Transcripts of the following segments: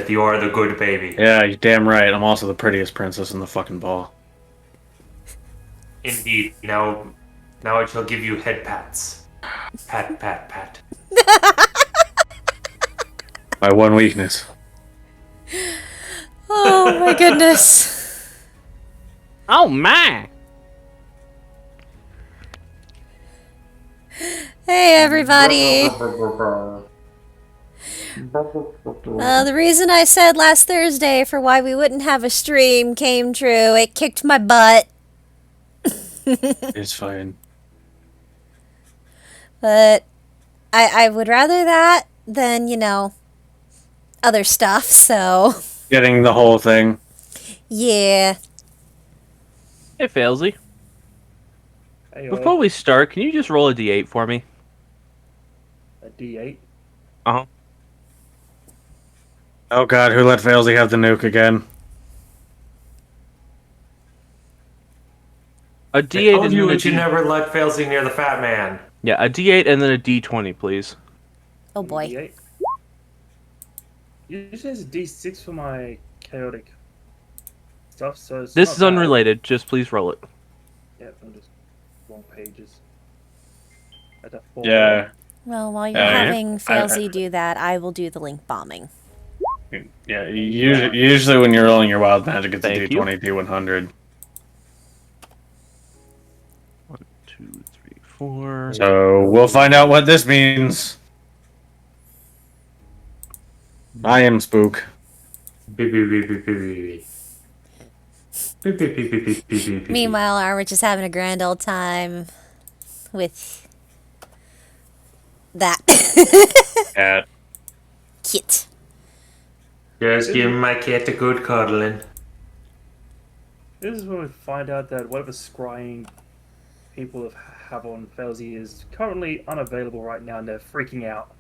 Elizabeth, you are the good baby. Yeah, you're damn right. I'm also the prettiest princess in the fucking ball. Indeed. Now I shall give you head pats. Pat, pat, pat. My one weakness. Oh my goodness. Oh my! Hey everybody. The reason I said last Thursday for why we wouldn't have a stream came true. It kicked my butt. It's fine. But I would rather that than, other stuff, so Getting the whole thing. yeah. Hey, Failsy. Hey, Before we start, can you just roll a d8 for me? a D8. Uh-huh. Oh god, who let Failsy have the nuke again? A I d8 told and you then a would you never let Failsy near the fat man. Yeah, a d8 and then a d20, please. Oh boy. D8. Usually it's a D6 for my chaotic stuff, so it's This not is bad. unrelated. Just please roll it. Yeah, I'm just wrong pages. At a 4. Yeah. Well, while you're Yeah, having Failsy do that, I will do the link bombing. Yeah, usually when you're rolling your wild magic, it's Thank a D20, D100. 1, 2, 3, 4. So we'll find out what this means. I am Spook. Meanwhile, Armich is having a grand old time with that Cat. kit. Just give my cat a good cuddling. This is where we find out that whatever scrying people have on Felzy is currently unavailable right now, and they're freaking out.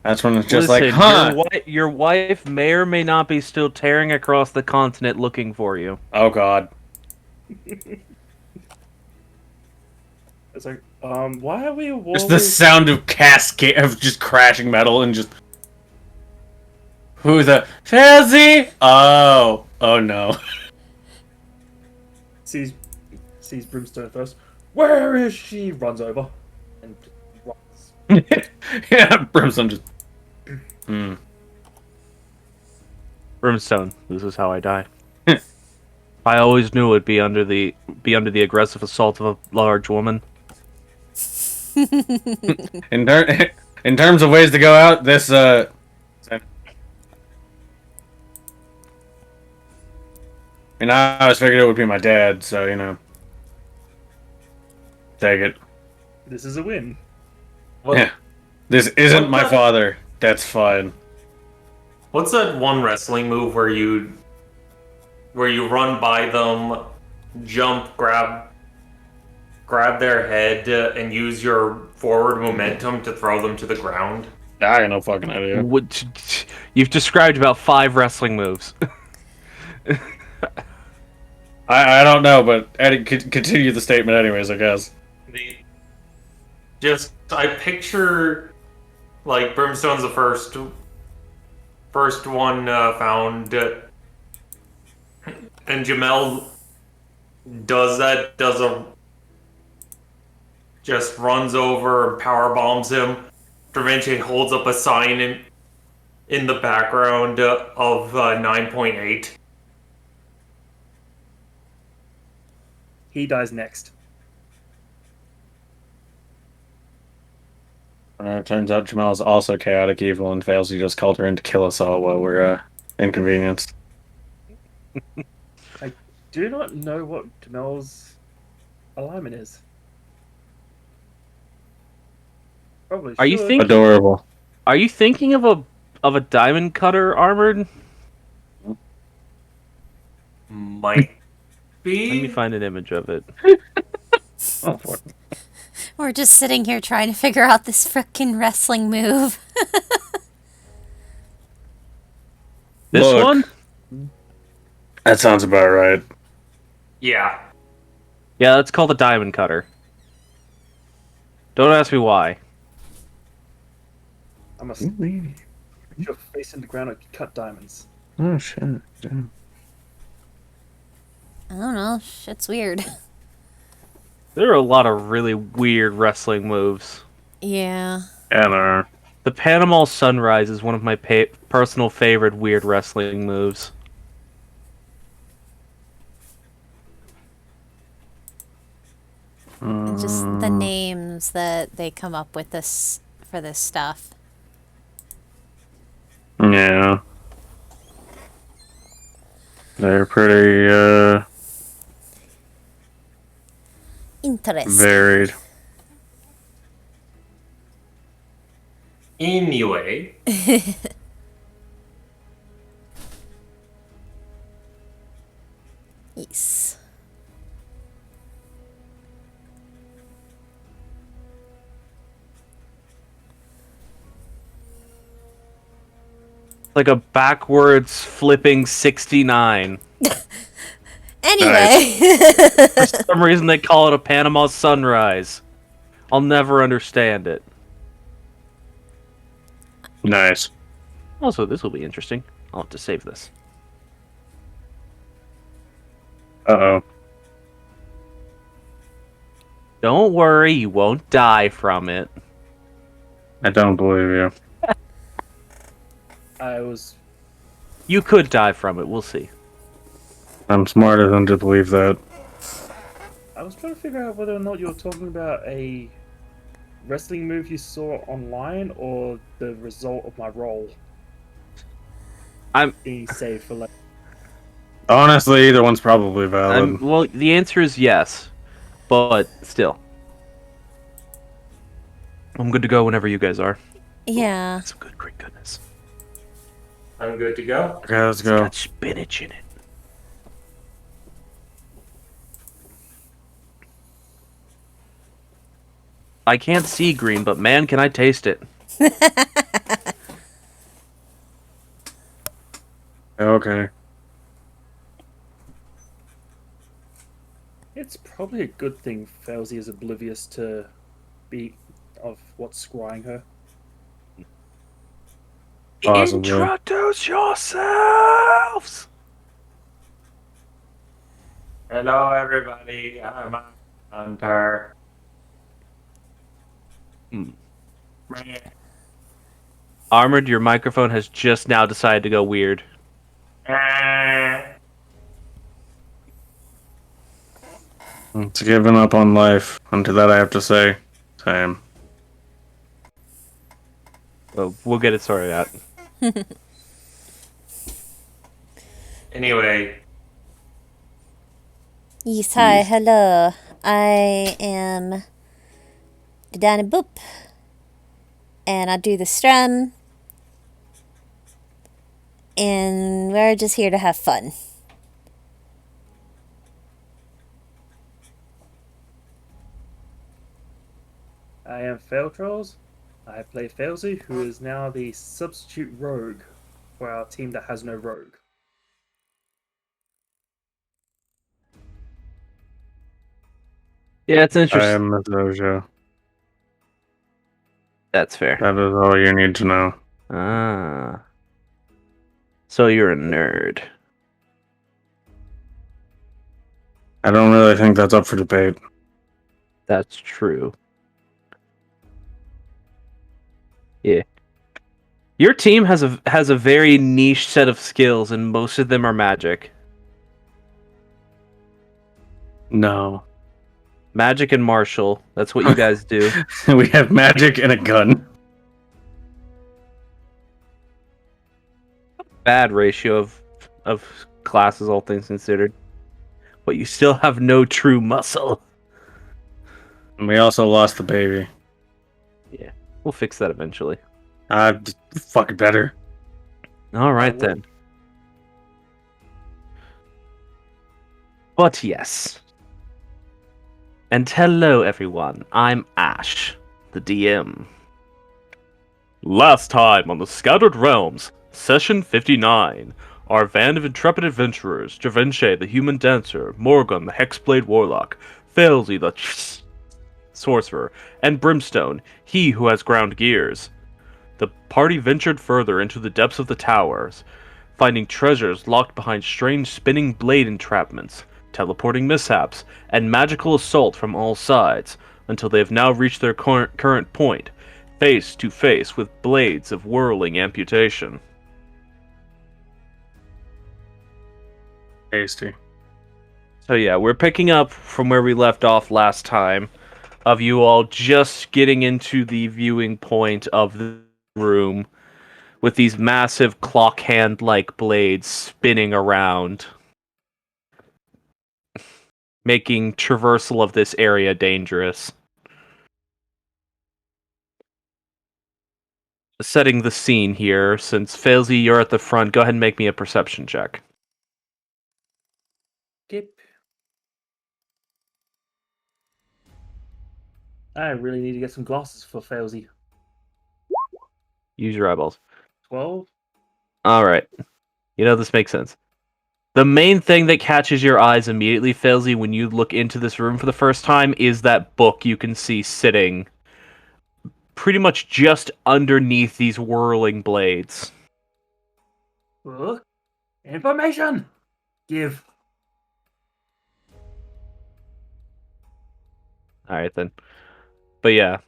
That's when it's just Listen, like, huh? your wife may or may not be still tearing across the continent looking for you. Oh god. It's like, why are we Just the sound of cascade of just crashing metal and just. Who the Fazzy? Oh no. sees Brimstone first. Where is she? Runs over and runs. Yeah, Brimstone just. Brimstone, this is how I die. I always knew it'd be under the aggressive assault of a large woman. In terms of ways to go out, this I mean, I always figured it would be my dad, so take it. This is a win. What, Yeah, this isn't What my the- father. That's fine. What's that one wrestling move where you run by them, jump, grab their head, and use your forward momentum to throw them to the ground? I got no fucking idea. You've described about 5 wrestling moves. I don't know, but Eddie, continue the statement anyways, I guess. I picture like Brimstone's the first one found, and Jamel just runs over and power bombs him. Eventually holds up a sign in the background of 9.8. He dies next. It turns out Jamal is also chaotic evil and fails. He just called her in to kill us all while we're inconvenienced. I do not know what Jamel's alignment is. Probably Are you should. thinking? Adorable. Are you thinking of a diamond cutter armored? Might be. Let me find an image of it. Oh, fuck. We're just sitting here trying to figure out this frickin' wrestling move. This Look. one? That sounds about right. Yeah. Yeah, that's called a diamond cutter. Don't ask me why. I must put your face in the ground and cut diamonds. Oh shit. Damn. I don't know. Shit's weird. There are a lot of really weird wrestling moves. Yeah. Yeah, there are. The Panama Sunrise is one of my personal favorite weird wrestling moves. Just the names that they come up with this for this stuff. Yeah. They're pretty Interesting. varied. Anyway, Yes. Like a backwards flipping 69. Anyway. For some reason they call it a Panama Sunrise. I'll never understand it. Nice. Also, this will be interesting. I'll have to save this. Uh-oh. Don't worry, you won't die from it. I don't believe you. I was. You could die from it, we'll see. I'm smarter than to believe that. I was trying to figure out whether or not you were talking about a wrestling move you saw online or the result of my roll. I'm- being saved for like. Honestly, either one's probably valid. Well, the answer is yes, but still. I'm good to go whenever you guys are. Yeah. Some good Greek goodness. I'm good to go. Okay, let's It's go. got spinach in it. I can't see green, but man, can I taste it. Okay. It's probably a good thing Felzy is oblivious to be of what's scrying her. Possibly. Introduce yourselves! Hello, everybody. I'm a hunter. Armored, your microphone has just now decided to go weird. It's giving up on life. And to that I have to say, same. Well, we'll get it sorted out. Anyway, Yes, hi, hello. I am Danny Boop. And I do the strum. And we're just here to have fun. I am Failtrolls. I play Felzy, who is now the substitute rogue for our team that has no rogue. Yeah, it's I interesting. am Mazoja. That's fair. That is all you need to know. Ah. So you're a nerd. I don't really think that's up for debate. That's true. Yeah. Your team has a very niche set of skills, and most of them are magic. No. Magic and martial. That's what you guys do. We have magic and a gun. Bad ratio of classes, all things considered. But you still have no true muscle. And we also lost the baby. Yeah, we'll fix that eventually. Fucking better. All right then. But yes. And hello everyone, I'm Ash, the DM. Last time on the Scattered Realms, Session 59, our band of intrepid adventurers, Javinche the Human Dancer, Morgan the Hexblade Warlock, Felzy the Sorcerer, and Brimstone, he who has ground gears, The party ventured further into the depths of the towers, finding treasures locked behind strange spinning blade entrapments, teleporting mishaps, and magical assault from all sides, until they have now reached their current point, face to face with blades of whirling amputation. Tasty. So yeah, we're picking up from where we left off last time, of you all just getting into the viewing point of the room with these massive clock hand-like blades spinning around, making traversal of this area dangerous. Setting the scene here, since Failsy, you're at the front, go ahead and make me a perception check. Skip. I really need to get some glasses for Failsy. Use your eyeballs. 12. Alright. You know, this makes sense. The main thing that catches your eyes immediately, Failsy, when you look into this room for the first time is that book you can see sitting pretty much just underneath these whirling blades. Book. Information! Give. Alright then. But yeah.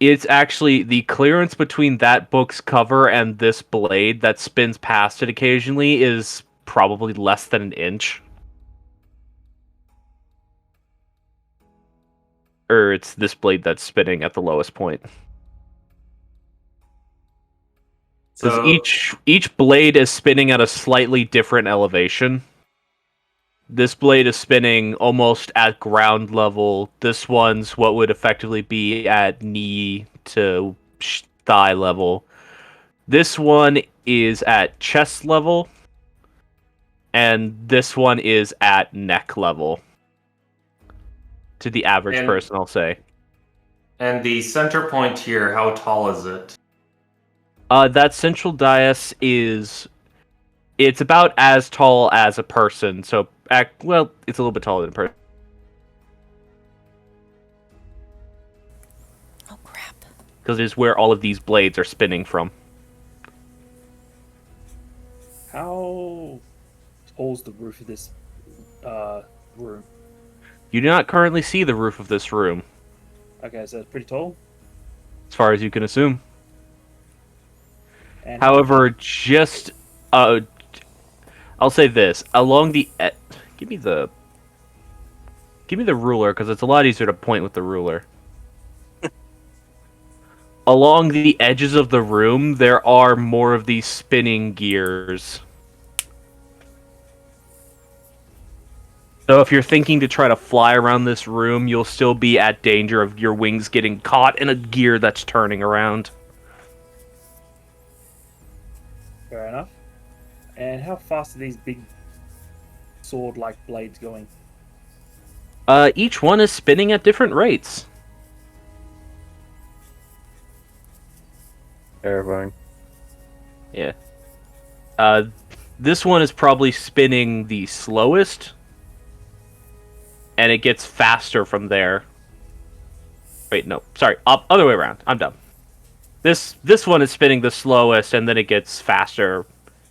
It's actually the clearance between that book's cover and this blade that spins past it occasionally is probably less than an inch. Or it's this blade that's spinning at the lowest point. Because So, each blade is spinning at a slightly different elevation. This blade is spinning almost at ground level. This one's what would effectively be at knee to thigh level. This one is at chest level. And this one is at neck level. To the average person, I'll say. and the center point here, how tall is it? That central dais is... It's about as tall as a person, so... Well, it's a little bit taller than a person. Oh, crap. Because it is where all of these blades are spinning from. How tall's the roof of this room? You do not currently see the roof of this room, Okay, so it's pretty tall. as far as you can assume. And However, just... I'll say this. Along the... Give me the ruler, because it's a lot easier to point with the ruler. Along the edges of the room, there are more of these spinning gears. So if you're thinking to try to fly around this room, you'll still be at danger of your wings getting caught in a gear that's turning around. fair enough. And how fast are these big sword-like blades going? Each one is spinning at different rates. Terrifying. Yeah. This one is probably spinning the slowest, and it gets faster from there. Wait, no, sorry, other way around. I'm dumb. This one is spinning the slowest, and then it gets faster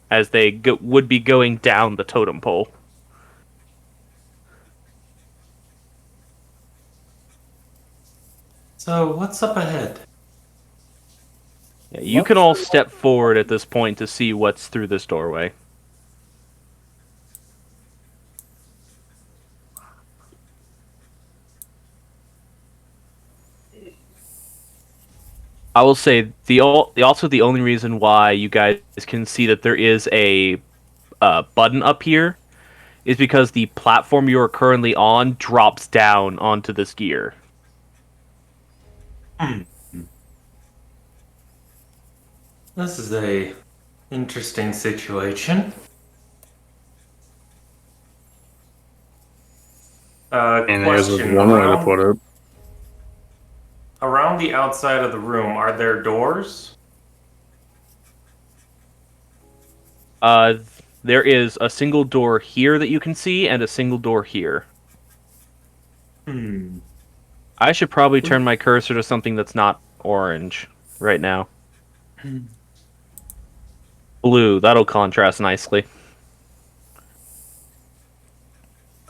as they would be going down the totem pole. So, what's up ahead? Yeah, you can all step forward at this point to see what's through this doorway. I will say also the only reason why you guys can see that there is a button up here is because the platform you are currently on drops down onto this gear. This is a interesting situation. And there's Question. one way to put it. Around the outside of the room, are there doors? There is a single door here that you can see, and a single door here. Hmm. I should probably turn my cursor to something that's not orange right now. Blue, that'll contrast nicely.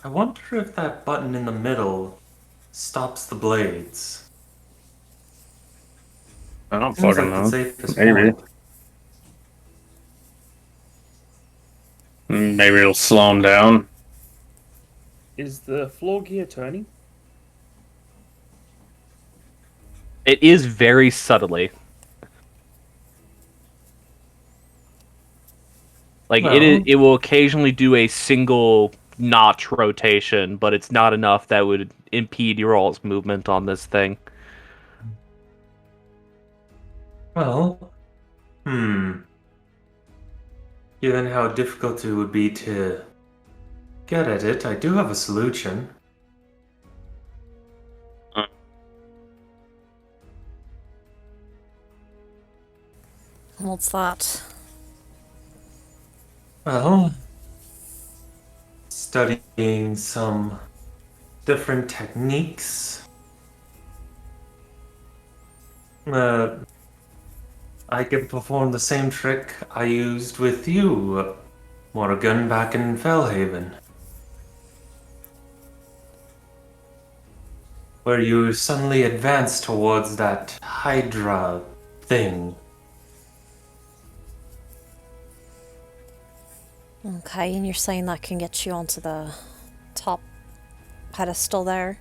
I wonder if that button in the middle stops the blades. I don't Seems fucking like the know. safest Maybe. point. Maybe it'll slow him down. Is the floor gear turning? It is very subtly. Like Well, it will occasionally do a single notch rotation, but it's not enough that would impede your all's movement on this thing. well, Given how difficult it would be to get at it, I do have a solution. What's that? Well, studying some different techniques. I can perform the same trick I used with you, Morgan, back in Fellhaven. Where you suddenly advance towards that Hydra thing. Okay, and you're saying that can get you onto the top pedestal there?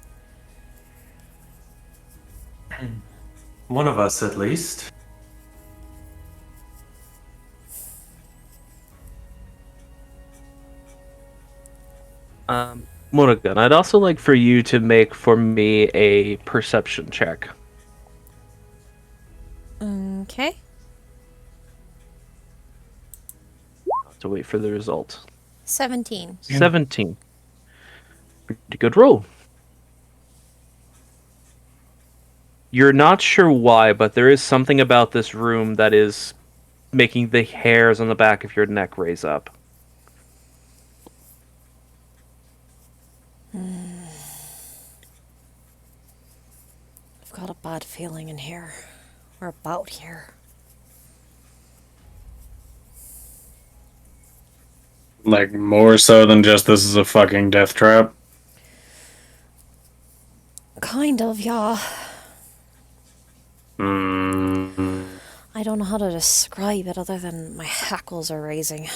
One of us, at least. Morrigan, I'd also like for you to make for me a perception check. Okay. To wait for the result. 17. 17. Pretty good roll. You're not sure why, but there is something about this room that is making the hairs on the back of your neck raise up. I've got a bad feeling in here. Or about here. Like, more so than just this is a fucking death trap. Kind of, yeah. Mm. I don't know how to describe it other than my hackles are raising.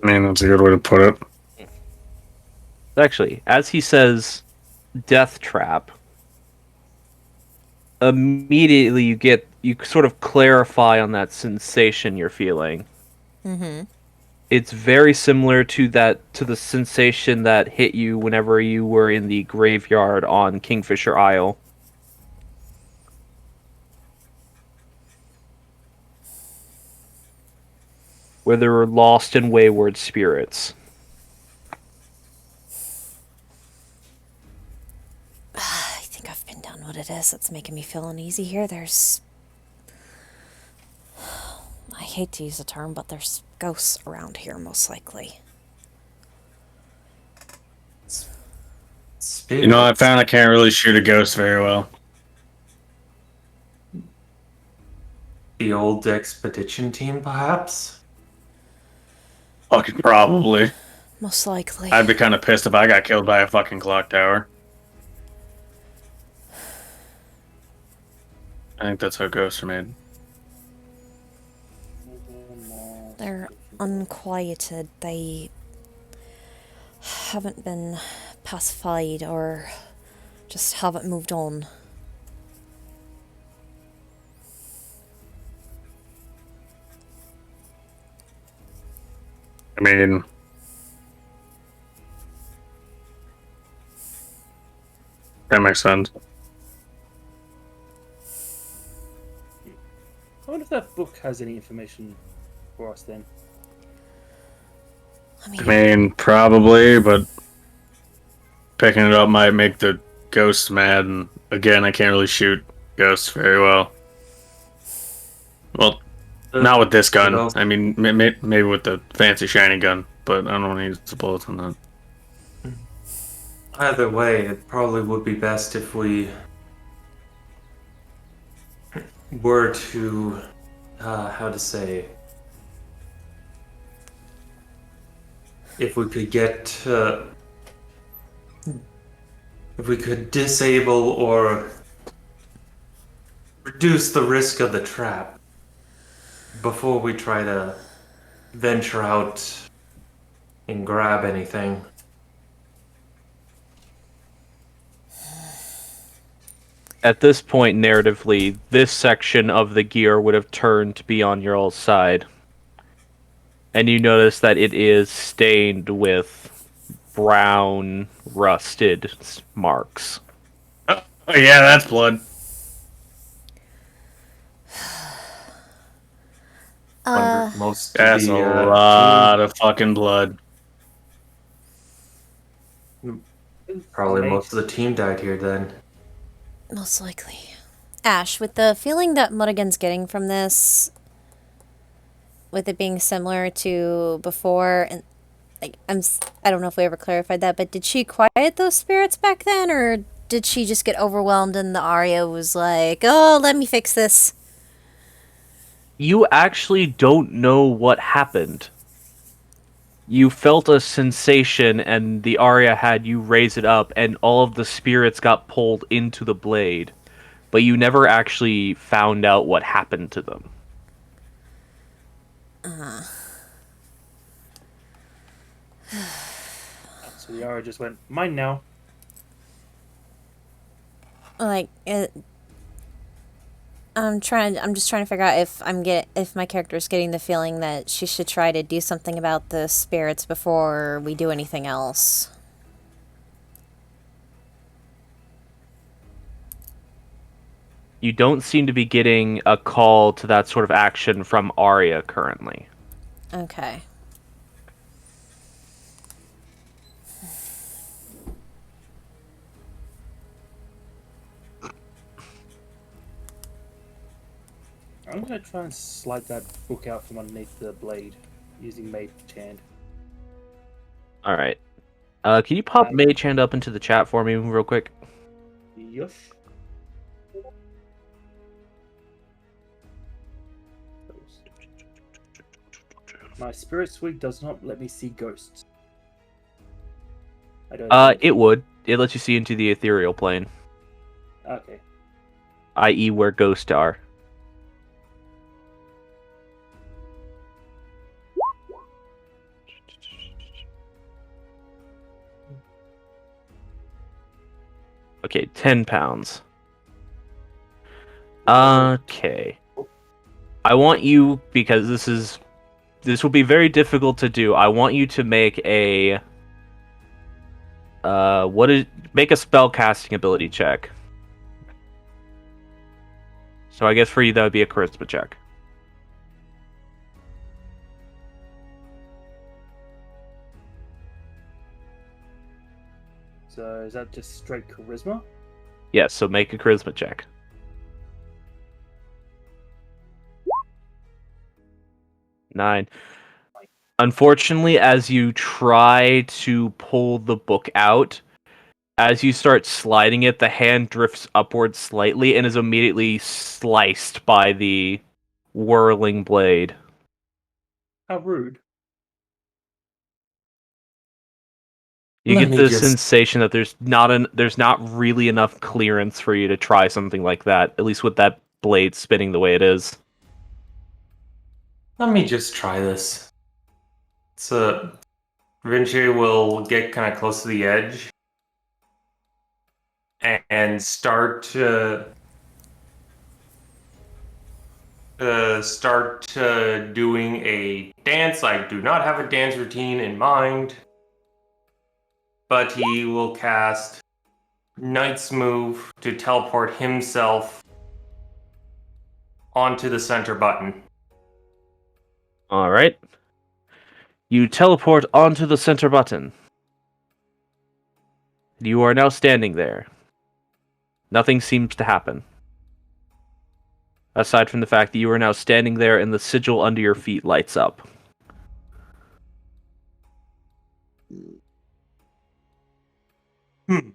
I mean, that's a good way to put it. Actually, as he says, death trap, immediately you sort of clarify on that sensation you're feeling. Mm-hmm. It's very similar to the sensation that hit you whenever you were in the graveyard on Kingfisher Isle. Where there were lost and wayward spirits. I think I've been done what it is that's making me feel uneasy here. I hate to use the term, but there's ghosts around here, most likely. You know, I found I can't really shoot a ghost very well. The old expedition team, perhaps? Fucking probably. Most likely. I'd be kind of pissed if I got killed by a fucking clock tower. I think that's how ghosts are made. They're unquieted. They haven't been pacified or just haven't moved on. I mean, that makes sense. I wonder if that book has any information for us then. I mean, probably, but picking it up might make the ghosts mad, and again, I can't really shoot ghosts very well. Well, not with this gun. I mean, maybe with the fancy shiny gun, but I don't want to use the bullets on that. Either way, it probably would be best if we were to, how to say, if we could get, if we could disable or reduce the risk of the trap before we try to venture out and grab anything. At this point, narratively, this section of the gear would have turned to be on your all's side. And you notice that it is stained with brown, rusted marks. Oh yeah, that's blood. Wonder if most That's of a the lot of fucking blood. probably Mate. most of the team died here then. Most likely. Ash, with the feeling that Mulligan's getting from this, with it being similar to before, and like I don't know if we ever clarified that, but did she quiet those spirits back then, or did she just get overwhelmed and the Arya was like, "Oh, let me fix this"? You actually don't know what happened. You felt a sensation, and the Arya had you raise it up, and all of the spirits got pulled into the blade. But you never actually found out what happened to them. So the Yara just went, mine now. Like I'm just trying to figure out if my character is getting the feeling that she should try to do something about the spirits before we do anything else. You don't seem to be getting a call to that sort of action from Arya currently. Okay. I'm gonna try and slide that book out from underneath the blade using Mage Hand. Alright. Can you pop Mage Hand up into the chat for me real quick? Yush. My spirit suite does not let me see ghosts. I don't. It would. It lets you see into the ethereal plane, Okay. i.e. where ghosts are. Okay, 10 pounds. Okay. I want you, because this will be very difficult to do. I want you to make a make a spell casting ability check. So I guess for you that would be a charisma check. So is that just straight charisma? Yes, so make a charisma check. 9. Unfortunately, as you try to pull the book out, as you start sliding it, the hand drifts upwards slightly and is immediately sliced by the whirling blade. How rude. You Let get me the just- sensation that there's not really enough clearance for you to try something like that, at least with that blade spinning the way it is. Let me just try this. So, Vinci will get kind of close to the edge and start doing a dance. I do not have a dance routine in mind, but he will cast Knight's Move to teleport himself onto the center button. Alright. You teleport onto the center button. You are now standing there. Nothing seems to happen. Aside from the fact that you are now standing there and the sigil under your feet lights up. Hmm.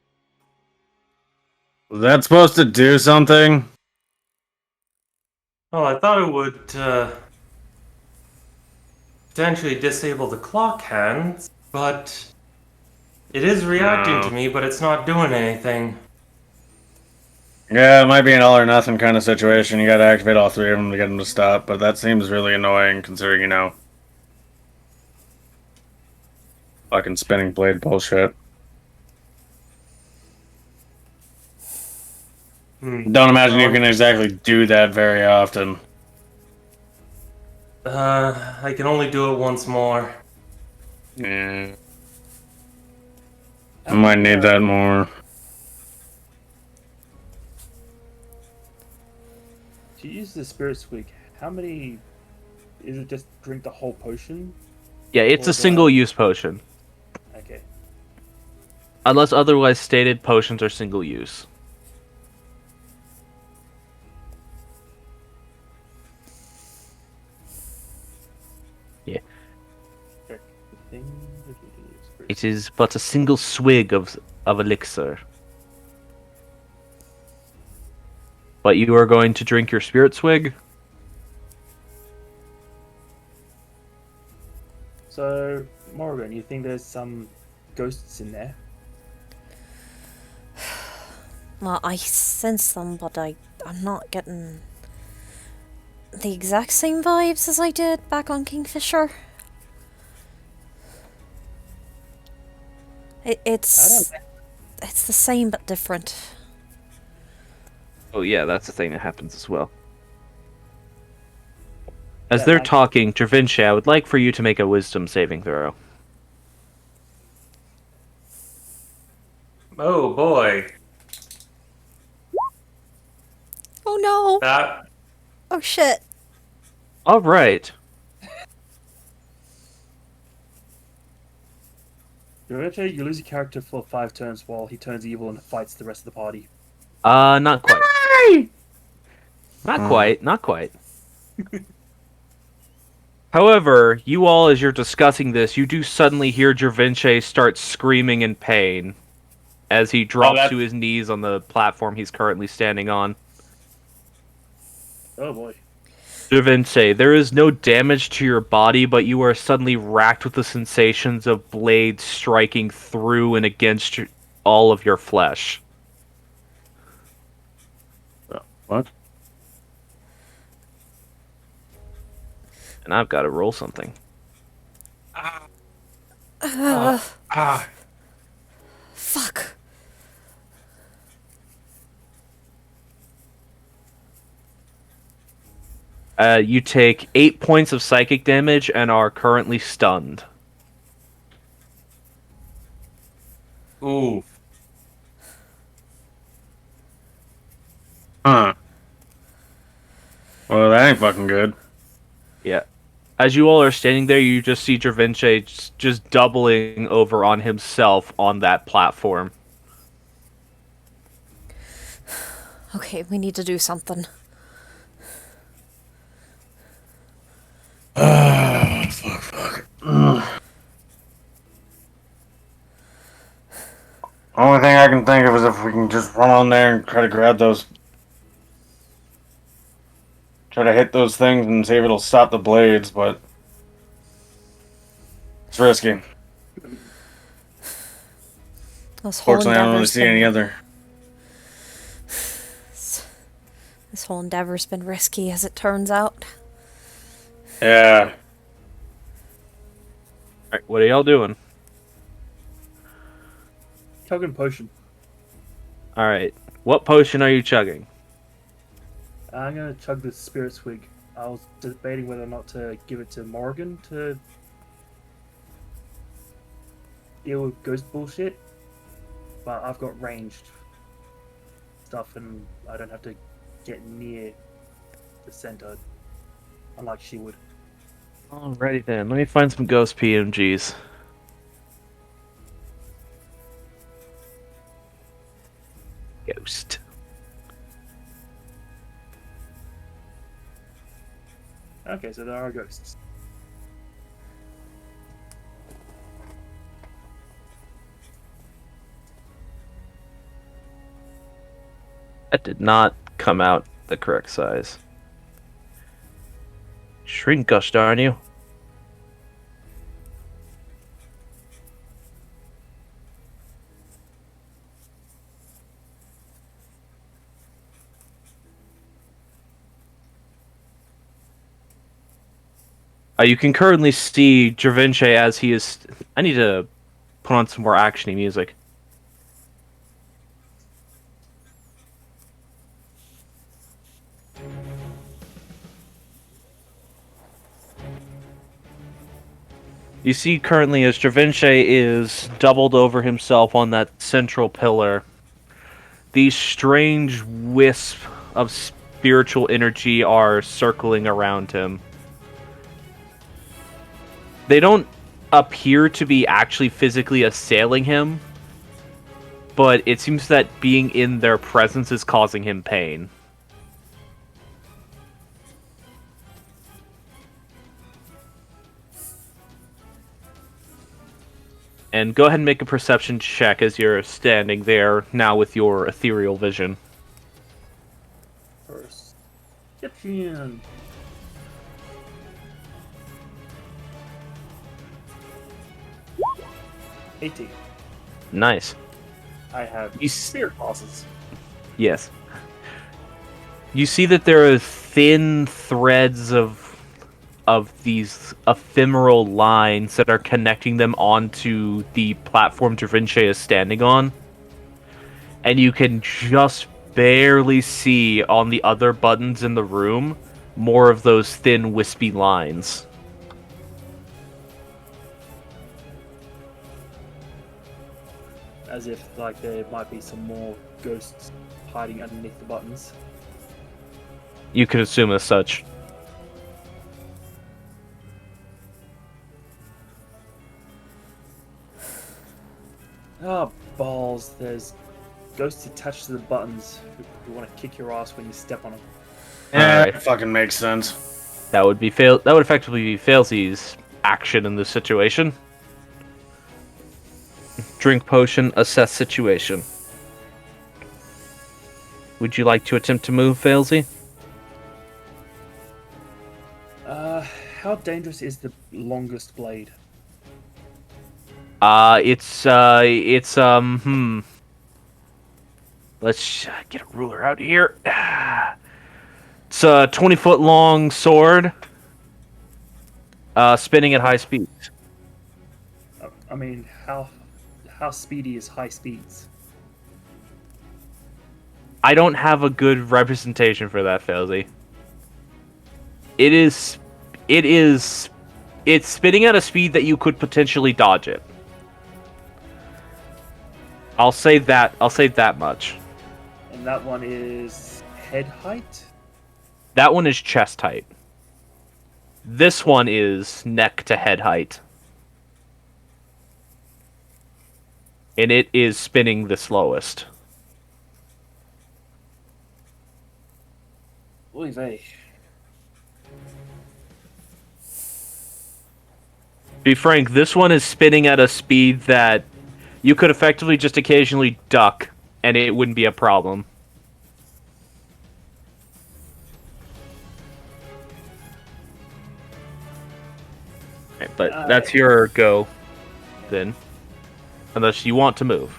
Was that supposed to do something? Well, I thought it would potentially disable the clock hands, but it is reacting to No. me, but it's not doing anything. Yeah, it might be an all or nothing kind of situation. You gotta activate all three of them to get them to stop, but that seems really annoying considering, fucking spinning blade bullshit. Don't imagine you Well, can exactly do that very often. I can only do it once more. Yeah. I How might many, need that more. to use the spirit swig, how many? Is it just drink the whole potion? Yeah, it's Or a do I? single-use potion. Okay. Unless otherwise stated, potions are single-use. Yeah, Check the thing. Spirit it swig. is but a single swig of elixir. But you are going to drink your spirit swig? So, Morgan, you think there's some ghosts in there? Well, I sense them, but I'm not getting the exact same vibes as I did back on Kingfisher. I don't It's the same but different. Oh yeah, that's the thing that happens as well. As Yeah, they're like talking, Dravinci, I would like for you to make a wisdom saving throw. Oh boy, Oh no! that Oh shit! Alright. Eventually, you lose your character for 5 turns while he turns evil and fights the rest of the party. Not quite. Not quite, not quite. However, you all, as you're discussing this, you do suddenly hear Dravinci start screaming in pain as he drops to his knees on the platform he's currently standing on. Oh boy. Dravinci, there is no damage to your body, but you are suddenly racked with the sensations of blades striking through and against all of your flesh. What? And I've got to roll something. ah. Fuck. You take 8 points of psychic damage and are currently stunned. Ooh. Huh. Well, that ain't fucking good. Yeah. As you all are standing there, you just see Dravinci just doubling over on himself on that platform. Okay, we need to do something. Fuck. Only thing I can think of is if we can just run on there and try to grab those. Try to hit those things and see if it'll stop the blades, but. It's risky. This whole Fortunately, I don't really endeavor's see any other. This whole endeavor's been risky, as it turns out. Yeah. Alright, what are y'all doing? Chugging potion. Alright, what potion are you chugging? I'm gonna chug the spirit swig. I was debating whether or not to give it to Morgan to deal with ghost bullshit, but I've got ranged stuff and I don't have to get near the center, unlike she would. Alrighty then, let me find some ghost PMGs. Ghost. Okay, so there are ghosts. That did not come out the correct size. Shrink, gosh darn you. You can currently see Dravinche as he is... I need to put on some more actiony music. You see currently as Dravinche is doubled over himself on that central pillar. These strange wisps of spiritual energy are circling around him. They don't appear to be actually physically assailing him, but it seems that being in their presence is causing him pain. And go ahead and make a perception check as you're standing there now with your ethereal vision. Perception. $18. Nice. I have You spirit bosses. Yes. You see that there are thin threads of these ephemeral lines that are connecting them onto the platform Dravinche is standing on. And you can just barely see on the other buttons in the room more of those thin, wispy lines. As if like there might be some more ghosts hiding underneath the buttons. You could assume as such. Ah, balls. There's ghosts attached to the buttons who want to kick your ass when you step on them. Yeah, Alright. it fucking makes sense. That would be That would effectively be Failsy's action in this situation. Drink potion, assess situation. Would you like to attempt to move, Failsy? How dangerous is the longest blade? Let's get a ruler out here. It's a 20-foot long sword, spinning at high speeds. I mean, how speedy is high speeds? I don't have a good representation for that, Failsy. It's spinning at a speed that you could potentially dodge it. I'll say that much. And that one is head height? That one is chest height. This one is neck to head height. And it is spinning the slowest. Oy vey. To be frank, this one is spinning at a speed that you could effectively just occasionally duck, and it wouldn't be a problem. Right, but that's your go, then. Unless you want to move.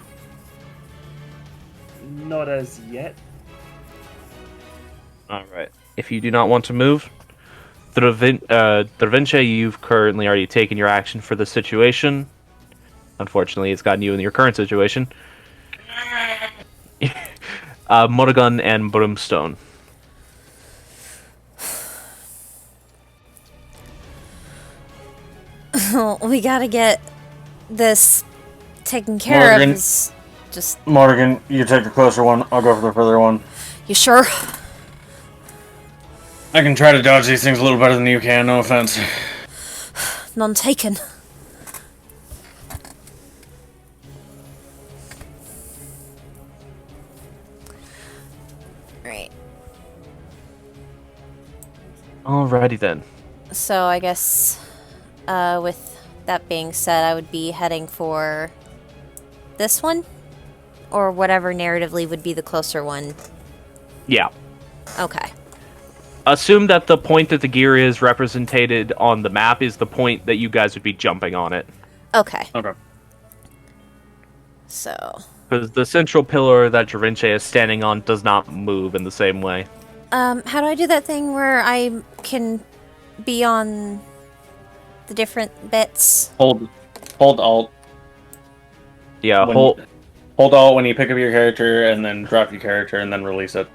Not as yet. Alright. If you do not want to move, Dravinche, you've currently already taken your action for the situation. Unfortunately, it's gotten you in your current situation. Morrigan and Brimstone. We gotta get this taken care Morgan. of. Just Morgan, you take the closer one. I'll go for the further one. you sure? I can try to dodge these things a little better than you can, no offense. None taken. Right. Alrighty then. So I guess, with that being said, I would be heading for this one, or whatever narratively would be the closer one. Yeah. Okay. Assume that the point that the gear is represented on the map is the point that you guys would be jumping on it. Okay. Okay. So, Because the central pillar that Dravinche is standing on does not move in the same way. how do I do that thing where I can be on the different bits? Hold Alt. Yeah, When hold. hold Alt when you pick up your character, and then drop your character, and then release it.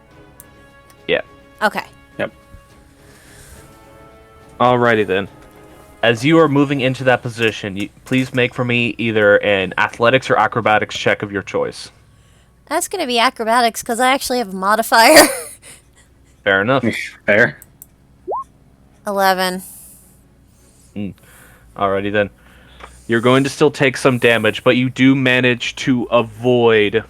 Yeah. Okay. Yep. Alrighty then. As you are moving into that position, please make for me either an athletics or acrobatics check of your choice. That's going to be acrobatics because I actually have a modifier. Fair enough. Fair. 11. Alrighty then. You're going to still take some damage, but you do manage to avoid...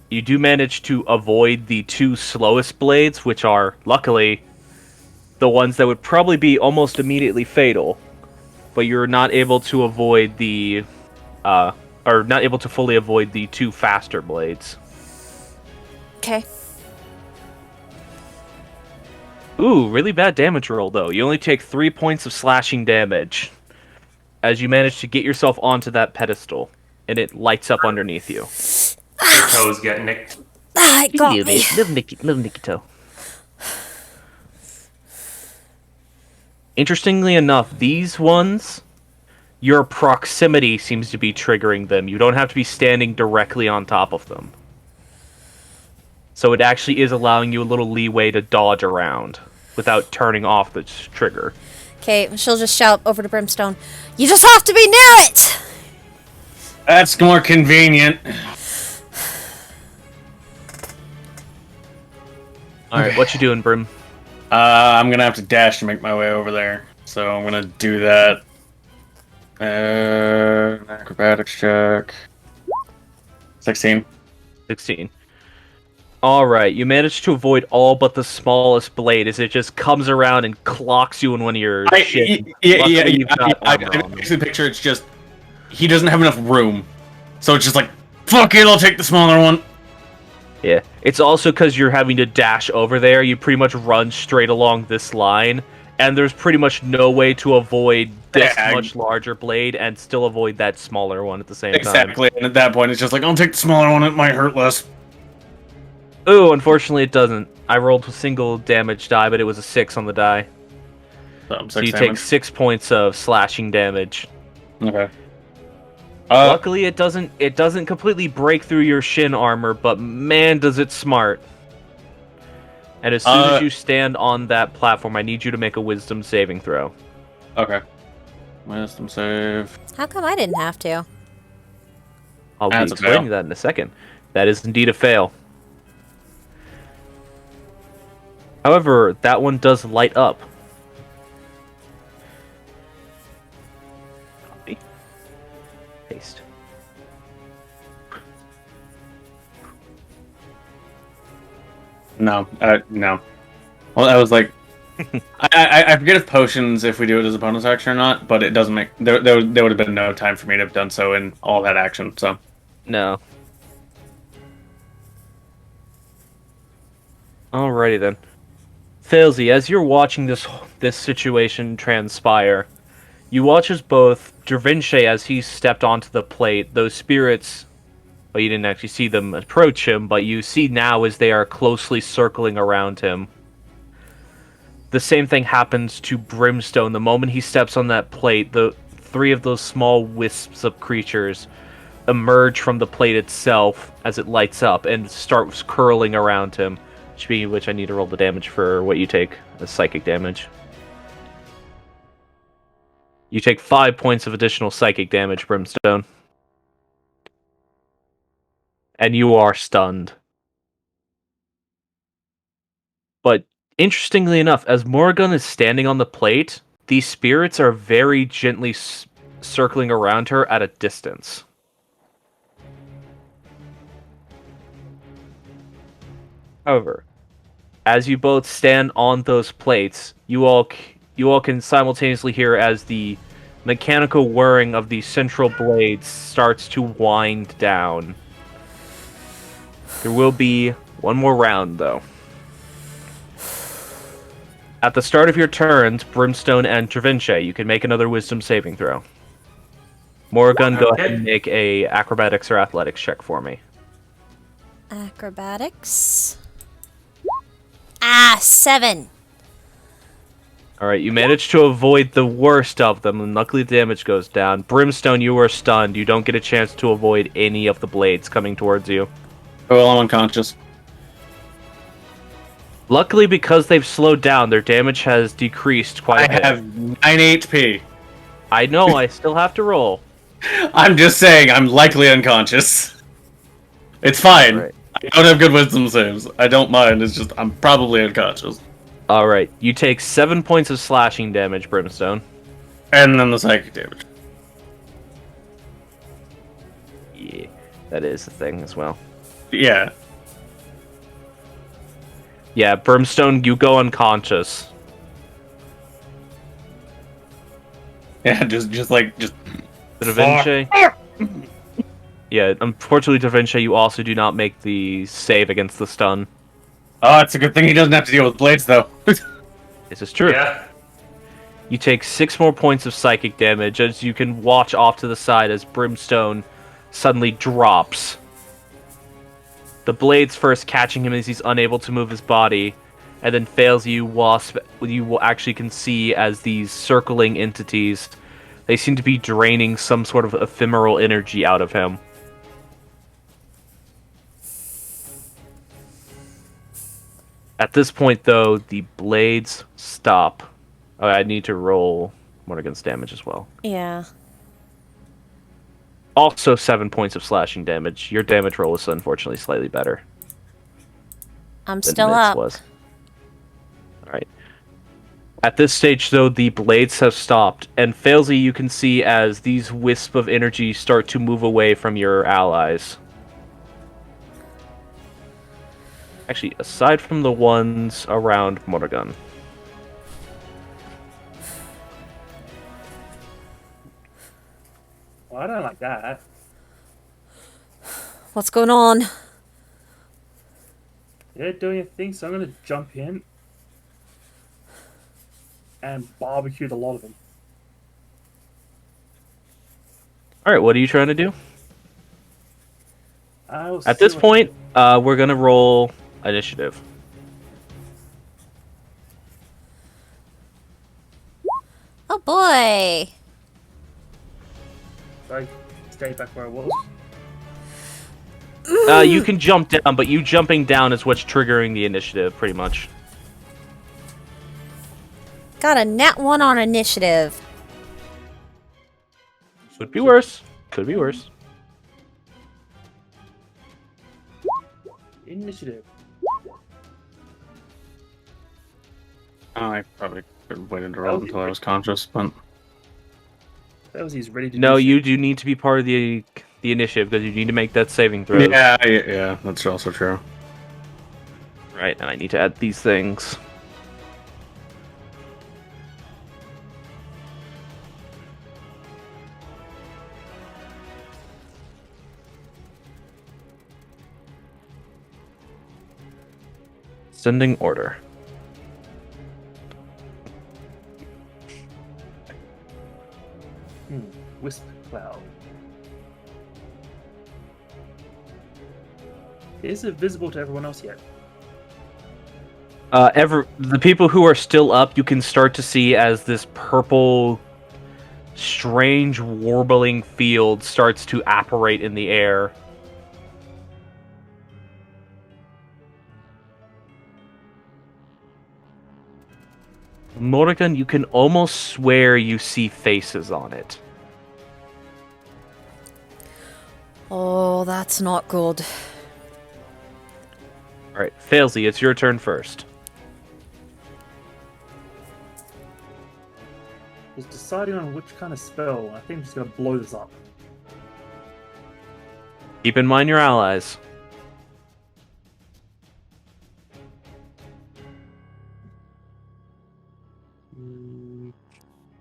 You do manage to avoid the two slowest blades, which are, luckily, the ones that would probably be almost immediately fatal. But you're not able to avoid the... or not able to fully avoid the two faster blades. Okay. Ooh, really bad damage roll, though. You only take 3 points of slashing damage as you manage to get yourself onto that pedestal, and it lights up underneath you. Your toes get nicked. Ah, it got me. Little Nicky toe. Interestingly enough, these ones, your proximity seems to be triggering them. You don't have to be standing directly on top of them. So it actually is allowing you a little leeway to dodge around without turning off the trigger. Okay, she'll just shout over to Brimstone. You just have to be near it! That's more convenient. Alright, what you doing, Brim? I'm gonna have to dash to make my way over there. So I'm gonna do that. Acrobatics check. 16. 16. Alright, you managed to avoid all but the smallest blade as it just comes around and clocks you in one of your shins. I actually picture it's just he doesn't have enough room, so it's just like fuck it, I'll take the smaller one. Yeah, it's also because you're having to dash over there. You pretty much run straight along this line, and there's pretty much no way to avoid this much larger blade and still avoid that smaller one at the same time. Exactly, and at that point, it's just like I'll take the smaller one. It might hurt less. Ooh, unfortunately, it doesn't. I rolled a single damage die, but it was a 6 on the die. So you take 6 points of slashing damage. Okay. Luckily, it doesn't completely break through your shin armor, but man, does it smart. And as soon as you stand on that platform, I need you to make a wisdom saving throw. Okay. Wisdom save. How come I didn't have to? I'll be That's a explaining fail. that in a second. That is indeed a fail. However, that one does light up. Copy. Paste. No. No. Well, I was like, I forget if potions, if we do it as a bonus action or not, but it doesn't make there would have been no time for me to have done so in all that action. So No. Alrighty then. Failsy, as you're watching this situation transpire, you watch as both Dravinche, as he stepped onto the plate, those spirits, well, you didn't actually see them approach him, but you see now as they are closely circling around him. The same thing happens to Brimstone. The moment he steps on that plate, the 3 of those small wisps of creatures emerge from the plate itself as it lights up and starts curling around him. Speaking of which, I need to roll the damage for what you take as psychic damage. You take 5 points of additional psychic damage, Brimstone. And you are stunned. But interestingly enough, as Morrigan is standing on the plate, these spirits are very gently circling around her at a distance. However, as you both stand on those plates, you all can simultaneously hear as the mechanical whirring of the central blades starts to wind down. There will be one more round, though. At the start of your turns, Brimstone and Travinche, you can make another Wisdom saving throw. Morgan, go ahead Okay. and make a Acrobatics or Athletics check for me. Acrobatics. Ah, 7. Alright, you managed to avoid the worst of them, and luckily the damage goes down. Brimstone, you are stunned. You don't get a chance to avoid any of the blades coming towards you. Oh, well, I'm unconscious. Luckily, because they've slowed down, their damage has decreased quite a I bit. have 9 HP. I know, I still have to roll. I'm just saying, I'm likely unconscious. It's fine. Right. I don't have good wisdom saves. I don't mind. It's just I'm probably unconscious. Alright, you take 7 points of slashing damage, Brimstone. And then the psychic damage. Yeah, that is the thing as well. Yeah. Yeah, Brimstone, you go unconscious. Yeah, just Da Vinci. Yeah, unfortunately, Da Vinci, you also do not make the save against the stun. Oh, it's a good thing he doesn't have to deal with blades, though. This is true. Yeah. You take 6 more points of psychic damage as you can watch off to the side as Brimstone suddenly drops. The blades first catching him as he's unable to move his body, and then fails you. Wasp, you will actually can see as these circling entities, they seem to be draining some sort of ephemeral energy out of him. At this point, though, the blades stop. Oh, I need to roll Morgan's damage as well. Yeah. Also 7 points of slashing damage. Your damage roll is unfortunately slightly better I'm than still Mid's up. was. Alright. At this stage, though, the blades have stopped, and Failsy you can see as these wisps of energy start to move away from your allies. Actually, aside from the ones around Morgan. Well, I don't like that. What's going on? They're doing a thing, so I'm gonna jump in and barbecue the lot of them. Alright, what are you trying to do? I'll At see this what- point, we're gonna roll initiative. Oh boy. So I stay back where I was. You can jump down, but you jumping down is what's triggering the initiative, pretty much. Got a nat 1 on initiative. Could be worse. Could be worse. Initiative. Oh, I probably could have waited to roll until I was conscious, but That was he's ready to No, do you shit. do need to be part of the initiative because you need to make that saving throw. yeah, that's also true. Right, and I need to add these things. Sending order. Wisp cloud. Is it visible to everyone else yet? The people who are still up, you can start to see as this purple, strange warbling field starts to apparate in the air. Morrigan, you can almost swear you see faces on it. Oh, that's not good. Alright, Failsy, it's your turn first. Was deciding on which kind of spell. I think I'm just gonna blow this up. Keep in mind your allies.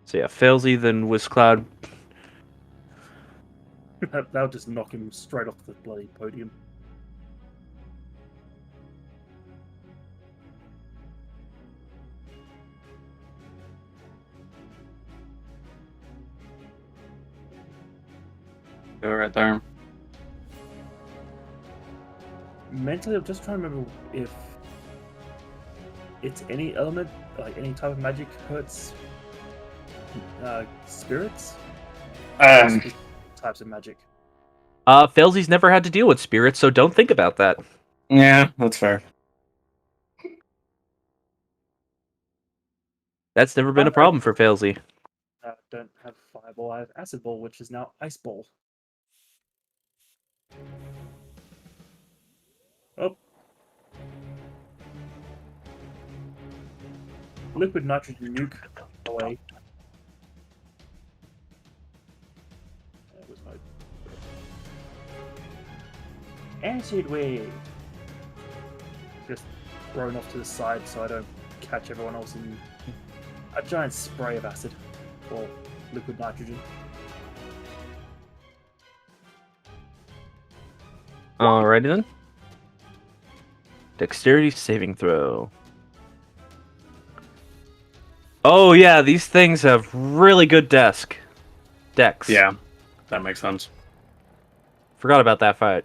So yeah, Failsy, then Whizcloud. That'll just knock him straight off the bloody podium. Do it right there. Mentally, I'm just trying to remember if it's any element, like any type of magic hurts spirits. Um, Types of magic. Failsy's never had to deal with spirits, so don't think about that. yeah, that's fair. That's never been a problem for Failsy. Don't have fireball. I have acid ball, which is now ice ball. Oh. Liquid nitrogen nuke away. That was my acid wave. Just thrown off to the side so I don't catch everyone else in a giant spray of acid or liquid nitrogen. Alrighty then. Dexterity saving throw. Oh yeah, these things have really good dex. Yeah, that makes sense. Forgot about that fight.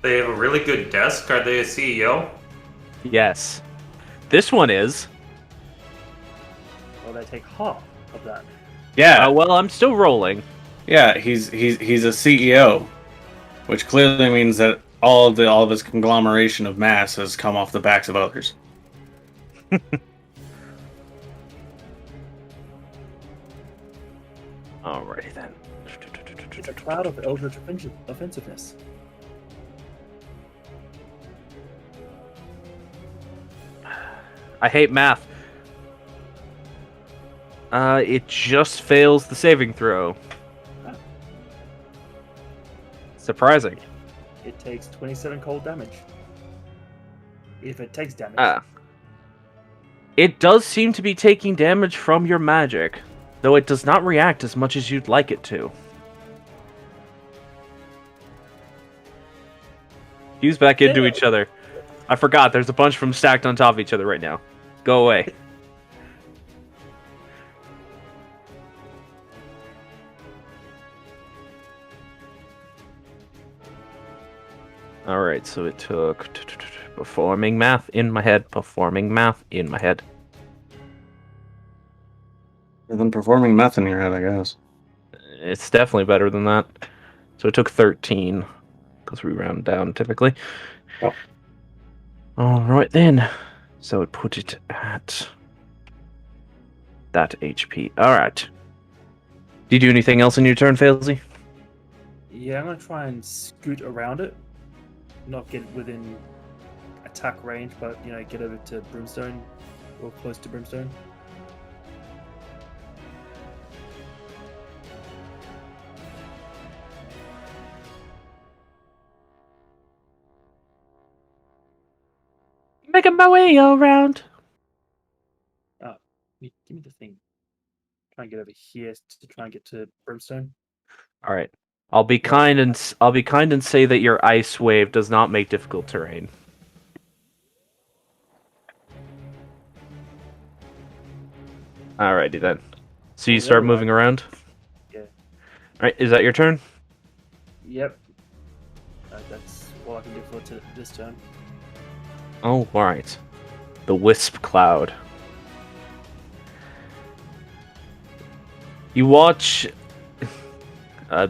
They have a really good desk. Are they a CEO? Yes. This one is. Well, they take half of that. Yeah, Well, I'm still rolling. yeah. He's a CEO, which clearly means that all of his conglomeration of mass has come off the backs of others. Alrighty then. It's a cloud of eldritch offensiveness. I hate math. It just fails the saving throw. Ah. Surprising. It takes 27 cold damage. If it takes damage. It does seem to be taking damage from your magic, though it does not react as much as you'd like it to. Fuse back into each other. I forgot, there's a bunch of them stacked on top of each other right now. Go away. Alright, so it took... Performing math in my head. Performing math in my head. Better than performing math in your head, I guess. It's definitely better than that. So it took 13. Because we round down typically. Oh. Alright then. So it put it at that HP. Alright. Do you do anything else in your turn, Failsy? Yeah, I'm gonna try and scoot around it. Not get within attack range, but get over to Brimstone or close to Brimstone. Making my way around. Give me the thing. Try and get over here to try and get to Brimstone. All right. I'll be kind and say that your ice wave does not make difficult terrain. Alrighty then. So you start moving around? Yeah. Alright, is that your turn? Yep. That's all I can do for this turn. Oh, alright. The Wisp Cloud. You watch...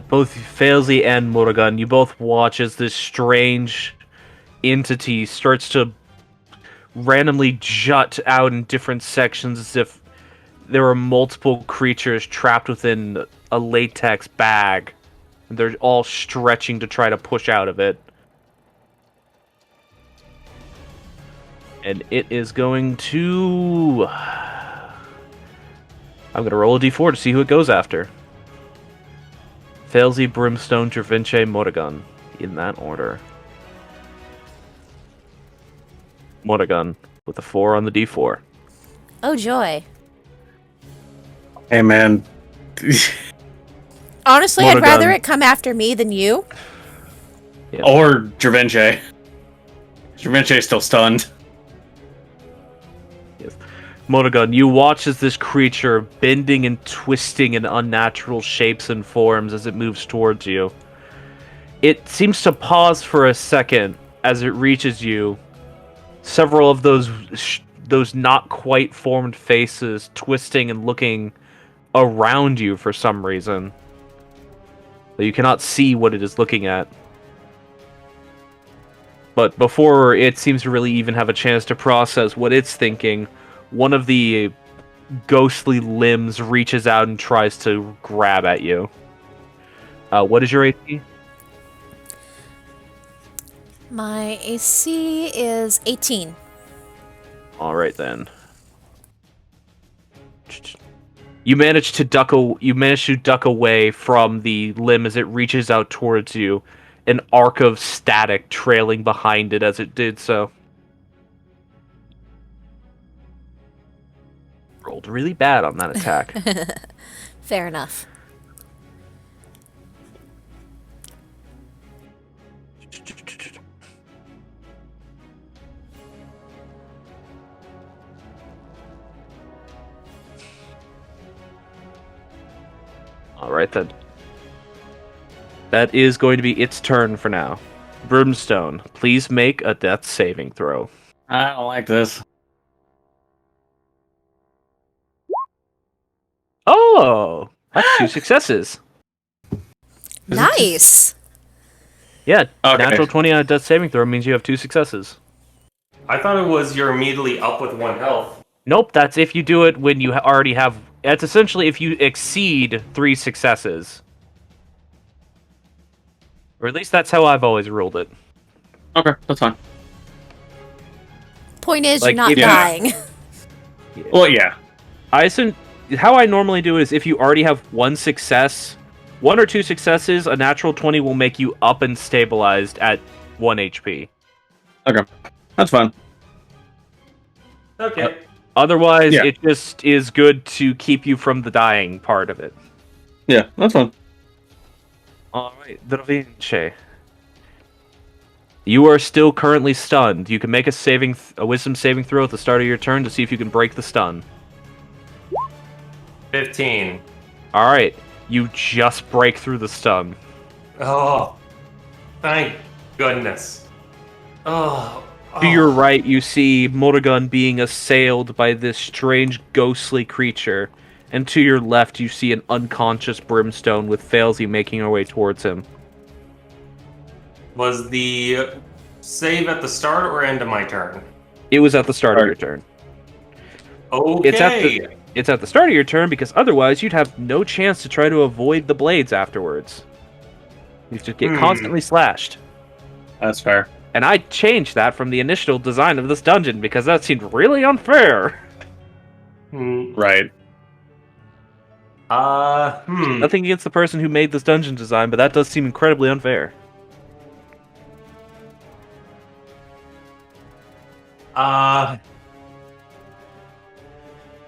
both Failsy and Morrigan, you both watch as this strange entity starts to randomly jut out in different sections as if there are multiple creatures trapped within a latex bag. And they're all stretching to try to push out of it. And it is going to... I'm going to roll a d4 to see who it goes after. Failsy, Brimstone, Dravince, Morrigan. In that order. Morrigan with a 4 on the d4. Oh, joy. Hey, man. Honestly, I'd Morrigan. rather it come after me than you. Yeah. Or Dravince. Dravince's still stunned. Morrigan, you watch as this creature bending and twisting in unnatural shapes and forms as it moves towards you. It seems to pause for a second as it reaches you. Several of those not quite formed faces twisting and looking around you for some reason. But you cannot see what it is looking at. But before it seems to really even have a chance to process what it's thinking, one of the ghostly limbs reaches out and tries to grab at you. What is your AC? My AC is 18. All right then. You manage to duck away from the limb as it reaches out towards you, an arc of static trailing behind it as it did so. Rolled really bad on that attack. Fair enough. Alright then. That is going to be its turn for now. Brimstone, please make a death saving throw. I don't like this. Oh! That's 2 successes. Is it Nice. Yeah, Okay. natural 20 on a death saving throw means you have 2 successes. I thought it was you're immediately up with 1 health. Nope, that's if you do it when you already have... That's essentially if you exceed 3 successes. Or at least that's how I've always ruled it. Okay, that's fine. Point is, Like, you're not if- dying. Well, yeah. How I normally do it is if you already have 1 success, 1 or 2 successes, a natural 20 will make you up and stabilized at 1 HP. Okay, that's fine. Okay. Otherwise, Yeah. it just is good to keep you from the dying part of it. Yeah, that's fine. Alright, Dravince. You are still currently stunned. You can make a wisdom saving throw at the start of your turn to see if you can break the stun. 15. Alright, you just break through the stun. Oh, thank goodness. Oh. To your right, you see Morrigan being assailed by this strange ghostly creature. And to your left, you see an unconscious Brimstone with Failsy making her way towards him. Was the save at the start or end of my turn? It was at the start of your turn. Okay. It's at the start of your turn because otherwise you'd have no chance to try to avoid the blades afterwards. You just get constantly slashed. That's fair. And I changed that from the initial design of this dungeon because that seemed really unfair. Right. Nothing against the person who made this dungeon design, but that does seem incredibly unfair. Now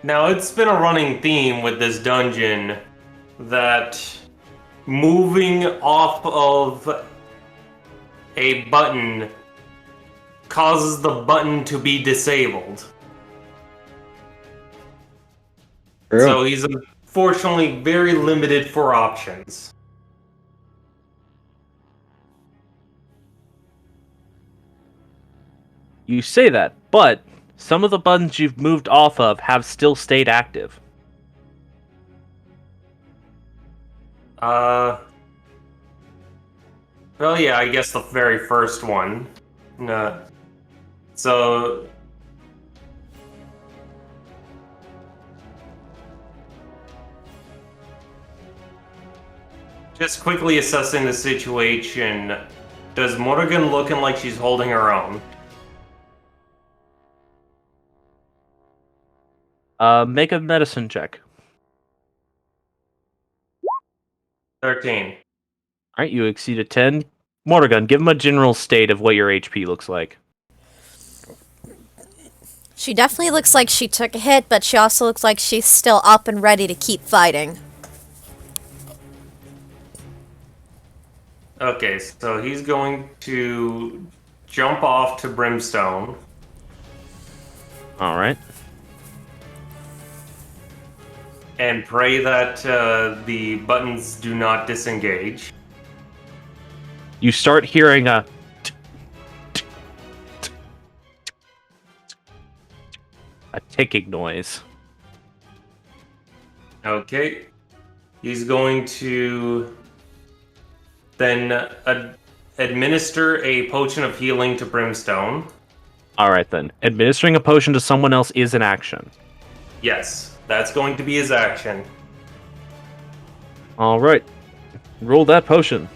it's been a running theme with this dungeon that moving off of a button causes the button to be disabled. True. So he's unfortunately very limited for options. You say that, but some of the buttons you've moved off of have still stayed active. Well, yeah, I guess the very first one. No. So. Just quickly assessing the situation, does Morrigan looking like she's holding her own? Make a medicine check. 13. Alright, you exceed a 10. Morrigan, give him a general state of what your HP looks like. She definitely looks like she took a hit, but she also looks like she's still up and ready to keep fighting. Okay, so he's going to jump off to Brimstone. Alright. And pray that the buttons do not disengage. you start hearing a ticking noise. Okay. He's going to then administer a potion of healing to Brimstone. All right, then. Administering a potion to someone else is an action. Yes, that's going to be his action. All right. Roll that potion.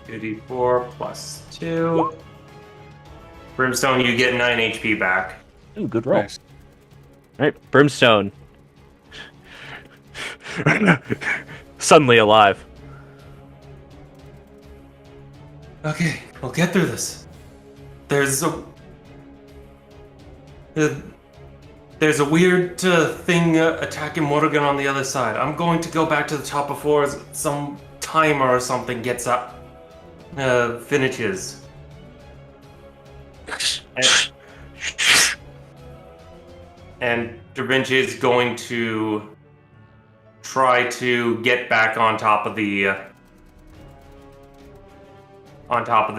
2d4 plus 2. Brimstone, you get 9 HP back. Ooh, good roll. Nice. All right, Brimstone. Suddenly alive. Okay, we'll get through this. There's a weird thing attacking Morrigan on the other side. I'm going to go back to the top of floors. Some timer or something gets up, finishes. And Da Vinci is going to try to get back on top of the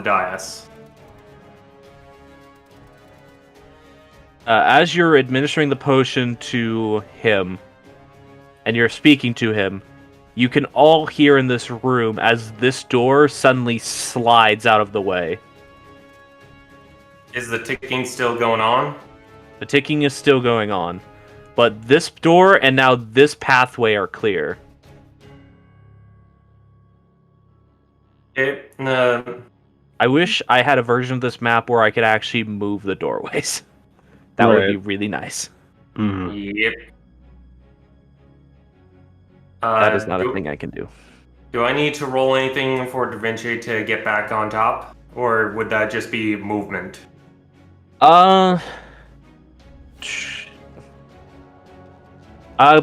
dais. As you're administering the potion to him, and you're speaking to him, you can all hear in this room as this door suddenly slides out of the way. Is the ticking still going on? The ticking is still going on, but this door and now this pathway are clear. I wish I had a version of this map where I could actually move the doorways. That would be really nice. Yep. That is not a thing I can do. Do I need to roll anything for Da Vinci to get back on top? Or would that just be movement?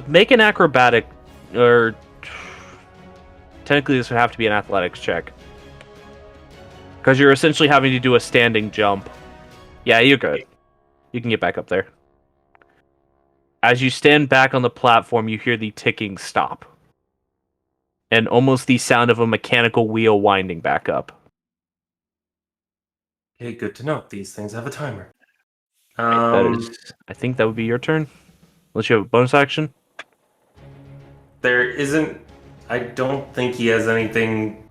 Make an acrobatic, or technically this would have to be an athletics check. Because you're essentially having to do a standing jump. Yeah, you're good. You can get back up there. As you stand back on the platform, you hear the ticking stop. And almost the sound of a mechanical wheel winding back up. Okay, good to know. These things have a timer. I think that would be your turn. Unless you have a bonus action. There isn't... I don't think he has anything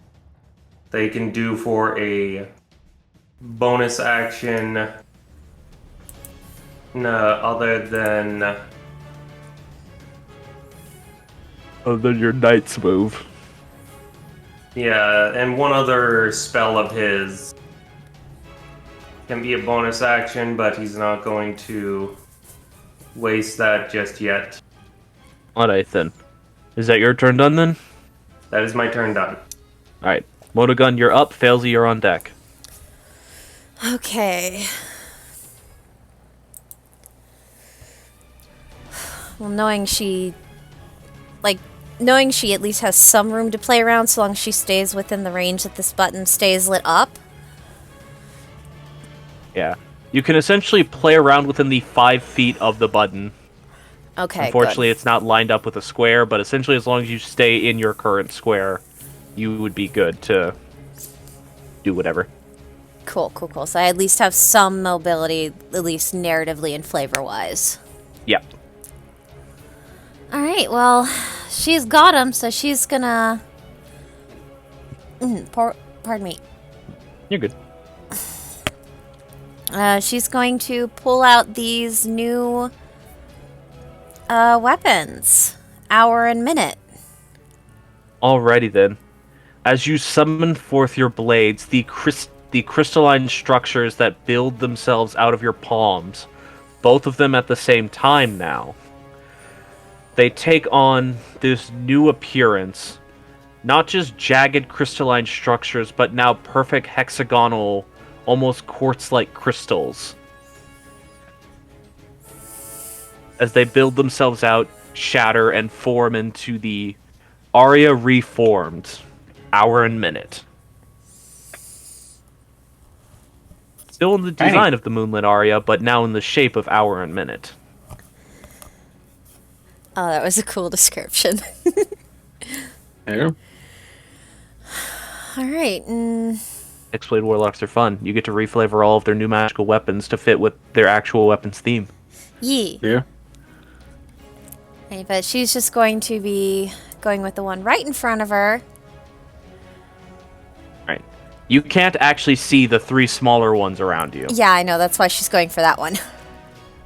they can do for a bonus action other than... Other than your knight's move. Yeah, and one other spell of his can be a bonus action, but he's not going to waste that just yet. Alright then. Is that your turn done then? That is my turn done. Alright. Motogun, you're up. Failsy, you're on deck. Okay. Well, knowing she at least has some room to play around so long as she stays within the range that this button stays lit up. Yeah. You can essentially play around within the 5 feet of the button. Okay, Unfortunately, it's not lined up with a square, but essentially as long as you stay in your current square, you would be good to do whatever. Cool. So I at least have some mobility, at least narratively and flavor-wise. Yep. Alright, well, she's got him, so she's gonna... pardon me. You're good. She's going to pull out these new weapons. Hour and minute. Alrighty then. As you summon forth your blades, the crystalline structures that build themselves out of your palms, both of them at the same time now, they take on this new appearance. Not just jagged crystalline structures, but now perfect hexagonal, almost quartz-like crystals. As they build themselves out, shatter, and form into the Aria Reformed, Hour and Minute. Still in the design of the Moonlit Aria, but now in the shape of Hour and Minute. Oh, that was a cool description. Yeah. All right. X-Blade Warlocks are fun. You get to reflavor all of their new magical weapons to fit with their actual weapons theme. Yee. Yeah. Okay, but she's just going to be going with the one right in front of her. Right. You can't actually see the 3 smaller ones around you. Yeah, I know. That's why she's going for that one.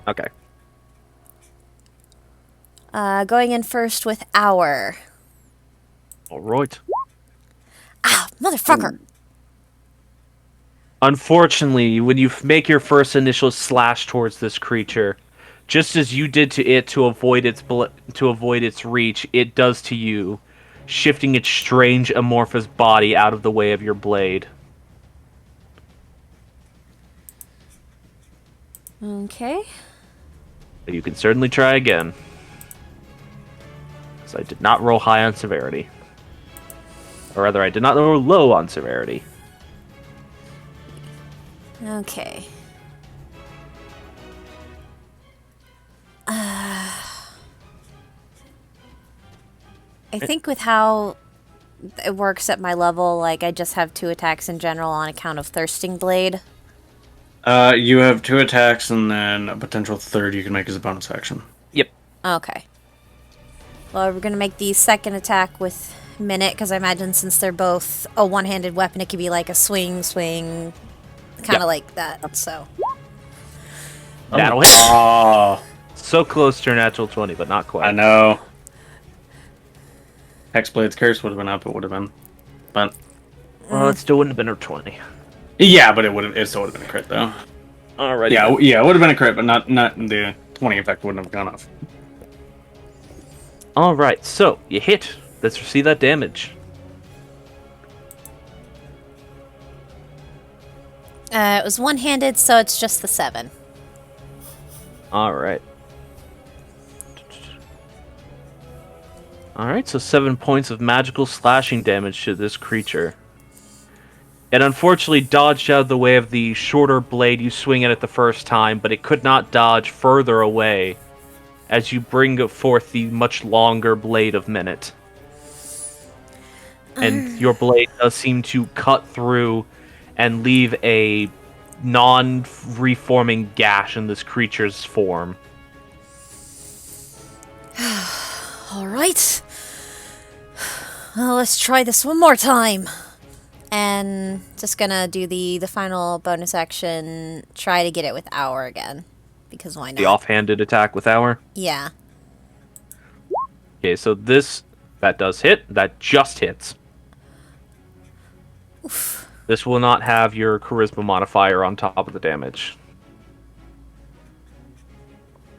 Okay. Going in first with Hour. Alright. Ah, motherfucker. Unfortunately, when you make your first initial slash towards this creature, just as you did to it to avoid its reach, it does to you, shifting its strange amorphous body out of the way of your blade. Okay. But you can certainly try again. So I did not roll high on severity. Or rather, I did not roll low on severity. Okay. I think with how it works at my level, like I just have 2 attacks in general on account of Thirsting Blade. You have 2 attacks and then a potential third you can make as a bonus action. Yep. Okay. Well, we're gonna make the second attack with Minute, because I imagine since they're both a one-handed weapon, it could be like a swing, kind of Yep. like that, so. That'll hit. Oh, So close to a natural 20, but not quite. I know. Hexblade's Curse would have been up, it would have been. But Well, it still wouldn't have been a 20. yeah, but it still would have been a crit though. Alrighty. Yeah, it would have been a crit, but not the 20 effect wouldn't have gone off. Alright, so, you hit. Let's see that damage. It was one-handed, so it's just the 7. Alright. Alright, so 7 points of magical slashing damage to this creature. It unfortunately dodged out of the way of the shorter blade you swing at it the first time, but it could not dodge further away as you bring forth the much longer blade of Minute. And your blade does seem to cut through and leave a non-reforming gash in this creature's form. All right. Well, let's try this one more time. And just gonna do the final bonus action, try to get it with Hour again. Because why not? The offhanded attack with Hour. Yeah. Okay, so that does hit. That just hits. Oof. This will not have your charisma modifier on top of the damage.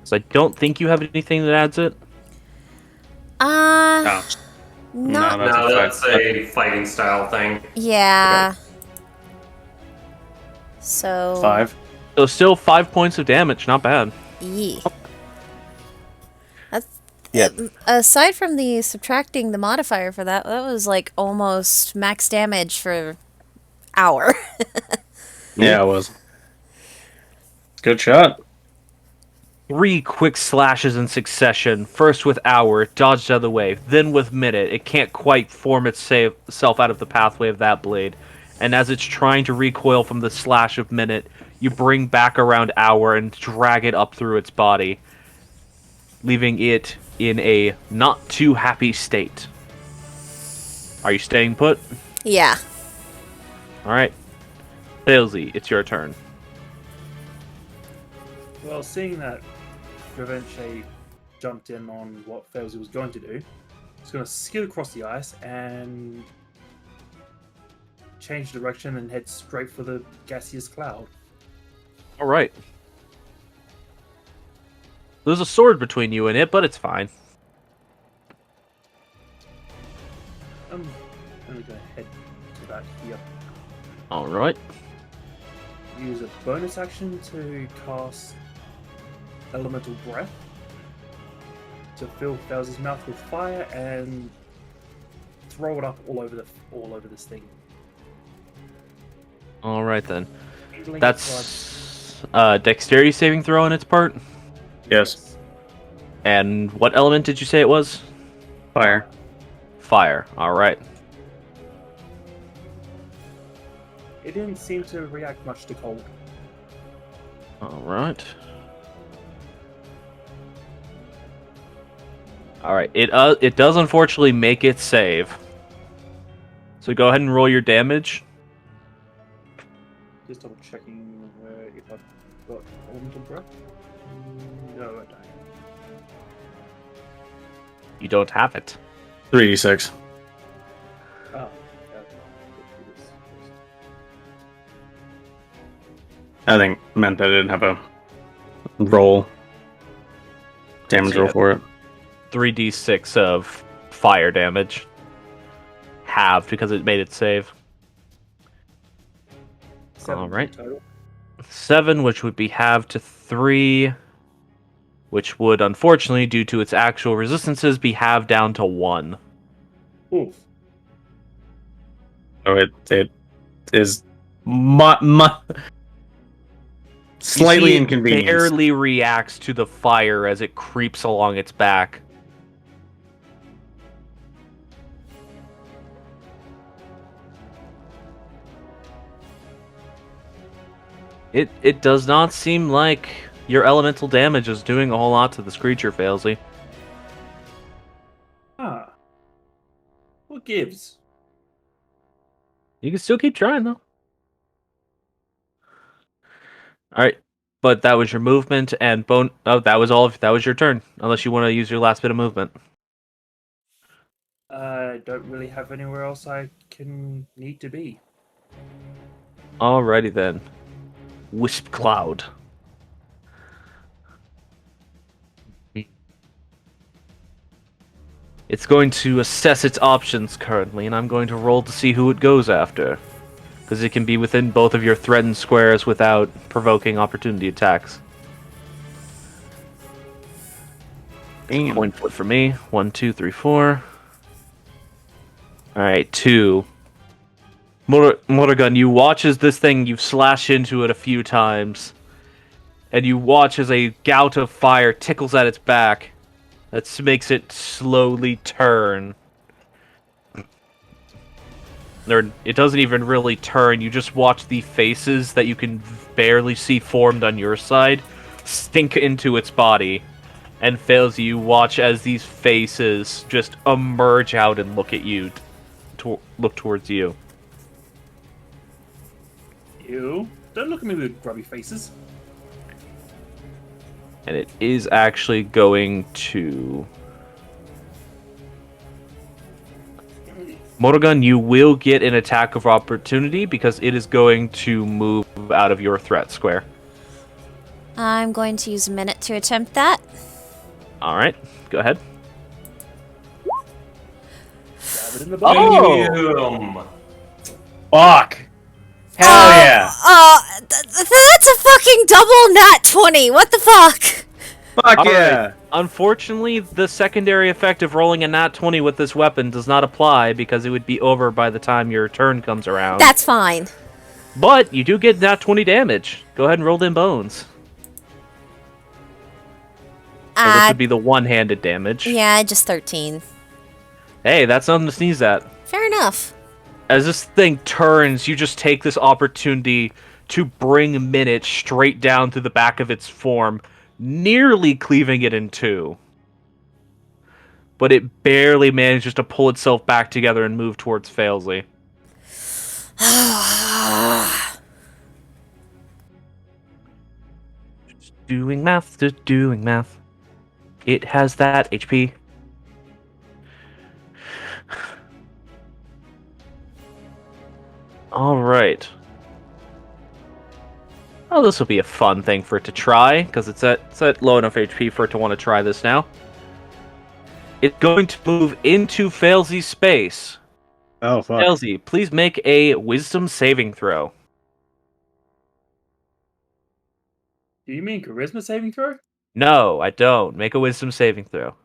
So I don't think you have anything that adds it. No. Not. No, No, that's that's a fighting style thing. Yeah. So. 5. So still 5 points of damage, not bad. Yeah. That's. Yeah. Aside from the subtracting the modifier for that, that was like almost max damage for Hour. Yeah, it was. Good shot. 3 quick slashes in succession. First with Hour, it dodged out of the way. Then with Minute, it can't quite form itself out of the pathway of that blade. And as it's trying to recoil from the slash of Minute, you bring back around Hour and drag it up through its body, leaving it in a not too happy state. Are you staying put? Yeah. Alright. Failsy, it's your turn. Well, seeing that Revenche jumped in on what Failsy was going to do, it's going to skid across the ice and change direction and head straight for the gaseous cloud. Alright. There's a sword between you and it, but it's fine. I'm going to head to that here. Alright. Use a bonus action to cast Elemental Breath to fill Failsy's mouth with fire and throw it up all over this thing. Alright then. Enabling it That's dexterity saving throw on its part. Yes. And what element did you say it was? Fire. Fire. Alright. It didn't seem to react much to cold. Alright. Alright, it does unfortunately make it save. So go ahead and roll your damage. Just double checking if I've got elemental breath. No, I don't. You don't have it. 3d6. Oh, yeah. I think meant that I didn't have a roll. Damage So roll for it. 3d6 of fire damage. Halved because it made it save. 7 Alright. total. 7, which would be halved to 3, which would, unfortunately, due to its actual resistances, be halved down to 1. Oof. So it is slightly You see, inconvenienced. It barely reacts to the fire as it creeps along its back. It does not seem like your elemental damage is doing a whole lot to this creature, Failsy. Ah. What gives? You can still keep trying, though. Alright, but that was your movement, and that was all. That was your turn, unless you want to use your last bit of movement. I don't really have anywhere else I can need to be. Alrighty then. Wisp Cloud. It's going to assess its options currently, and I'm going to roll to see who it goes after. Because it can be within both of your threatened squares without provoking opportunity attacks. Damn. Coin flip for me. 1, 2, 3, 4. Alright, 2. Morrigan, you watch as this thing, you slash into it a few times. And you watch as a gout of fire tickles at its back. That makes it slowly turn. It doesn't even really turn, you just watch the faces that you can barely see formed on your side sink into its body. And fails you watch as these faces just emerge out and look at you. Look towards you. Ew. Don't look at me with grubby faces. And it is actually going to... Morgan, you will get an attack of opportunity because it is going to move out of your threat square. I'm going to use a minute to attempt that. Alright, go ahead. Stab it in the butt. Boom! Fuck! Hell yeah! That's a fucking double nat 20. What the fuck? Fuck All yeah! right. Unfortunately, the secondary effect of rolling a nat 20 with this weapon does not apply because it would be over by the time your turn comes around. That's fine. But you do get nat 20 damage. Go ahead and roll them bones. So this would be the one-handed damage. Yeah, just 13. Hey, that's nothing to sneeze at. Fair enough. As this thing turns, you just take this opportunity to bring Minute straight down to the back of its form, nearly cleaving it in two. But it barely manages to pull itself back together and move towards Failsy. Doing math, doing math. It has that HP. Alright. Oh, this will be a fun thing for it to try, because it's at low enough HP for it to want to try this now. It's going to move into Failsy's space. Oh, fuck. Failsy, please make a wisdom saving throw. Do you mean charisma saving throw? No, I don't. Make a wisdom saving throw.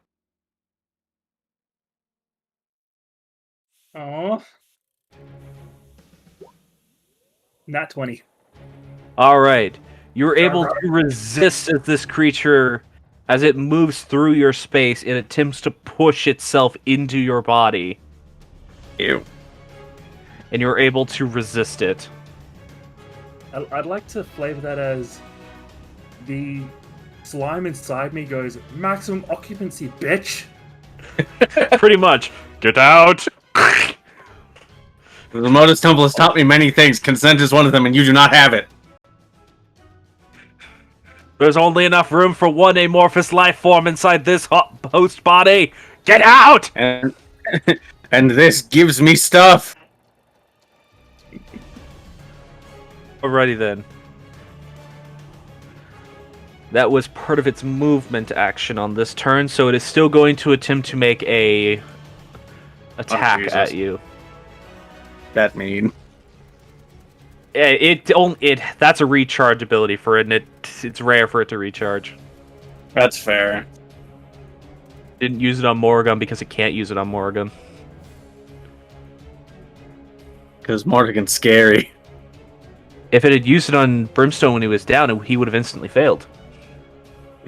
Oh. Nat 20. Alright. You're able to resist as this creature, as it moves through your space and attempts to push itself into your body. Ew. And you're able to resist it. I'd like to flavor that as the slime inside me goes maximum occupancy, bitch. Pretty much. Get out. The Lotus Temple has taught me many things. Consent is one of them, and you do not have it. There's only enough room for one amorphous life form inside this host body. Get out! And and this gives me stuff. Alrighty then. That was part of its movement action on this turn, so it is still going to attempt to make a attack Jesus. at you. That mean. That's a recharge ability for it, and it's rare for it to recharge. That's fair. Didn't use it on Morrigan because it can't use it on Morrigan. Because Morrigan's scary. If it had used it on Brimstone when he was down, he would have instantly failed.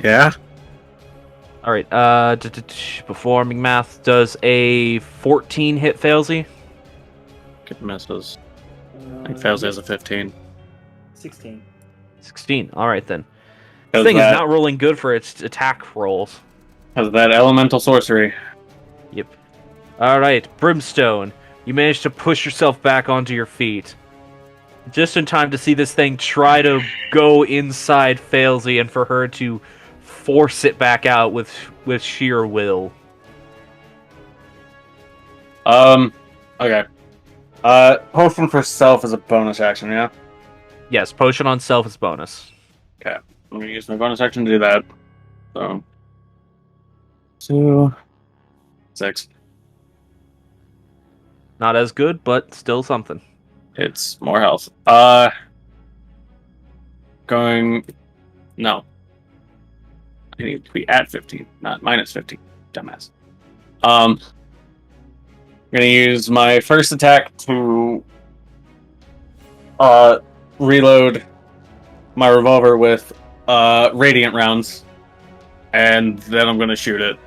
Yeah? Alright, performing math, does a 14 hit Failsy? Good misses. I think Failsy has a 15. 16. 16, alright then. This Because thing is that, not rolling good for its attack rolls. because that elemental sorcery. Yep. Alright, Brimstone, you managed to push yourself back onto your feet. Just in time to see this thing try to go inside Failsy and for her to force it back out with sheer will. Okay. Potion for self is a bonus action, yeah? Yes, potion on self is bonus. Okay. I'm gonna use my bonus action to do that. So. 2. 6. Not as good, but still something. It's more health. Going. No. I need to be at 15, not minus 15. Dumbass. I'm gonna use my first attack to reload my revolver with radiant rounds, and then I'm gonna shoot it.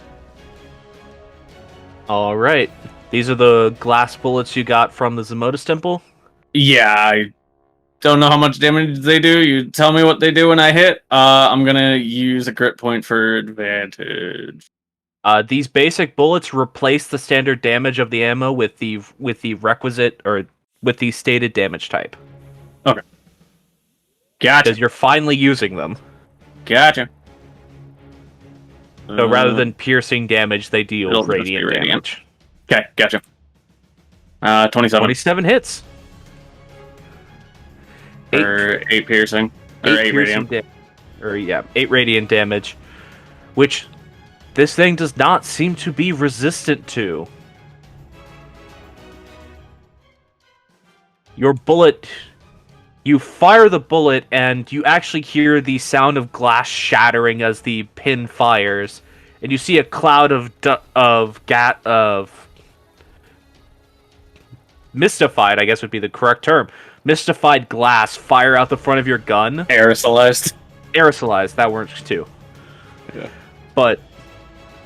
Alright. These are the glass bullets you got from the Zemotus Temple? Yeah, I don't know how much damage they do. You tell me what they do when I hit. I'm gonna use a crit point for advantage. These basic bullets replace the standard damage of the ammo with the requisite, or with the stated damage type. Gotcha. Because you're finally using them. Gotcha. So rather than piercing damage, they deal it'll just be radiant radiant. damage. Okay, gotcha. 27. 27 hits. For 8 piercing. Or 8 piercing radiant. 8 radiant damage. Which this thing does not seem to be resistant to. Your bullet... You fire the bullet, and you actually hear the sound of glass shattering as the pin fires, and you see a cloud of mystified, I guess would be the correct term, mystified glass fire out the front of your gun. Aerosolized. Aerosolized, that works too. Yeah. But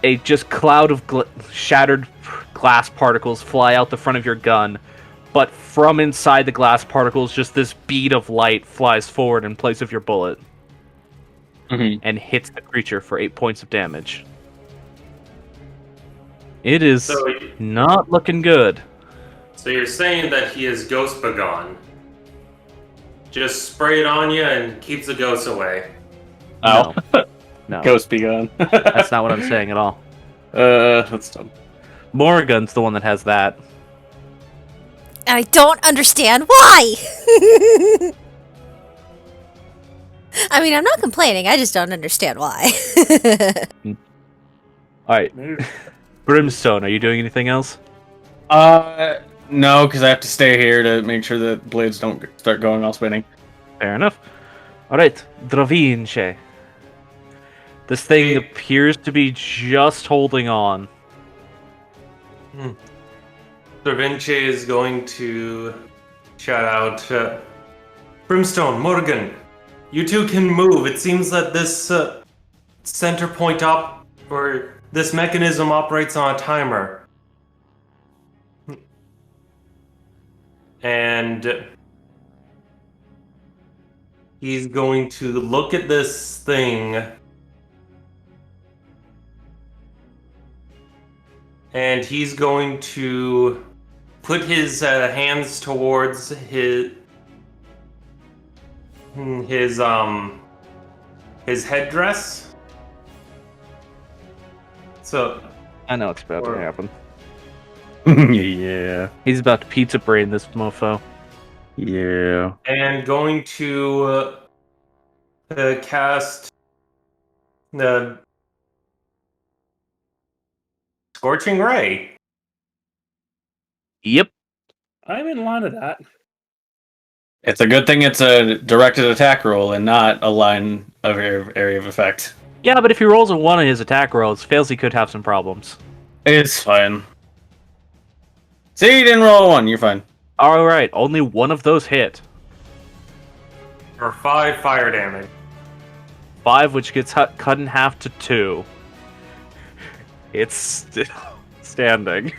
a just cloud of shattered glass particles fly out the front of your gun. But from inside the glass particles, just this bead of light flies forward in place of your bullet. And hits the creature for 8 points of damage. It is not looking good. So you're saying that he is ghost begone. Just spray it on you and keeps the ghosts away. Oh. No. Ghost be gone. That's not what I'm saying at all. That's dumb. Morrigan's the one that has that. And I don't understand why! I mean, I'm not complaining, I just don't understand why. Alright. Brimstone, are you doing anything else? No, because I have to stay here to make sure that blades don't start going all spinning. Fair enough. Alright, Dravinche. This thing appears to be just holding on. Da Vinci is going to shout out, Brimstone, Morgan, you two can move. It seems that this center point or this mechanism operates on a timer. And He's going to look at this thing. And he's going to put his hands towards his headdress. So I know it's about to Or- happen. Yeah. He's about to pizza brain this mofo. Yeah. and going to cast the Scorching Ray. Yep. I'm in line with that. It's a good thing it's a directed attack roll and not a line of area of effect. Yeah, but if he rolls a 1 on his attack rolls, fails he could have some problems. It's fine. See, you didn't roll a 1. You're fine. Alright, only one of those hit. For 5 fire damage. 5, which gets cut in half to 2. It's still standing.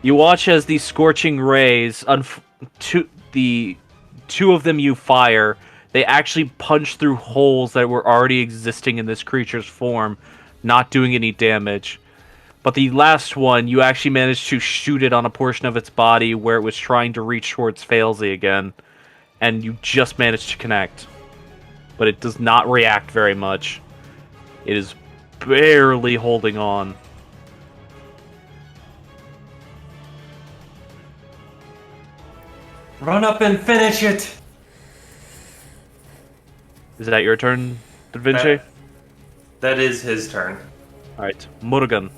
You watch as these scorching rays, the two of them you fire, they actually punch through holes that were already existing in this creature's form, not doing any damage. But the last one, you actually managed to shoot it on a portion of its body where it was trying to reach towards Failsy again, and you just managed to connect. But it does not react very much. It is barely holding on. Run up and finish it. Is that your turn, Da Vinci? That is his turn. Alright, Murugan.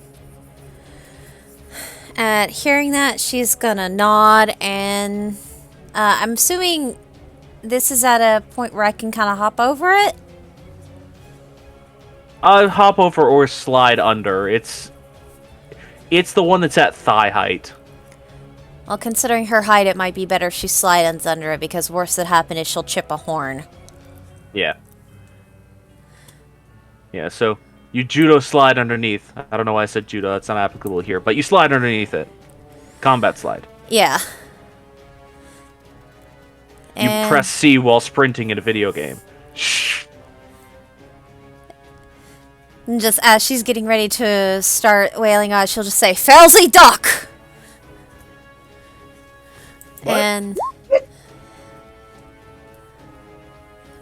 At hearing that, she's gonna nod, and I'm assuming this is at a point where I can kind of hop over it. Hop over or slide under. It's the one that's at thigh height. Well, considering her height, it might be better if she slides under it, because worst that happen is she'll chip a horn. Yeah. Yeah, so you judo slide underneath. I don't know why I said judo, that's not applicable here, but you slide underneath it. Combat slide. Yeah. You And press C while sprinting in a video game. Shh. and just as she's getting ready to start wailing out, she'll just say, "Failsy, duck!" What? And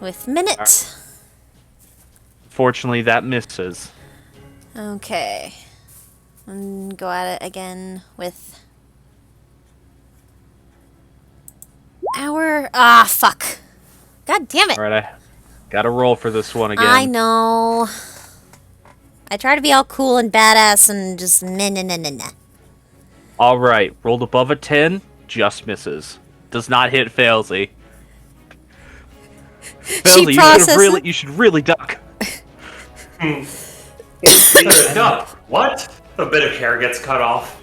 with minute. Fortunately, that misses. Okay. And go at it again with our... Ah, fuck. God damn it. Alright, I gotta roll for this one again. I know. I try to be all cool and badass and just nah. Alright, rolled above a 10, just misses. Does not hit Failsy. Failsy, processes you should really duck. Duck. What? A bit of hair gets cut off.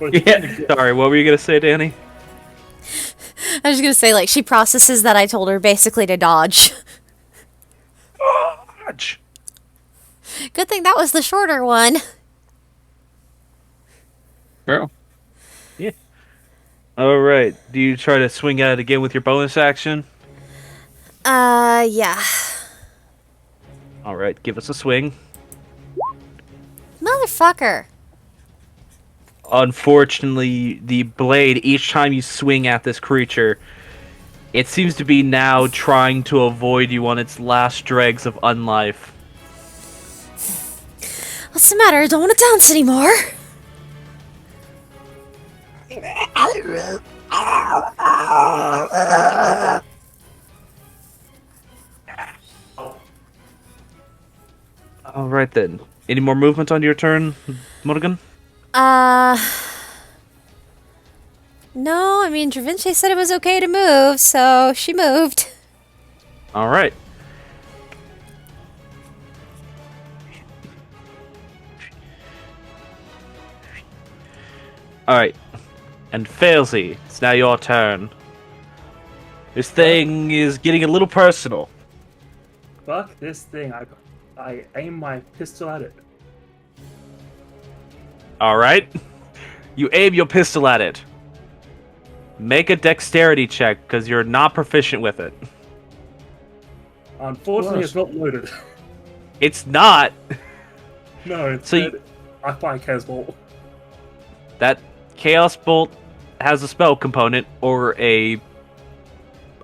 Yeah. Sorry, what were you gonna say, Danny? I was gonna say, like, she processes that I told her basically to dodge. Dodge. Good thing that was the shorter one. Bro. Yeah. Alright, do you try to swing at it again with your bonus action? Yeah. Alright, give us a swing. Motherfucker. Unfortunately, the blade, each time you swing at this creature, it seems to be now trying to avoid you on its last dregs of unlife. What's the matter? I don't want to dance anymore. Alright then. Any more movement on your turn, Morgan? No, I mean, Da Vinci said it was okay to move, so she moved. Alright. Alright. And Failsy, it's now your turn. This thing is getting a little personal. Fuck this thing. I aim my pistol at it. Alright. You aim your pistol at it. make a dexterity check because you're not proficient with it. Unfortunately, it's not loaded. It's not. No, it's So you- I fire Chaos Bolt. That Chaos Bolt has a spell component or a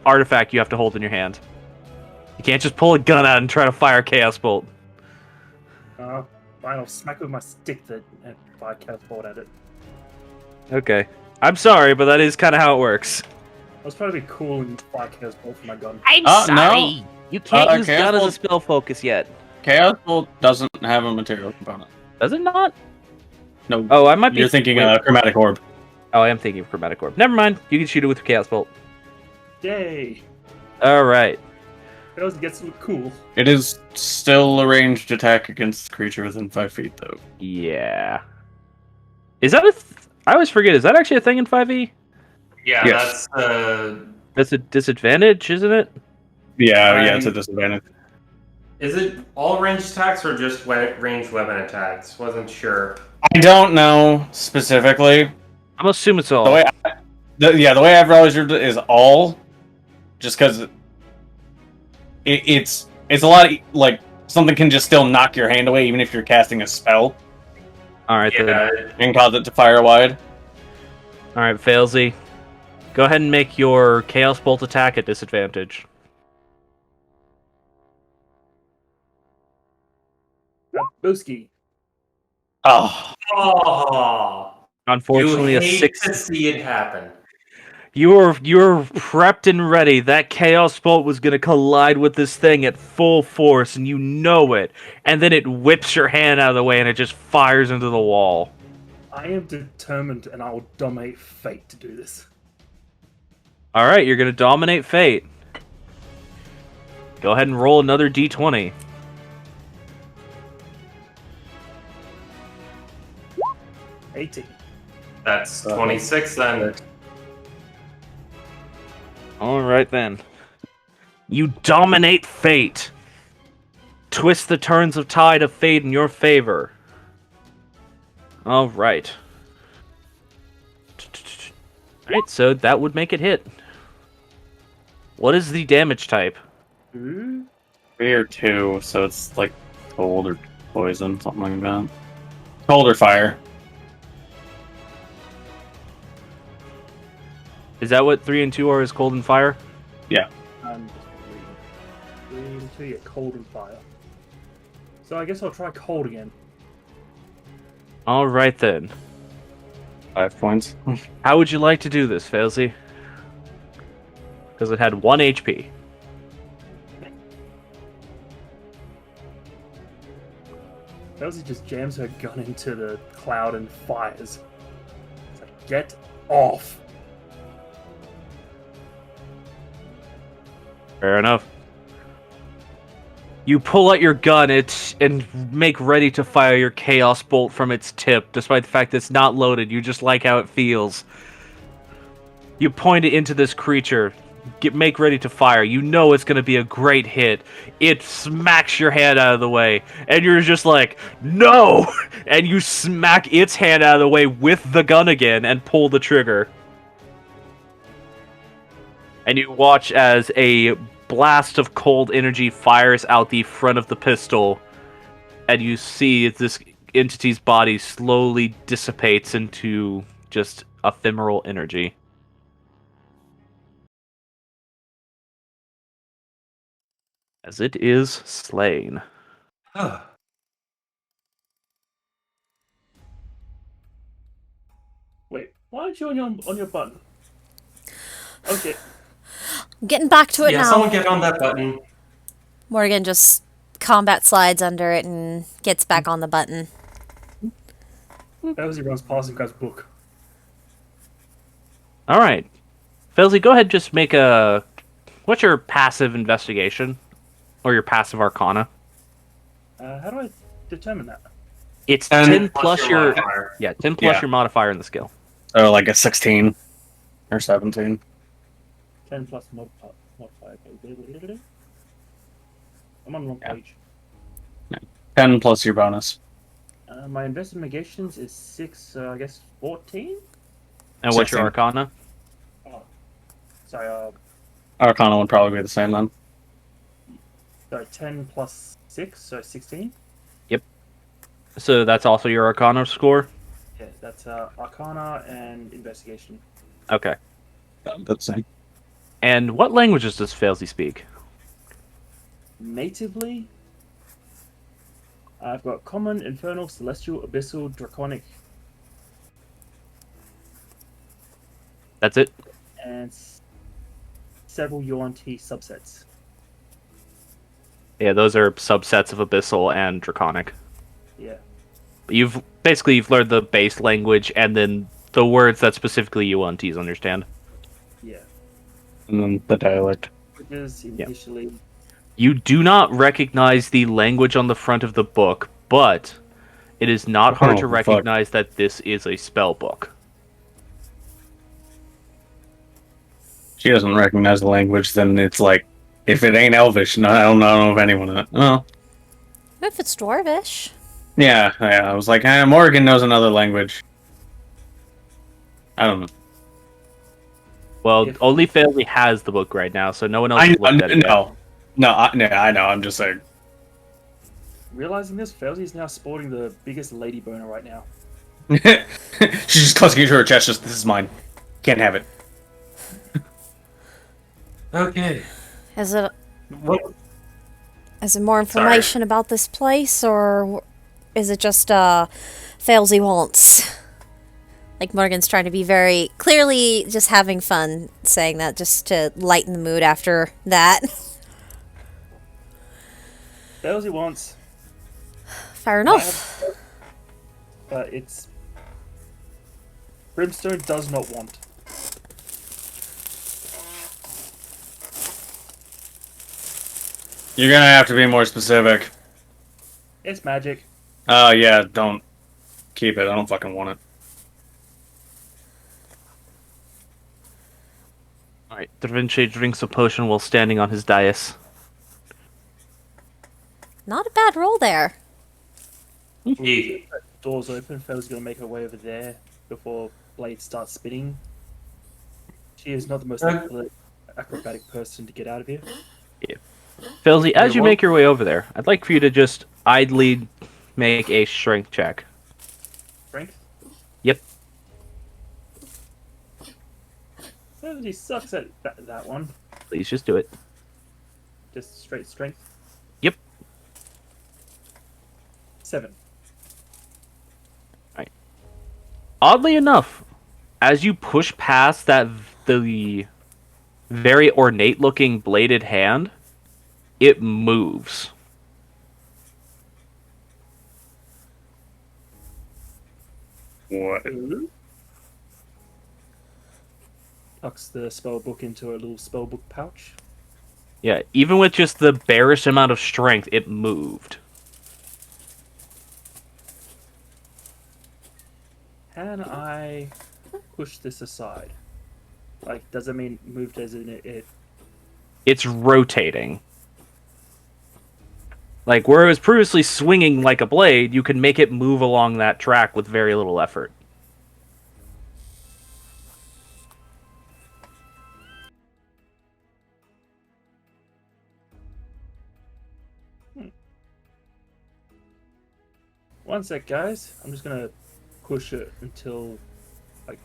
artifact you have to hold in your hand. You can't just pull a gun out and try to fire Chaos Bolt. Fine, I'll smack with my stick and fire Chaos Bolt at it. Okay. I'm sorry, but that is kind of how it works. I was trying to be cool and fire Chaos Bolt for my gun. I'm sorry. You can't use Chaos gun as a Bolt- spell focus yet. Chaos Bolt doesn't have a material component. Does it not? No. Oh, I might be. You're thinking wait. Chromatic Orb. Oh, I am thinking of Chromatic Orb. Never mind. You can shoot it with Chaos Bolt. Yay! All right. It also gets to look cool. It is still a ranged attack against the creature within 5 feet, though. Yeah. Is that a? I always forget. Is that actually a thing in 5e? Yeah, Yes. That's a disadvantage, isn't it? Yeah, it's a disadvantage. Is it all ranged attacks or just ranged weapon attacks? Wasn't sure. I don't know specifically. I'm assuming it's all. The way I've always heard it is all, just because it's a lot of, like, something can just still knock your hand away even if you're casting a spell All right, then. and cause it to fire wide. All right, Failsy. Go ahead and make your Chaos Bolt attack at disadvantage. Booski. Oh, Oh, Unfortunately, you a hate 6. to see it happen. You're prepped and ready. That Chaos Bolt was gonna collide with this thing at full force, and you know it. And then it whips your hand out of the way, and it just fires into the wall. I am determined, and I will dominate fate to do this. All right, you're gonna dominate fate. Go ahead and roll another d20. $18. That's 26 then. All right then. You dominate fate. Twist the turns of tide of fate in your favor. All right. All right, so that would make it hit. What is the damage type? Ooh. 3 or 2, so it's like cold or poison, something like that. Cold or fire. Is that what 3 and 2 are? Is cold and fire? I'm just reading. 3 and 2, yeah, cold and fire. So I guess I'll try cold again. All right then. 5 points. How would you like to do this, Failsy? Because it had 1 HP. Elsie just jams her gun into the cloud and fires. It's like, get off! Fair enough. You pull out your gun and make ready to fire your Chaos Bolt from its tip, despite the fact that it's not loaded. You just like how it feels. You point it into this creature. Make ready to fire. You know it's going to be a great hit. It smacks your hand out of the way, and you're just like, no! And you smack its hand out of the way with the gun again and pull the trigger. And you watch as a blast of cold energy fires out the front of the pistol, and you see this entity's body slowly dissipates into just ephemeral energy. As it is slain. Wait, why aren't you on your button? Okay. I'm getting back to it Yeah, now. someone get on that button. Morgan just combat slides under it and gets back on the button. Elsie runs past and grabs a book. Alright. Felzy, go ahead and just make a... What's your passive investigation? Or your passive arcana? How do I determine that? It's 10 10 plus your... modifier. Yeah, 10 plus Yeah. your modifier in the skill. Oh, like a 16 or 17. 10 plus modifier. Okay. I'm on the wrong Yeah. page. 10 plus your bonus. My investigations is 6, so I guess 14? And what's your 16. arcana? Sorry, Arcana would probably be the same then. so 10 plus 6, so 16. So that's also your Arcana score? Yeah, that's Arcana and Investigation. Okay. That's the same. And what languages does Failsy speak? Natively, I've got Common, Infernal, Celestial, Abyssal, Draconic, That's it? and several Yuan-Ti subsets. Yeah, those are subsets of Abyssal and Draconic. Yeah. You've learned the base language and then the words that specifically UNTs understand. Yeah. And then the dialect. Languages Yeah. initially. You do not recognize the language on the front of the book, but it is not hard to Oh, fuck. recognize that this is a spell book. She doesn't recognize the language, then it's like, if it ain't Elvish, no, I don't know if anyone. Oh, If it's Dwarvish. yeah. I was like, Morgan knows another language. I don't know. Well, If- only Failsy has the book right now, so no one else has looked at it yet. I know. I'm just saying. Realizing this, Failsy is now sporting the biggest lady boner right now. She's just clutching it to her chest. Just this is mine. Can't have it. Okay. Is it What? is it more information about this place, or is it just failsy wants? Like Morgan's trying to be very clearly just having fun saying that just to lighten the mood after that. Failsy wants, Fair enough. but it's Brimstone does not want. You're gonna have to be more specific. It's magic. Oh yeah, don't keep it. I don't fucking want it. Alright, Da Vinci drinks a potion while standing on his dais. Not a bad roll there. Yeah. Doors open. Failsy's gonna make her way over there before Blade starts spinning. She is not the most acrobatic person to get out of here. Failsy, as you what- make your way over there, I'd like for you to just idly make a strength check. Strength. Yep. Failsy sucks at that one. Please just do it. Just straight strength. Yep. 7. Oddly enough, as you push past the very ornate looking bladed hand, it moves. What? Tucks the spell book into a little spell book pouch. Yeah, even with just the barest amount of strength, it moved. Can I push this aside? Like, does it mean moved as in it? It's rotating. Like, where it was previously swinging like a blade, you can make it move along that track with very little effort. One sec, guys. I'm just gonna push it until, like,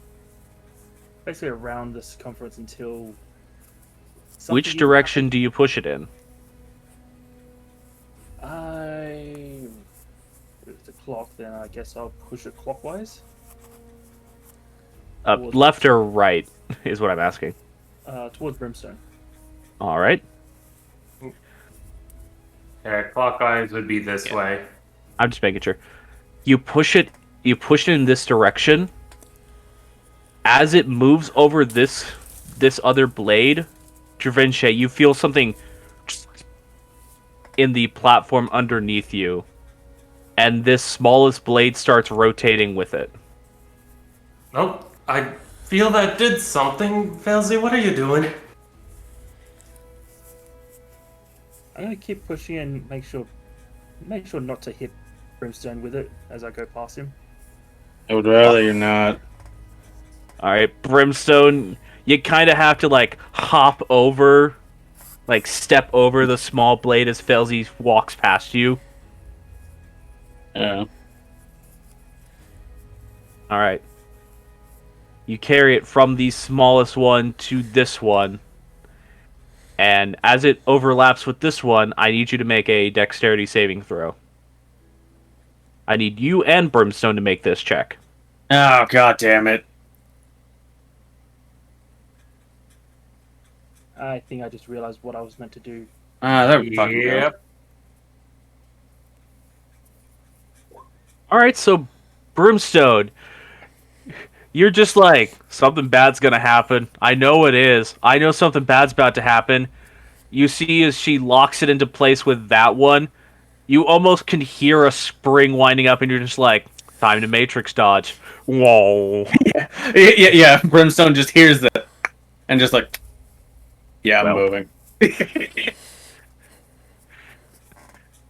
basically around the circumference until. Which something- direction do you push it in? With the clock, then I guess I'll push it clockwise. Left or right, is what I'm asking. Towards Brimstone. Alright. Yeah, clockwise would be this way. I'm just making sure. You push it in this direction. As it moves over this other blade, Dravinche, you feel something in the platform underneath you. And this smallest blade starts rotating with it. Nope. I feel that did something. Failsy, what are you doing? I'm gonna keep pushing and make sure not to hit Brimstone with it as I go past him. I would rather you not. Alright, Brimstone, you kind of have to like hop over, like step over the small blade as Felzy walks past you. Yeah. All right. You carry it from the smallest one to this one. And as it overlaps with this one, I need you to make a dexterity saving throw. I need you and Brimstone to make this check. Oh, god damn it. I think I just realized what I was meant to do. Ah, there we fucking go. Yep. All right, so Brimstone, you're just like, something bad's gonna happen. I know it is. I know something bad's about to happen. You see as she locks it into place with that one, you almost can hear a spring winding up, and you're just like, time to Matrix dodge. Whoa. Yeah. Brimstone just hears that and just like, yeah, I'm Well. moving.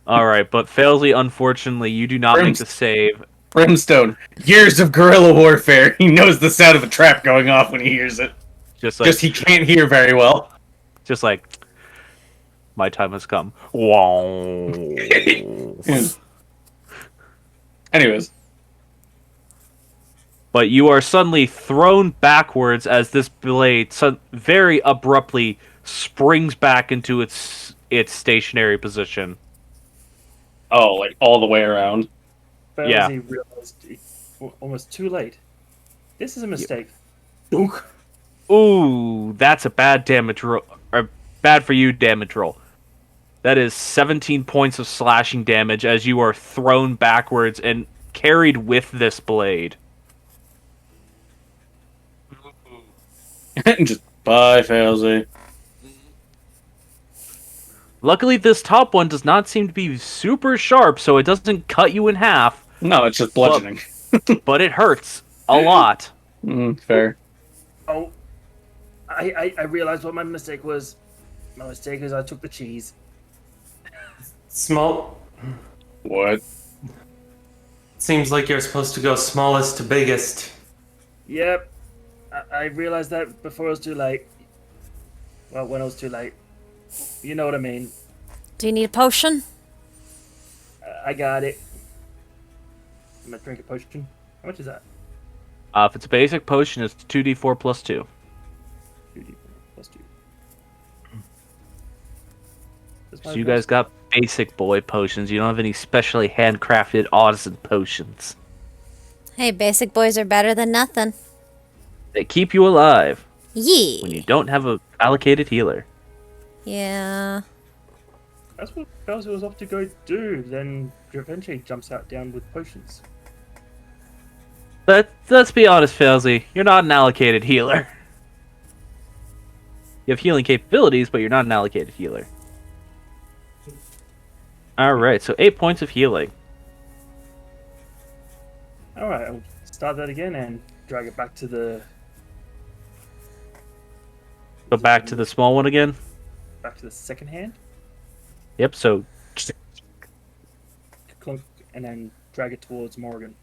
All right, but Failsy, unfortunately, you do not make the save. Brimstone, years of guerrilla warfare. He knows the sound of a trap going off when he hears it. Just like, Just he can't hear very well. just like, my time has come. Whoa. Anyways, But you are suddenly thrown backwards as this blade very abruptly springs back into its stationary position. oh, like all the way around. Yeah. Failsy realized almost too late. This is a mistake. Dunk. Ooh, that's a bad damage roll. Or bad for you damage roll. That is 17 points of slashing damage as you are thrown backwards and carried with this blade. Just bye, Failsy. Luckily, this top one does not seem to be super sharp, so it doesn't cut you in half, No, it's just bludgeoning. but it hurts a lot. Fair. Oh, I realized what my mistake was. My mistake is I took the cheese. Small. What? Seems like you're supposed to go smallest to biggest. Yep. I realized that before it was too late. Well, when it was too late. You know what I mean. Do you need a potion? I got it. I'm gonna drink a potion. How much is that? If it's a basic potion, it's 2d4 plus 2. 2d4 plus 2. So you guys got basic boy potions. You don't have any specially handcrafted artisan potions. Hey, basic boys are better than nothing. They keep you alive Yee. when you don't have a allocated healer. Yeah. That's what Bowser was off to go do. Then eventually jumps out down with potions. Let's be honest, Failsy. You're not an allocated healer. You have healing capabilities, but you're not an allocated healer. Alright, so 8 points of healing. Alright, I'll start that again and drag it back to the Go back to the small one again. second hand. Yep, so Clunk, and then drag it towards Morgan.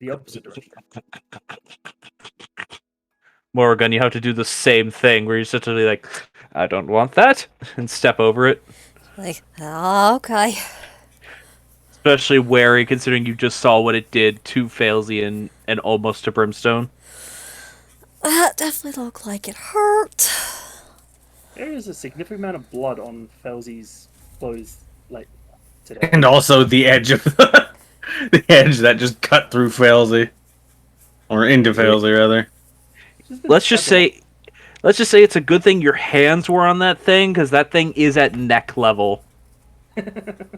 The opposite direction. Morgan, you have to do the same thing where you're essentially like, I don't want that, and step over it. Like, oh, okay. Especially wary, considering you just saw what it did to Failsy and almost to Brimstone. That definitely looked like it hurt. There is a significant amount of blood on Felsy's clothes, like today. And also the edge of the edge that just cut through Failsy. Or into Failsy, rather. Let's just say it's a good thing your hands were on that thing, because that thing is at neck level.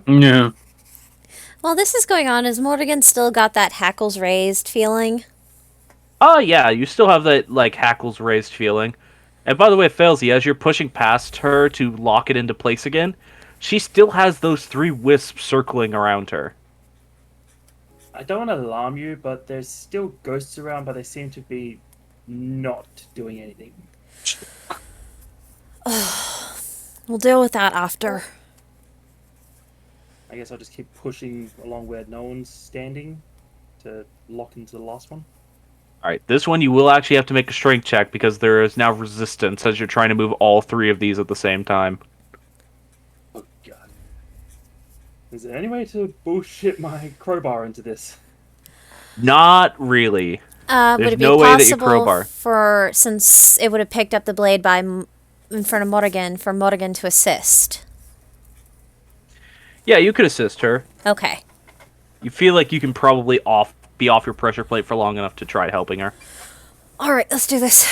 Yeah. While this is going on, has Morgan still got that hackles raised feeling? Oh yeah, you still have that like hackles raised feeling. And by the way, Failsy, as you're pushing past her to lock it into place again, she still has those 3 wisps circling around her. I don't want to alarm you, but there's still ghosts around, but they seem to be not doing anything. We'll deal with that after. I guess I'll just keep pushing along where no one's standing to lock into the last one. Alright, this one you will actually have to make a strength check because there is now resistance as you're trying to move all 3 of these at the same time. Oh god. Is there any way to bullshit my crowbar into this? Not really. Would There's it be no way that you possible crowbar. for, since it would have picked up the blade by in front of Morrigan, for Morrigan to assist? Yeah, you could assist her. Okay. You feel like you can probably be off your pressure plate for long enough to try helping her. All right, let's do this.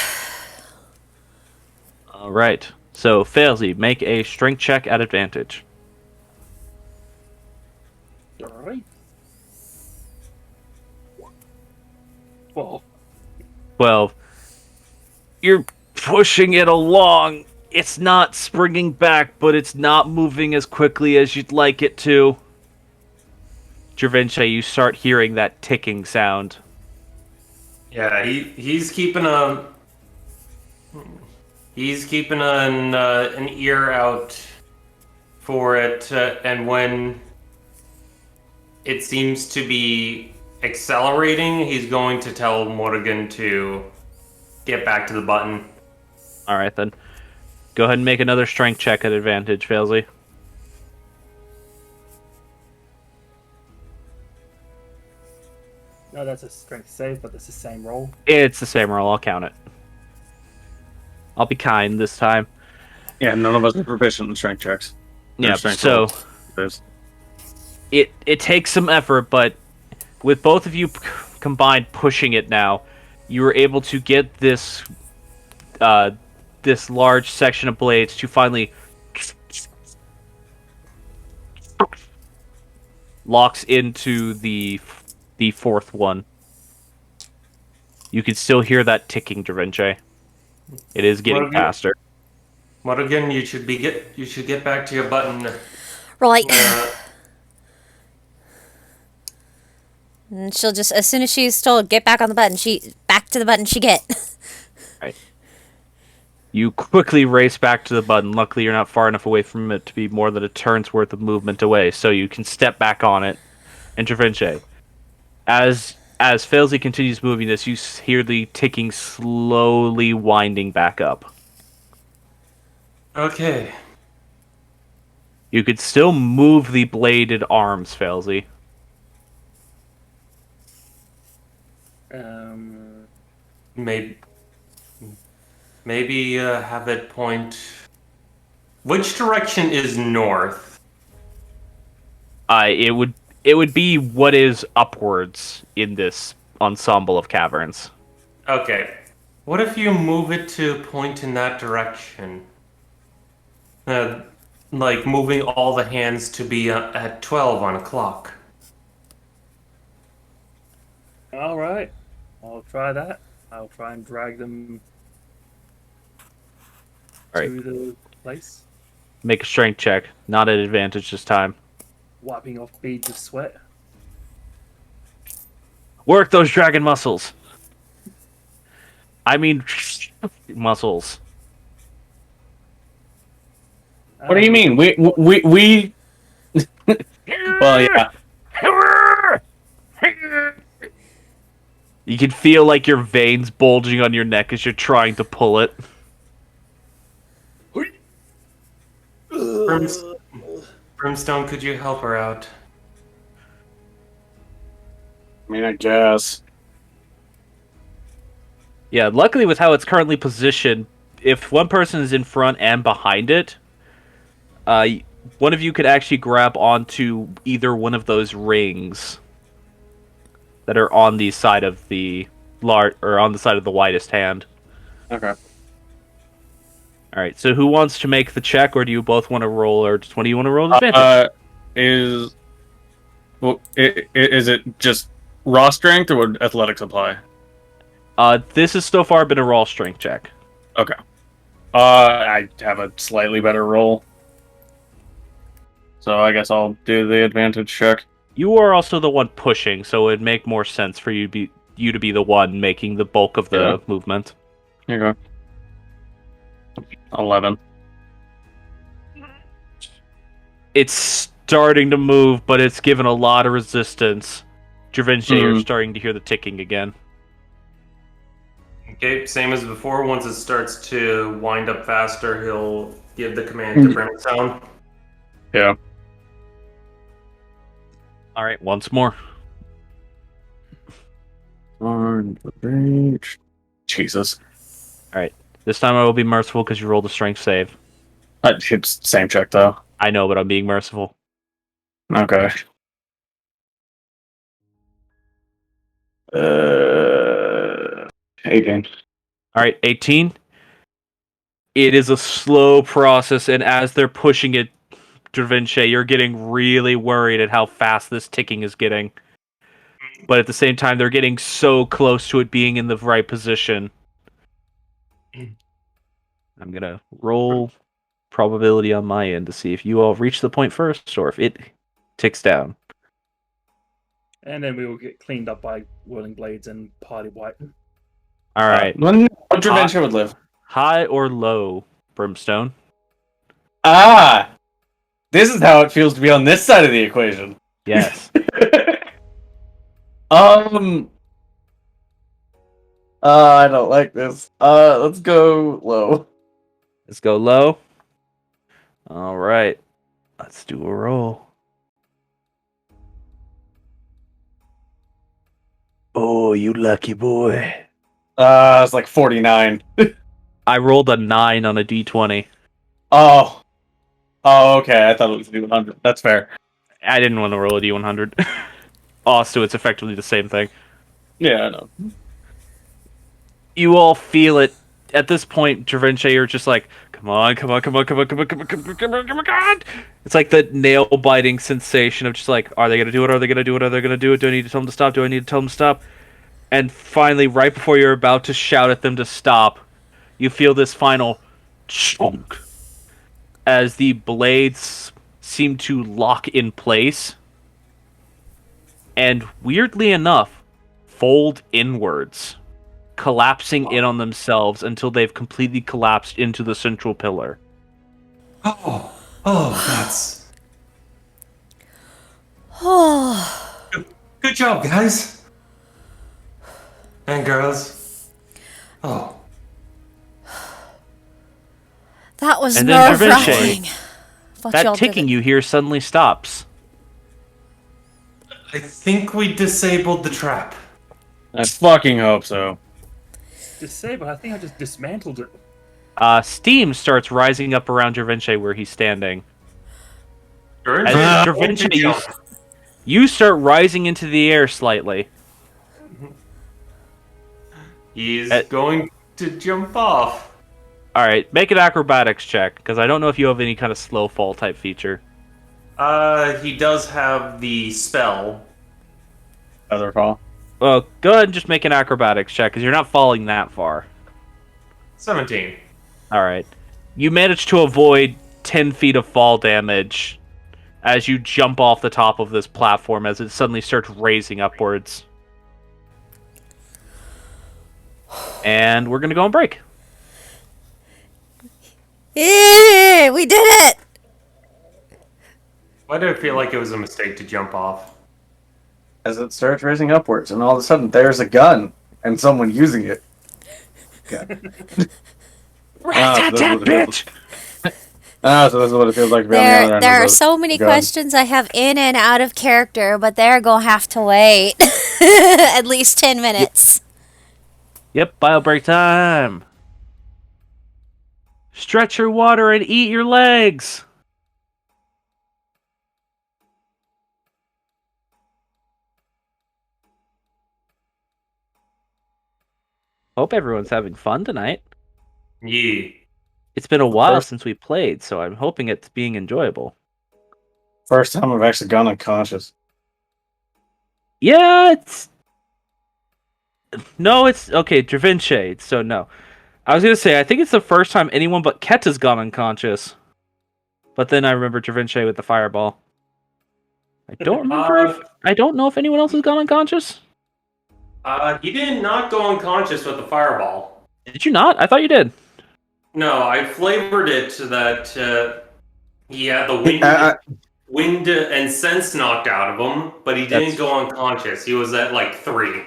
Alright. So, Failsy, make a strength check at advantage. Alright. Well, 12. You're pushing it along. It's not springing back, but it's not moving as quickly as you'd like it to. Dravinche, you start hearing that ticking sound. Yeah, he's keeping an ear out for it, and when it seems to be accelerating, he's going to tell Morrigan to get back to the button. Alright then. Go ahead and make another strength check at advantage, Failsy. no, that's a strength save, but that's the same roll. It's the same roll, I'll count it. I'll be kind this time. Yeah, none of us are proficient in strength checks. Or Yeah, strength so rolls. There's- it takes some effort, but with both of you combined pushing it now, you were able to get this this large section of blades to finally locks into the fourth one. You can still hear that ticking, Dravinche. It is getting Morrigan- faster. Morrigan, you should get back to your button. Right. Uh, And she'll just, as soon as she's told, get back on the button, back to the button she get. Right. You quickly race back to the button. Luckily, you're not far enough away from it to be more than a turn's worth of movement away, so you can step back on it. And Dravinche, as Failsy continues moving this, you hear the ticking slowly winding back up. okay. You could still move the bladed arms, Failsy. Maybe have it point. Which direction is north? It would be what is upwards in this ensemble of caverns. Okay. What if you move it to point in that direction? Like moving all the hands to be at 12 on a clock. Alright. I'll try that. I'll try and drag them Alright. to the place. Make a strength check. Not at advantage this time. Wiping off beads of sweat. Work those dragon muscles. I mean, muscles. What do you mean? We well, yeah. You can feel like your veins bulging on your neck as you're trying to pull it. Brimstone, could you help her out? I mean, I guess. Yeah, luckily with how it's currently positioned, if one person is in front and behind it, one of you could actually grab onto either one of those rings that are on the side of the on the side of the widest hand. Okay. All right. So who wants to make the check, or do you both want to roll, or just one of you want to roll advantage? Is it just raw strength or would athletics apply? This has so far been a raw strength check. Okay. I have a slightly better roll, so I guess I'll do the advantage check. You are also the one pushing, so it'd make more sense for you to be the one making the bulk of the movement. Here you go. 11. It's starting to move, but it's given a lot of resistance. Dravinche, you're starting to hear the ticking again. Okay, same as before. Once it starts to wind up faster, he'll give the command to Brimstone. Yeah. All right, once more. On the range. Jesus. All right, this time I will be merciful because you rolled a strength save. It's same check though. I know, but I'm being merciful. Okay. 18. All right, 18. It is a slow process, and as they're pushing it, Dravinche, you're getting really worried at how fast this ticking is getting. But at the same time, they're getting so close to it being in the right position. I'm gonna roll probability on my end to see if you all reach the point first or if it ticks down. And then we will get cleaned up by whirling blades and party white. All right, What Draventure would live? high or low, Brimstone? Ah! This is how it feels to be on this side of the equation. Yes. I don't like this. Let's go low. Let's go low. All right, let's do a roll. Oh, you lucky boy. It's like 49. I rolled a 9 on a d20. Oh. Oh, okay. I thought it was D100. That's fair. I didn't want to roll a d100. Also, it's effectively the same thing. Yeah, I know. You all feel it. At this point, Dravinche, you're just like, come on, come on, come on, come on, come on, come on, come on, come on, come on, come on. It's like the nail-biting sensation of just like, are they going to do it? Are they going to do it? Are they going to do it? Do I need to tell them to stop? Do I need to tell them to stop? And finally, right before you're about to shout at them to stop, you feel this final chunk as the blades seem to lock in place and, weirdly enough, fold inwards, collapsing in on themselves until they've completely collapsed into the central pillar. That's Oh, good job, guys and girls. Oh, that was And then nerve-wracking. That ticking you hear suddenly stops. I think we disabled the trap. I fucking hope so. Disable. I think I just dismantled it. Steam starts rising up around Dravinche where he's standing. As Dravinche, you start rising into the air slightly. He's going to jump off. Alright, make an acrobatics check, because I don't know if you have any kind of slow fall type feature. He does have the spell. Other fall. Well, go ahead and just make an acrobatics check, because you're not falling that far. 17. Alright. You manage to avoid 10 feet of fall damage as you jump off the top of this platform as it suddenly starts raising upwards. And we're going to go on break. Yeah, we did it! Why do I feel like it was a mistake to jump off? As it starts raising upwards, and all of a sudden there's a gun and someone using it. Okay. Bitch! So this is what it feels like to be on the other end. There are so many questions I have in and out of character, but they're gonna have to wait at least 10 minutes. Yep, bio break time. Stretch your water and eat your legs. Hope everyone's having fun tonight. Yeah. It's been a while since we played, so I'm hoping it's being enjoyable. First time I've actually gone unconscious. Yeah, it's... No, it's... Okay, Dravinche, so no. I was gonna say, I think it's the first time anyone but Ket has gone unconscious. But then I remember Dravinche with the fireball. I don't remember if... I don't know if anyone else has gone unconscious. He did not go unconscious with the fireball. Did you not? I thought you did. No, I flavored it so that he had the wind and sense knocked out of him, but he didn't go unconscious. He was at like 3.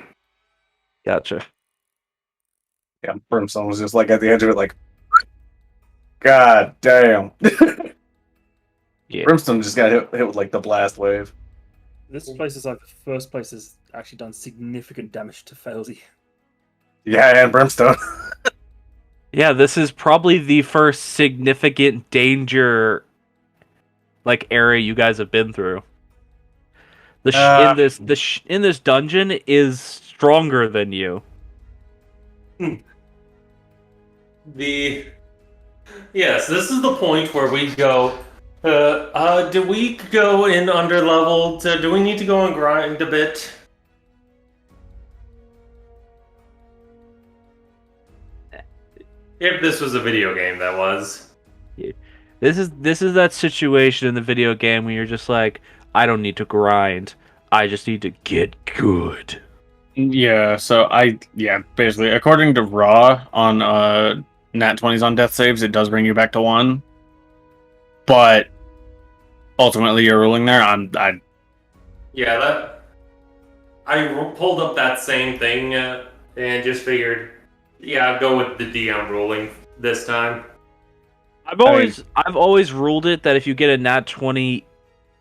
Gotcha. Yeah, Brimstone was just like at the edge of it, like, God damn. Yeah. Brimstone just got hit with like the blast wave. This place is like the first place that's actually done significant damage to Failsy. Yeah, and Brimstone. Yeah, this is probably the first significant danger like area you guys have been through. In this dungeon is stronger than you. Yes, this is the point where we go. Do we go in underleveled? Do we need to go and grind a bit? If this was a video game, that was. This is that situation in the video game where you're just like, I don't need to grind. I just need to get good. Yeah, so basically, according to Raw on Nat 20s on death saves, it does bring you back to 1. But ultimately, you're ruling there. Yeah, that. I pulled up that same thing and just figured, yeah, I'll go with the DM ruling this time. I've always ruled it that if you get a nat 20,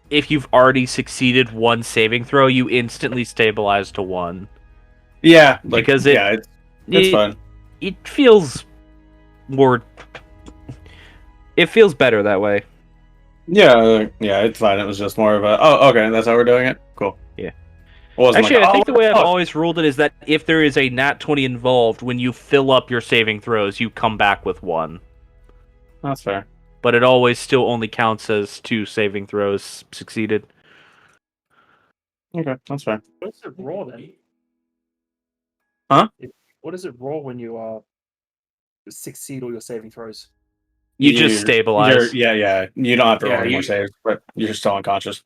if you've already succeeded one saving throw, you instantly stabilize to 1. Yeah, Because it's fun. It feels more. It feels better that way. Yeah, it's fine. It was just more of a, oh, okay, that's how we're doing it. Cool. Yeah. Actually, I think the way I've always ruled it is that if there is a nat 20 involved, when you fill up your saving throws, you come back with 1. That's fair. But it always still only counts as 2 saving throws succeeded. Okay, that's fair. What is it raw then? Huh? What is it raw when you succeed all your saving throws? You just stabilize. Yeah. You don't have to roll Yeah, any more saves, but you're still unconscious.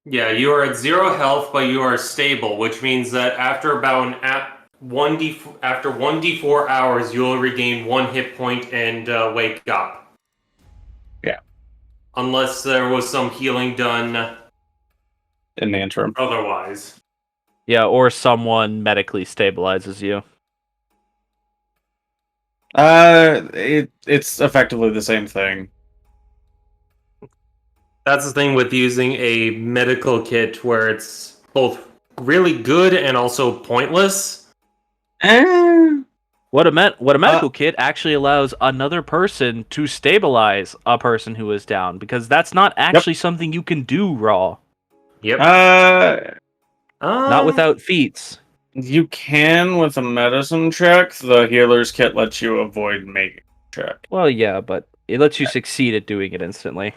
Yeah, you are at 0 health, but you are stable, which means that after about after 1d4 hours, you'll regain 1 hit point and wake up. Yeah. Unless there was some healing done In the interim. otherwise. Yeah, or someone medically stabilizes you. It's effectively the same thing. That's the thing with using a medical kit where it's both really good and also pointless. What a medical kit actually allows another person to stabilize a person who is down, because that's not actually something you can do raw. Yep. Not without feats. You can with a medicine check. The healer's kit lets you avoid making a check. Well, yeah, but it lets you succeed at doing it instantly.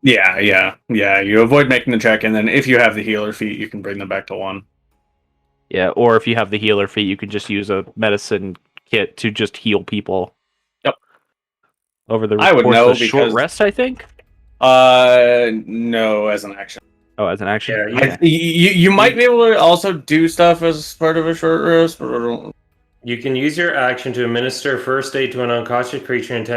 Yeah. You avoid making the check, and then if you have the healer feat, you can bring them back to 1. Yeah, or if you have the healer feat, you can just use a medicine kit to just heal people. Yep. Over the I would course know of a short rest, I think. No, as an action. Oh, as an action. Yeah, You might be able to also do stuff as part of a short rest, but I don't. You can use your action to administer first aid to an unconscious creature and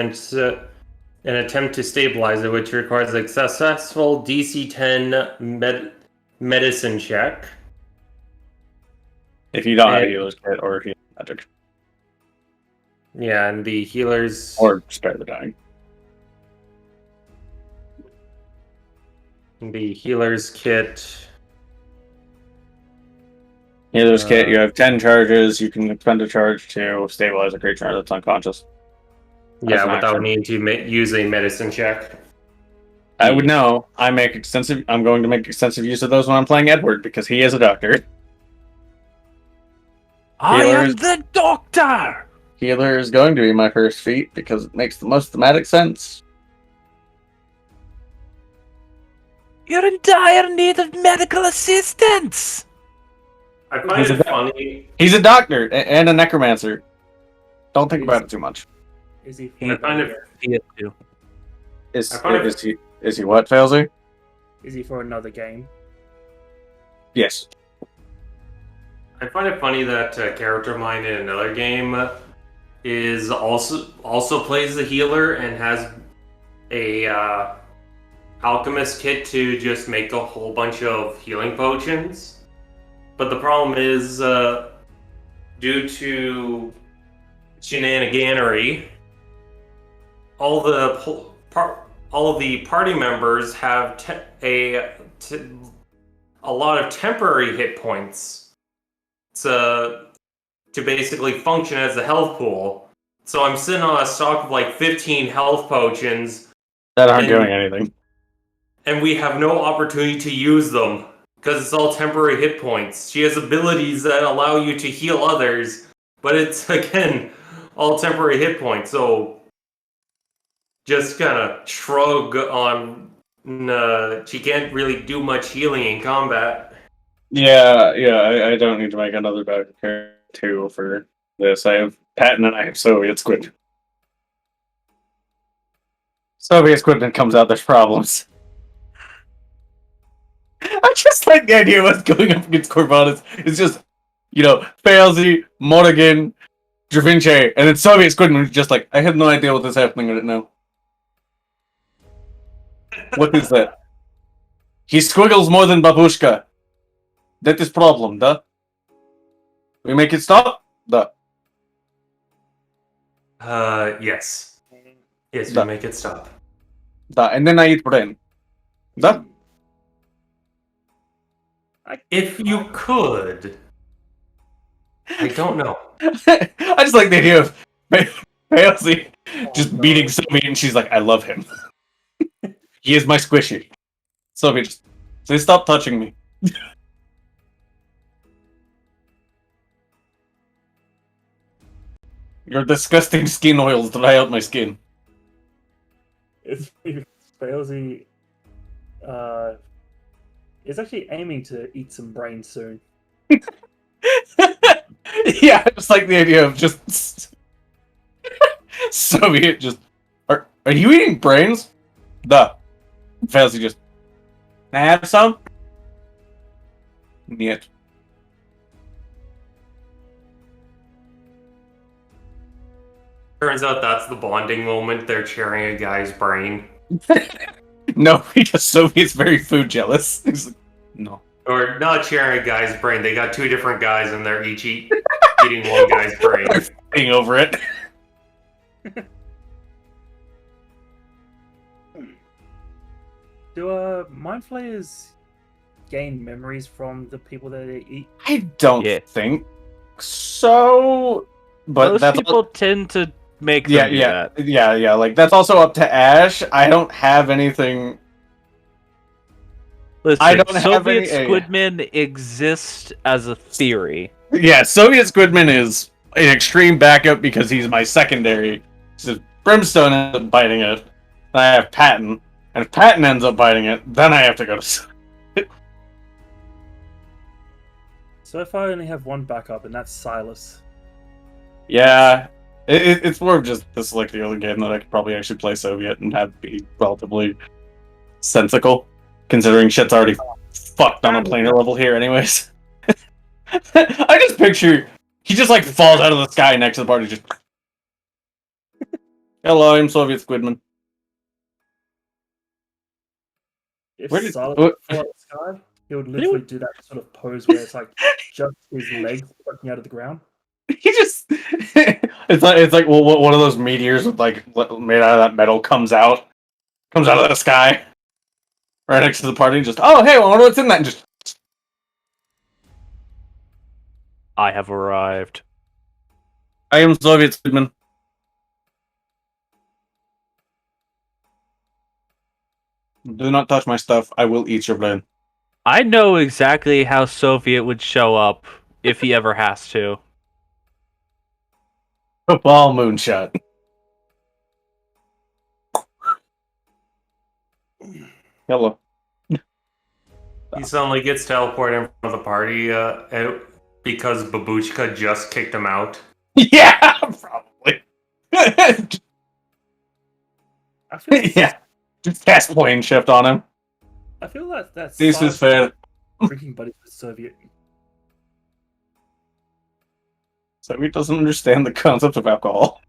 attempt to stabilize it, which requires a successful DC 10 medicine check. If you don't have a healer's kit or healing magic. Yeah, and the healers... Or spare the dying. The healer's kit... Healer's kit, you have 10 charges. You can expend a charge to stabilize a creature that's unconscious. Yeah, without needing to use a medicine check. I would know. I'm going to make extensive use of those when I'm playing Edward, because he is a doctor. I am the doctor! Healer is going to be my first feat, because it makes the most thematic sense. You're in dire need of medical assistance! I find it funny. He's a doctor and a necromancer. Don't think about it too much. Is he? I find it... Is he what, Failsy? Is he for another game? Yes. I find it funny that a character of mine in another game is also plays the healer and has a alchemist kit to just make a whole bunch of healing potions. But the problem is, due to shenaniganery, all the party members have a lot of temporary hit points to basically function as a health pool. So I'm sitting on a stock of like 15 health potions, That aren't And- doing anything. and we have no opportunity to use them because it's all temporary hit points. She has abilities that allow you to heal others, but it's again all temporary hit points. So just kind of shrug on. She can't really do much healing in combat. Yeah, I don't need to make another backup character too for this. I have Patton and I have Soviet Squid. Soviet Squidman comes out, there's problems. I just like the idea of us going up against Corvallis. It's just, Failsy, Morrigan, Dravinche, and then Soviet Squidman is just like, I have no idea what is happening right now. What is that? He squiggles more than Babushka. That is problem, duh. We make it stop? Duh. Yes. Yes, we Duh. make it stop. Duh. And then I eat brain. Duh. If you could. I don't know. I just like the idea of Failsy just no. beating Soviet and she's like, I love him. He is my squishy. Soviet just, say stop touching me. Your disgusting skin oils dry out my skin. It's Failsy is actually aiming to eat some brains soon. Yeah, I just like the idea of just Soviet just are you eating brains? Duh. Failsy just can I have some? Yet. Turns out that's the bonding moment. They're sharing a guy's brain. No, because Soviet's very food jealous. He's like, no. Or not sharing a guy's brain. They got two different guys and they're each eating one guy's brain. They're fighting over it. Do mind flayers gain memories from the people that they eat? I don't Yeah. think so. But Most that's people tend to make them yeah, do yeah, that. yeah. Like that's also up to Ash. I don't have anything. Listen, I don't have Soviet any- Squidmen exist as a theory. Yeah, Soviet Squidman is an extreme backup because he's my secondary. So if Brimstone ends up biting it, then I have Patton, and if Patton ends up biting it, then I have to go to. So if I only have one backup, and that's Silas. Yeah, it's more of just this like the other game that I could probably actually play Soviet and have be relatively sensical, considering shit's already fucked on a planar level here, anyways. I just picture he just like falls out of the sky next to the party, just. Hello, I'm Soviet Squidman. If Where did- Silas what- fell out of the sky, he would literally do that sort of pose where it's like just his legs poking out of the ground. He just it's like well, one of those meteors with like made out of that metal comes out of the sky right next to the party and just hey, I wonder what's in that and just I have arrived. I am Soviet Squidman. Do not touch my stuff. I will eat your brain. I know exactly how Soviet would show up if he ever has to. Football moonshot. Hello. He suddenly gets teleported in front of the party because Babushka just kicked him out. Yeah, probably. I feel Yeah. Just cast plane shift on him. I feel like that's This is Silas fair. drinking buddies with Soviet. So he doesn't understand the concept of alcohol.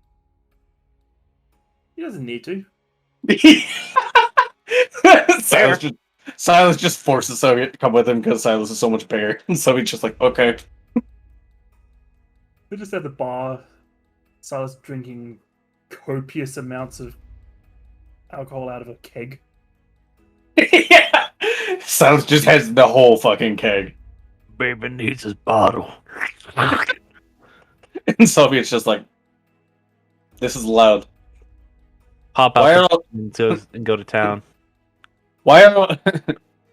He doesn't need to. Silas just forces Soviet to come with him because Silas is so much bigger. And Soviet's just like, okay. They just at the bar, Silas drinking copious amounts of alcohol out of a keg. Yeah. Silas just has the whole fucking keg. Baby needs his bottle. And Soviet's just like, this is loud. Pop Why out are and go to town. why are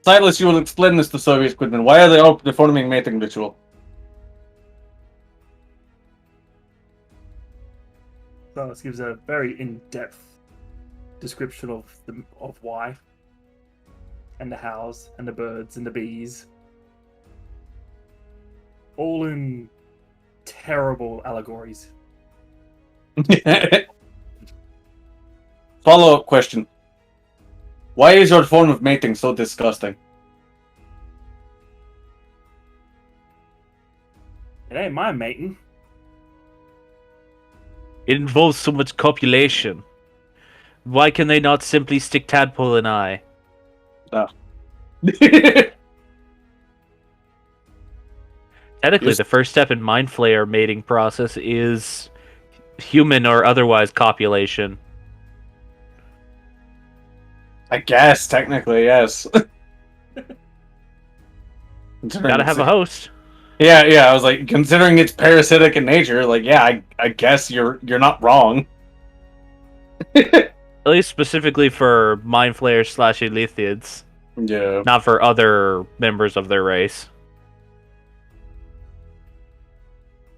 Silas, you will explain this to Soviet equipment. Why are they all performing mating ritual? Silas gives a very in-depth description of why, and the hows, and the birds, and the bees, all in terrible allegories. Follow-up question. Why is your form of mating so disgusting? It ain't my mating. It involves so much copulation. Why can they not simply stick tadpole in eye? Technically, the first step in Mind Flayer mating process is human or otherwise copulation. I guess, technically, yes. Gotta have a host. Yeah, I was like, considering it's parasitic in nature, like, yeah, I guess you're not wrong. At least specifically for Mind Flayers / Elithids. Yeah. Not for other members of their race.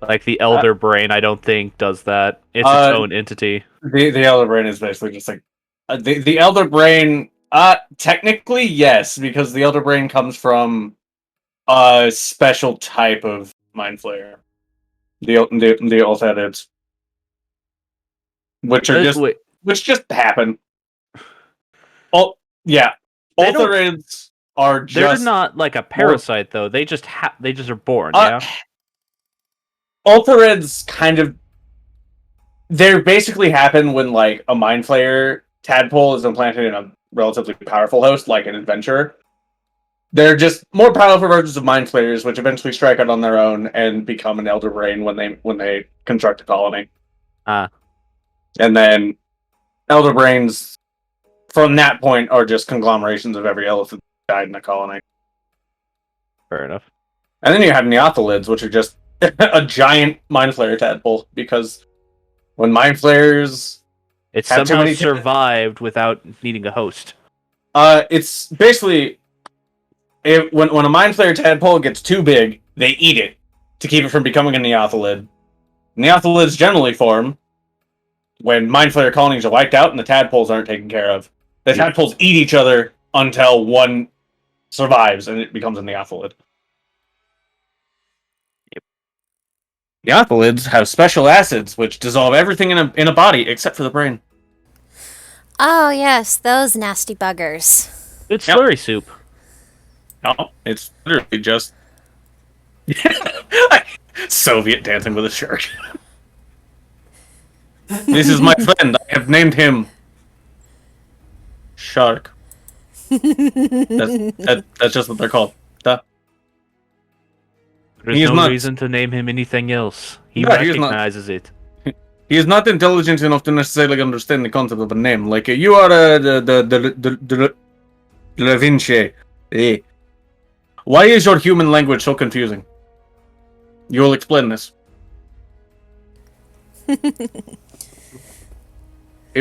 Like the Elder Brain, I don't think does that. It's its own entity. The Elder Brain is basically just like the Elder Brain. Technically, yes, because the Elder Brain comes from a special type of Mind Flayer. The Ulthadids, which are which just happen. Oh yeah, Ultharids are just. They're not like a parasite though. They just are born. Yeah. Ultharids kind of. They basically happen when like a Mind Flayer tadpole is implanted in a relatively powerful host, like an adventurer. They're just more powerful versions of Mind Flayers, which eventually strike out on their own and become an Elder Brain when they construct a colony. And then Elder Brains, from that point, are just conglomerations of every elephant that died in a colony. Fair enough. And then you have Neothalids, which are just a giant Mind Flayer tadpole, because when Mind Flayers... It somehow survived without needing a host. It's basically... when a Mind Flayer tadpole gets too big, they eat it to keep it from becoming a Neothalid. Neothalids generally form when Mind Flayer colonies are wiped out and the tadpoles aren't taken care of. The tadpoles eat each other until one survives and it becomes a Neothalid. Neothalids have special acids which dissolve everything in a body except for the brain. Oh, yes, those nasty buggers. It's slurry soup. No, it's literally just Soviet dancing with a shark. This is my friend. I have named him Shark. That's just what they're called. There's no reason to name him anything else. He recognizes it. He is not intelligent enough to necessarily understand the concept of a name. Like you are the Da Vinci. Why is your human language so confusing? You will explain this. It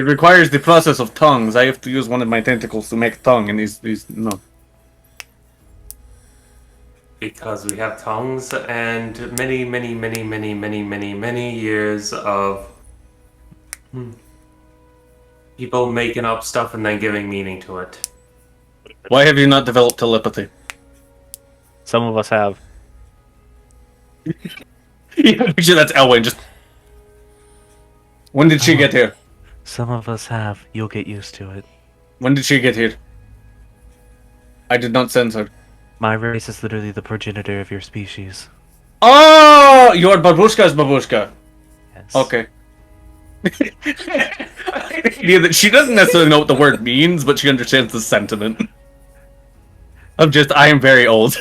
requires the process of tongues. I have to use one of my tentacles to make tongue, and these no. Because we have tongues and many years of people making up stuff and then giving meaning to it. Why have you not developed telepathy? Some of us have. Yeah, picture that's Elwyn. Just when did she get here? Some of us have. You'll get used to it. When did she get here? I did not send her. My race is literally the progenitor of your species. Oh, your babushka's babushka. Yes. Okay. Yeah, that she doesn't necessarily know what the word means, but she understands the sentiment. I am very old.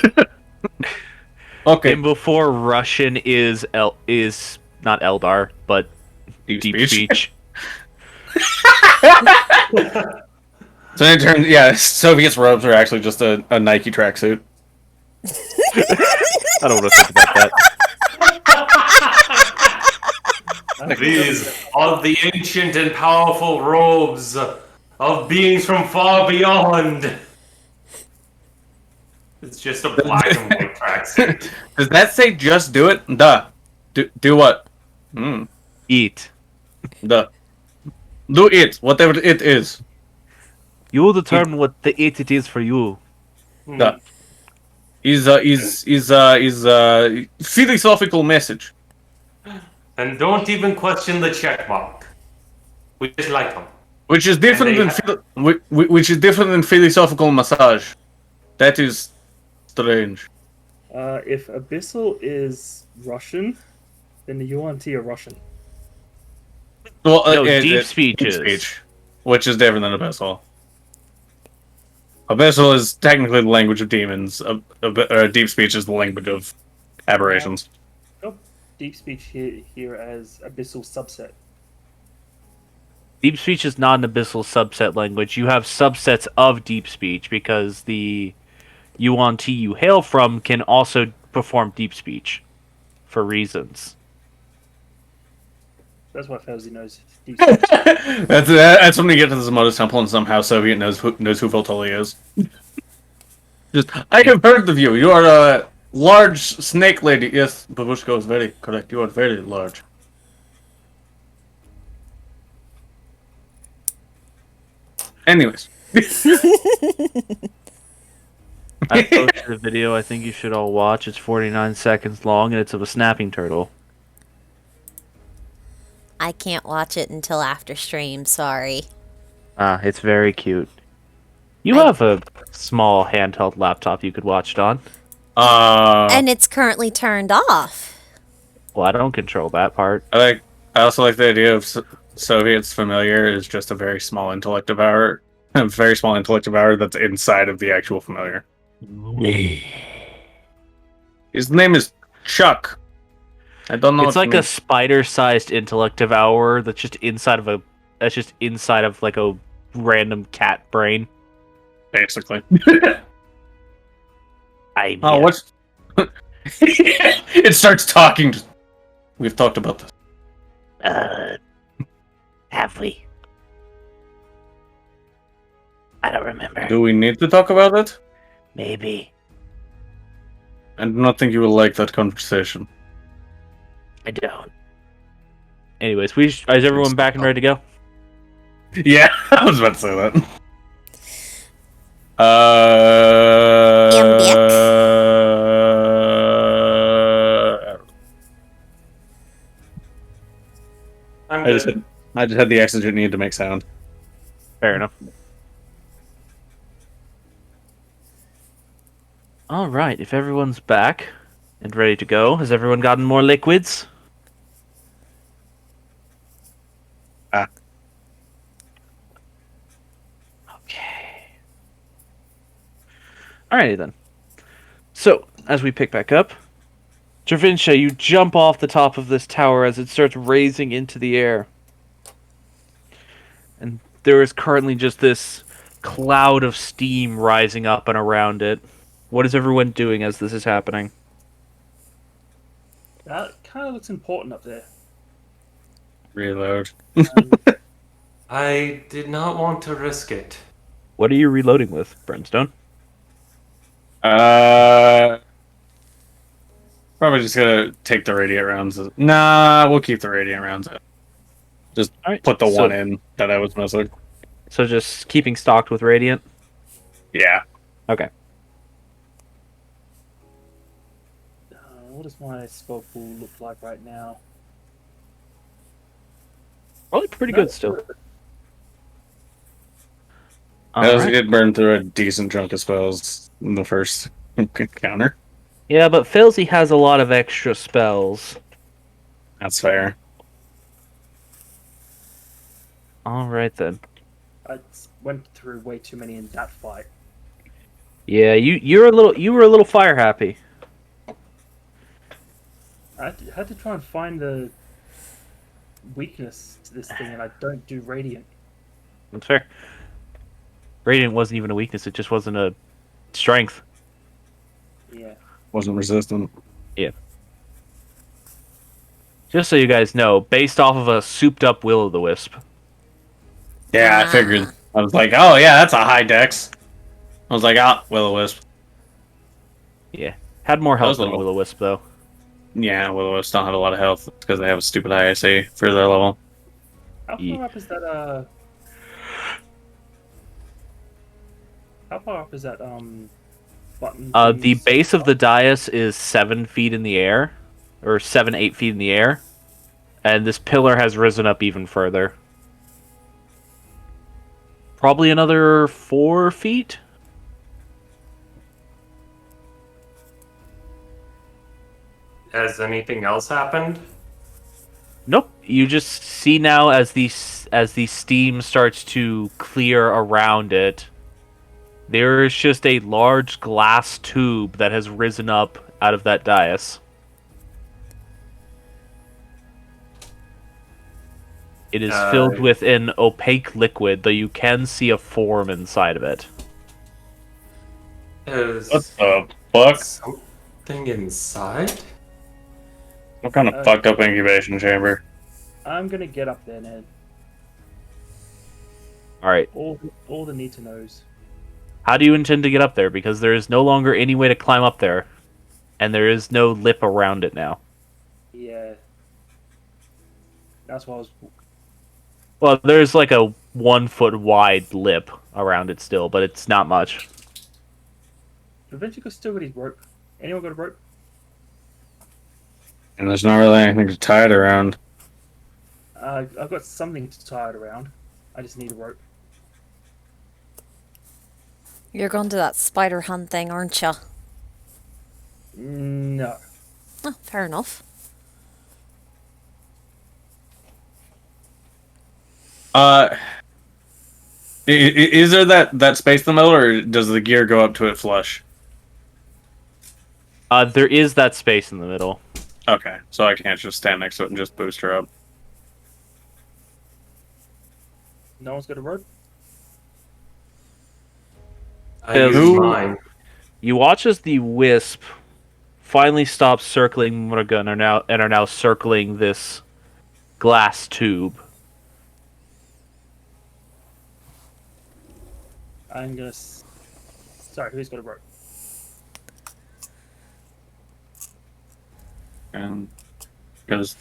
Okay. And before Russian is not Eldar, but Deep Deep speech. speech. So in turn, yeah, Soviet's robes are actually just a Nike tracksuit. I don't want to think about that. These are the ancient and powerful robes of beings from far beyond. It's just a black and white tracksuit. Does that say just do it? Duh. Do what? Eat. Duh. Do it, whatever it is. You will determine what the it is for you. Duh. Is philosophical message. And don't even question the check mark. We just like them. Which is different And than which is different than philosophical massage. That is strange. If Abyssal is Russian, then the Yuan Ti are Russian. Well, No, deep speech deep is. speech, which is different than Abyssal. Abyssal is technically the language of demons. Deep speech is the language of aberrations. Oh, deep speech here as Abyssal subset. Deep speech is not an abyssal subset language. You have subsets of deep speech because the Yuan Ti you hail from can also perform deep speech for reasons. That's why Fauzi knows deep speech. That's when we get to the Zamoda Temple and somehow Soviet knows who Voltoli is. Just, I have heard of you. You are a large snake lady. Yes, Babushka is very correct. You are very large. Anyways. I posted a video I think you should all watch. It's 49 seconds long and it's of a snapping turtle. I can't watch it until after stream, sorry. Ah, it's very cute. You I- have a small handheld laptop you could watch it on. And it's currently turned off. Well, I don't control that part. I also like the idea of Soviet's familiar is just a very small intellect devourer. A very small intellect devourer that's inside of the actual familiar. His name is Chuck. I don't know. It's like a spider-sized intellect devourer that's just inside of like a random cat brain. basically. I'm What's? It starts talking. We've talked about this. Have we? I don't remember. Do we need to talk about it? Maybe. I do not think you will like that conversation. I don't. Anyways, is everyone back and ready to go? Yeah, I was about to say that. I'm I just good. had the exigent need to make sound. Fair enough. All right, if everyone's back and ready to go, has everyone gotten more liquids? Okay. Alrighty then. So, as we pick back up, Dravinsha, you jump off the top of this tower as it starts raising into the air. And there is currently just this cloud of steam rising up and around it. What is everyone doing as this is happening? That kind of looks important up there. Reload. I did not want to risk it. What are you reloading with, Brimstone? Probably just gonna take the radiant rounds. Nah, we'll keep the radiant rounds. Just Alright, put the so- one in that I was missing. So just keeping stocked with Radiant? Yeah. Okay. What does my spell pool look like right now? Probably pretty good still. I also Alright. did burn through a decent chunk of spells in the first encounter. Yeah, but Filzy has a lot of extra spells. That's fair. Alright then. I went through way too many in that fight. Yeah, you were a little fire happy. I had to try and find the weakness to this thing, and I don't do radiant. That's fair. Radiant wasn't even a weakness; it just wasn't a strength. Yeah. Wasn't resistant. Yeah. Just so you guys know, based off of a souped-up will-o'-the-wisp. Yeah, I figured. I was like, oh yeah, that's a high dex. I was like, ah, will-o'-wisp. Yeah, had more That was health a than little. will-o'-wisp though. Yeah, will-o'-wisp don't have a lot of health because they have a stupid high AC for their level. How Ye- far up is that? How far up is that? Button. The Things? base of the dais is 7 feet in the air, or 7, 8 feet in the air, and this pillar has risen up even further. Probably another 4 feet. Has anything else happened? Nope. You just see now as the steam starts to clear around it, there is just a large glass tube that has risen up out of that dais. It is filled with an opaque liquid, though you can see a form inside of it. Is What the fuck? something inside? What kind of fucked up incubation chamber? I'm gonna get up there, Ned. Alright. All the need to knows. How do you intend to get up there? Because there is no longer any way to climb up there. And there is no lip around it now. Yeah. That's what I was. Well, there's like a 1 foot wide lip around it still, but it's not much. Eventually, could still got his rope. Anyone got a rope? And there's not really anything to tie it around. I've got something to tie it around. I just need a rope. You're going to that spider hunt thing, aren't you? No. Oh, fair enough. Is there that space in the middle, or does the gear go up to it flush? There is that space in the middle. Okay, so I can't just stand next to it and just boost her up. No one's got a rope? I use Who- mine. You watch as the wisp finally stops circling Morgan and are now circling this glass tube. I'm gonna. Sorry, who's got a rope? And because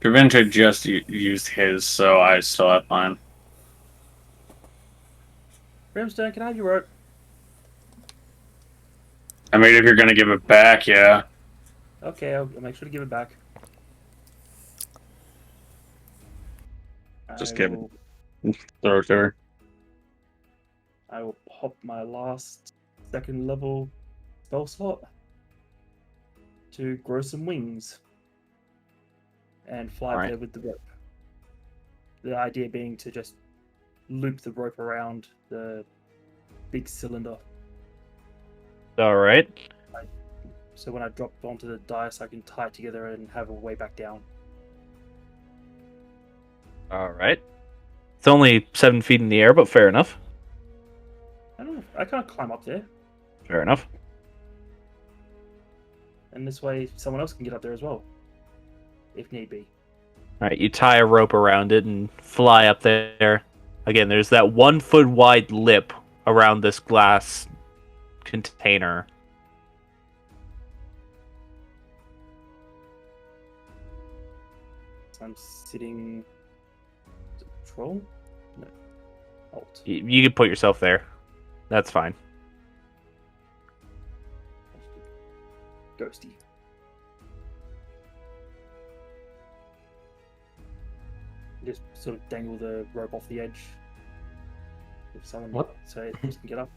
Preventure just used his, so I still have mine. Brimstone, can I have your rope? I mean, if you're gonna give it back, yeah. Okay, I'll make sure to give it back. Just I give it. will- Throw it to her. I will pop my last second level spell slot to grow some wings and fly Alright. there with the rope. The idea being to just loop the rope around the big cylinder, Alright. so when I drop onto the dais, I can tie it together and have a way back down. Alright. It's only 7 feet in the air, but fair enough. I don't know. I can't climb up there, Fair enough. and this way someone else can get up there as well, if need be. Alright, you tie a rope around it and fly up there. Again, there's that 1 foot wide lip around this glass container. So I'm sitting. Control? No. Alt. You can put yourself there. That's fine. Ghosty. Just sort of dangle the rope off the edge. If someone, What? so it can get up.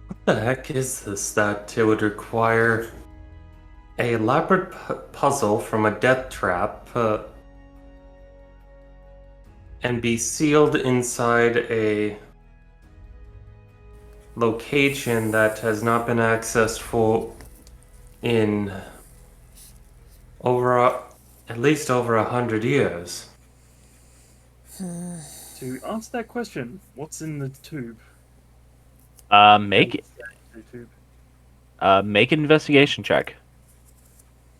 What the heck is this that it would require a elaborate puzzle from a death trap and be sealed inside a location that has not been accessed for in over At least over 100 years. To answer that question, what's in the tube? Make The tube. make an investigation check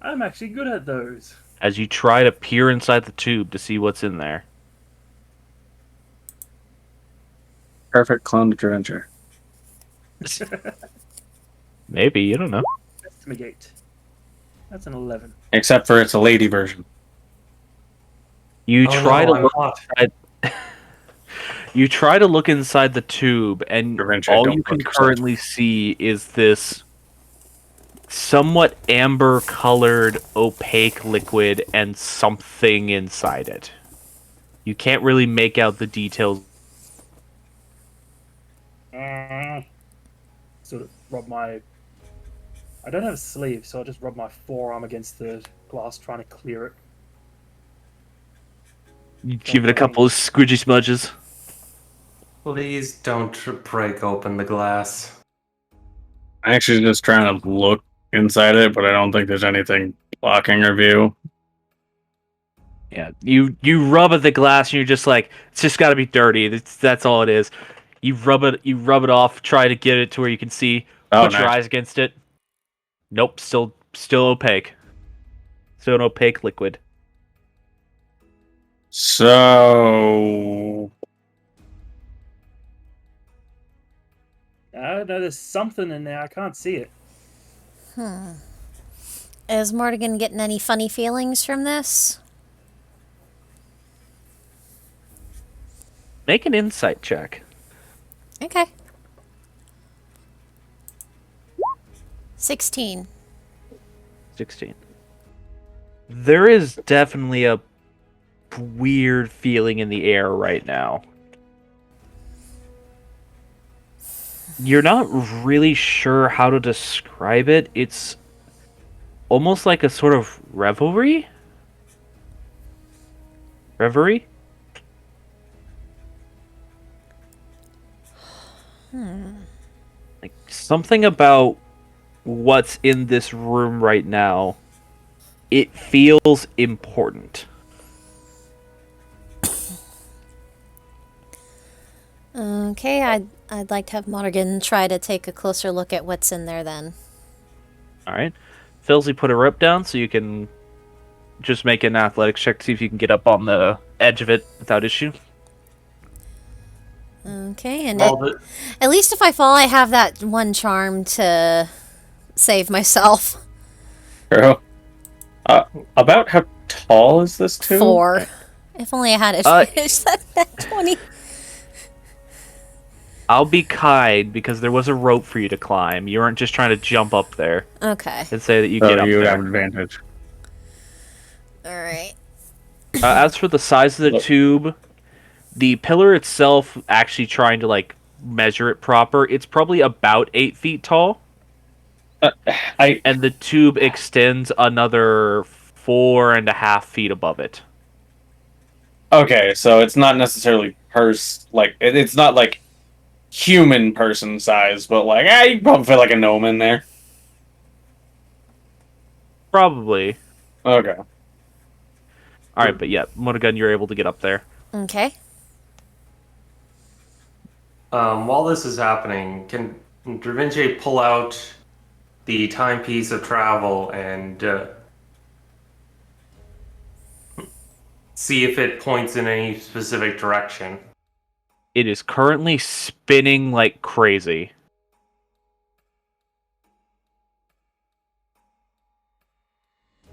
I'm actually good at those. as you try to peer inside the tube to see what's in there. Perfect clone to Adventure. Maybe, you don't know. Investigate. That's an 11. Except for it's a lady version. You Oh try no, to I'm look hot. inside. You try to look inside the tube, and Adventure, all don't you can look yourself. currently see is this somewhat amber-colored, opaque liquid and something inside it. You can't really make out the details. Sort of rub my. I don't have a sleeve, so I'll just rub my forearm against the glass, trying to clear it. You give it a couple of squidgy smudges. Please don't break open the glass. I'm actually just trying to look inside it, but I don't think there's anything blocking our view. Yeah, you rub at the glass, and you're just like, it's just got to be dirty. That's all it is. You rub it off, try to get it to where you can see. Oh, Put your nice. eyes against it. Nope, still opaque. Still an opaque liquid. So I don't know. There's something in there. I can't see it. Is Morgan getting any funny feelings from this? Make an insight check. Okay. 16. 16. There is definitely a weird feeling in the air right now. You're not really sure how to describe it. It's almost like a sort of revelry? Reverie? Like something about what's in this room right now. It feels important. Okay, I'd like to have Morgan try to take a closer look at what's in there then. Alright. Filsy, put a rope down so you can just make an athletics check to see if you can get up on the edge of it without issue. Okay, and Well, the, at least if I fall, I have that one charm to save myself. True. About how tall is this tube? 4. If only I had advantage, that 20. I'll be kind because there was a rope for you to climb. You weren't just trying to jump up there. Okay, And say that you So get up you would there. have advantage. alright. As for the size of the Look. tube, the pillar itself, actually trying to like measure it proper, it's probably about 8 feet tall, and the tube extends another 4.5 feet above it. Okay, so it's not necessarily it's not like human person size, but like you can probably fit like a gnome in there. Probably. Okay. Alright, but yeah, Monogun, you're able to get up there. Okay. while this is happening, can Dravinci pull out the timepiece of travel and see if it points in any specific direction? It is currently spinning like crazy.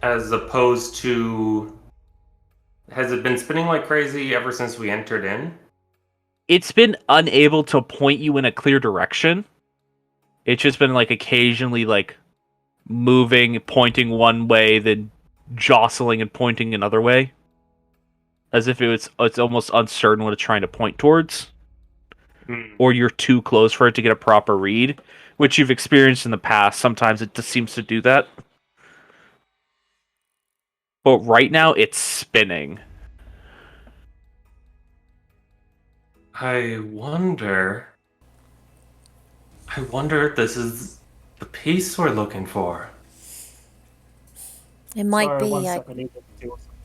As opposed to... Has it been spinning like crazy ever since we entered in? It's been unable to point you in a clear direction. It's just been like occasionally like moving, pointing one way, then jostling and pointing another way. As if it's almost uncertain what it's trying to point towards. Or you're too close for it to get a proper read, which you've experienced in the past. Sometimes it just seems to do that. But right now, it's spinning. I wonder if this is the piece we're lking for. It might Sorry, be. one I sec, I need to deal with something.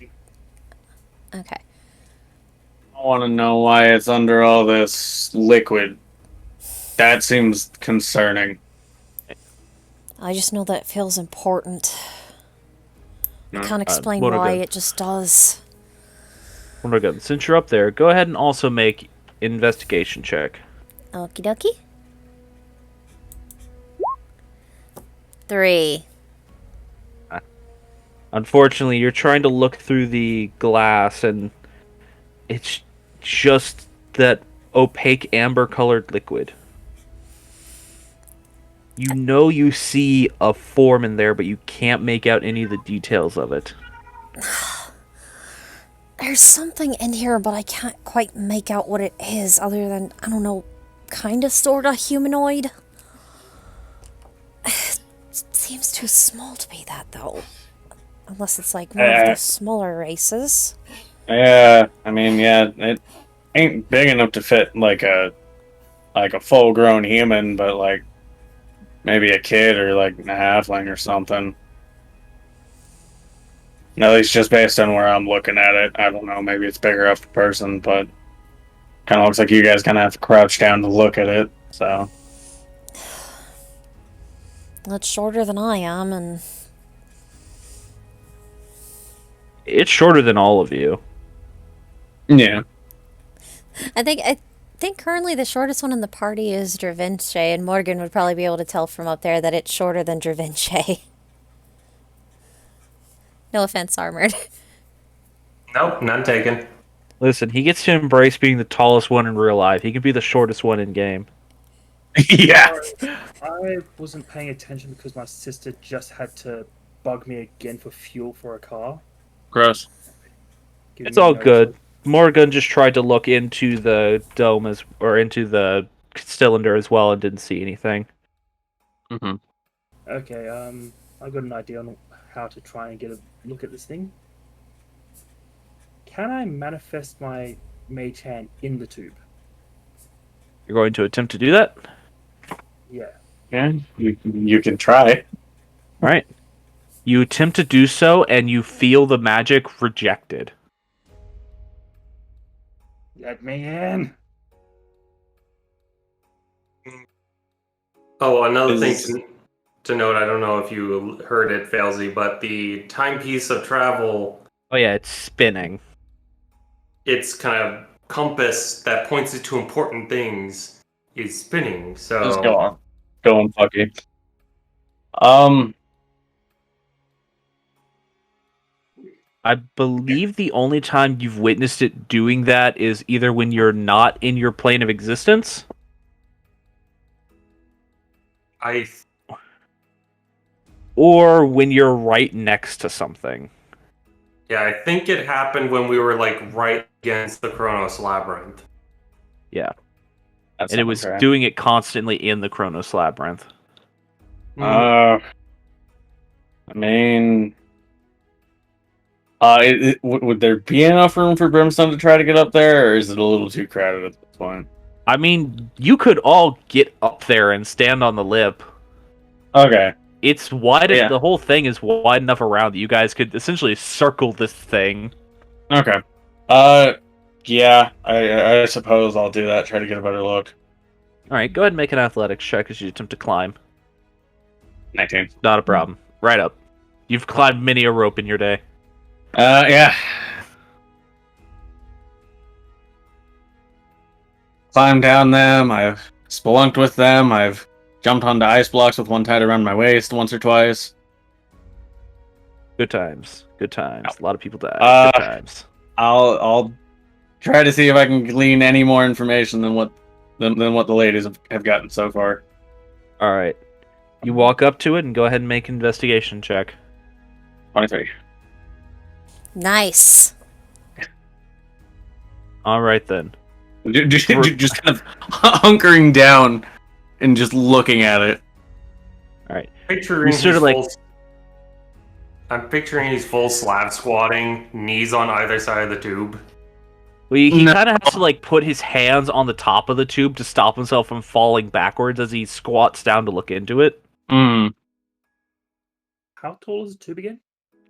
Okay. I want to know why it's under all this liquid. That seems concerning. I just know that it feels important. I can't explain Motor why, gun. it just does. Motor gun. Since you're up there, go ahead and also make investigation check. Okie dokie. 3. Unfortunately, you're trying to look through the glass, and it's just that opaque amber-colored liquid. You know you see a form in there, but you can't make out any of the details of it. There's something in here, but I can't quite make out what it is, other than, I don't know, kinda sorta humanoid. It seems too small to be that, though. Unless it's like one of the smaller races. Yeah, I mean, yeah, it ain't big enough to fit like a full-grown human, but like maybe a kid or like a halfling or something. At least just based on where I'm looking at it, I don't know. Maybe it's bigger up to person, but kind of looks like you guys kind of have to crouch down to look at it. So It's shorter than I am, and It's shorter than all of you. yeah, I think currently the shortest one in the party is Dravinche, and Morgan would probably be able to tell from up there that it's shorter than Dravinche. No offense, Armored. Nope, none taken. Listen, he gets to embrace being the tallest one in real life. He can be the shortest one in game. yeah. I wasn't paying attention because my sister just had to bug me again for fuel for a car. Gross. Giving It's me all no good. choice. Morgan just tried to look into the dome or into the cylinder as well and didn't see anything. Mm-hmm. Okay, I've got an idea on how to try and get a look at this thing. Can I manifest my mage hand in the tube? You're going to attempt to do that? Yeah. Yeah, you can try. All right. You attempt to do so, and you feel the magic rejected. Let me in. Oh, another thing Is- to note, I don't know if you heard it, Failsy, but the timepiece of travel, Oh yeah, it's spinning. its kind of compass that points it to important things is spinning. Just So go on. Go on, fucky. Um, I believe the only time you've witnessed it doing that is either when you're not in your plane of existence, I or when you're right next to something. yeah, I think it happened when we were like right against the Chronos Labyrinth. Yeah. that And it sounds was right. doing it constantly in the Chronos Labyrinth. I mean, would there be enough room for Brimstone to try to get up there, or is it a little too crowded at this point? I mean, you could all get up there and stand on the lip. Okay. It's wide. Yeah. The whole thing is wide enough around that you guys could essentially circle this thing. Okay. Yeah, I suppose I'll do that. Try to get a better look. All right, go ahead and make an athletics check as you attempt to climb. 19. Not a problem. Right up. You've climbed many a rope in your day. Yeah. Climbed down them. I've spelunked with them. I've jumped onto ice blocks with one tied around my waist once or twice. Good times. Good times. A lot of people died. Good times. I'll try to see if I can glean any more information than what the ladies have gotten so far. All right. You walk up to it and go ahead and make an investigation check. 23. Nice. All right then. Just kind of hunkering down and just looking at it. All right. Picturing You sort of like- I'm picturing he's full slab squatting, knees on either side of the tube. Well, he No. kind of has to like put his hands on the top of the tube to stop himself from falling backwards as he squats down to look into it. How tall is the tube again?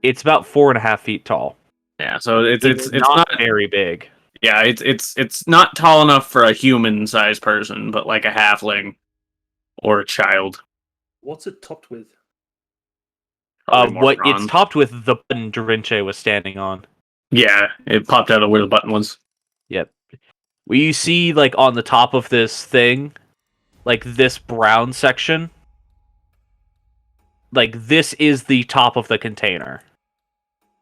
It's about 4.5 feet tall. Yeah, so it's not not very big. yeah, it's not tall enough for a human-sized person, but like a halfling or a child. What's it topped with? Probably more What it's bronze. topped with the button Dorinche was standing on. Yeah, it popped out of where the button was. Yep. Well, you see, like, on the top of this thing, like, this brown section, like, this is the top of the container.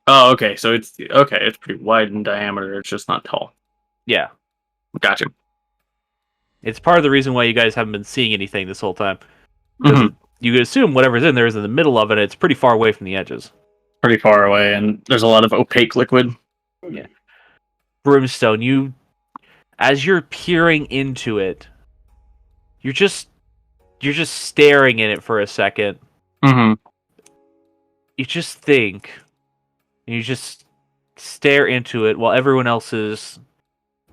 Oh, okay. So it's okay. It's pretty wide in diameter. It's just not tall. Yeah. Gotcha. It's part of the reason why you guys haven't been seeing anything this whole time. Because Mhm. you could assume whatever's in there is in the middle of it, it's pretty far away from the edges. Pretty far away, and there's a lot of opaque liquid. Yeah. Brimstone, as you're peering into it, you're just staring in it for a second. Mm-hmm. You just think, and you just stare into it while everyone else is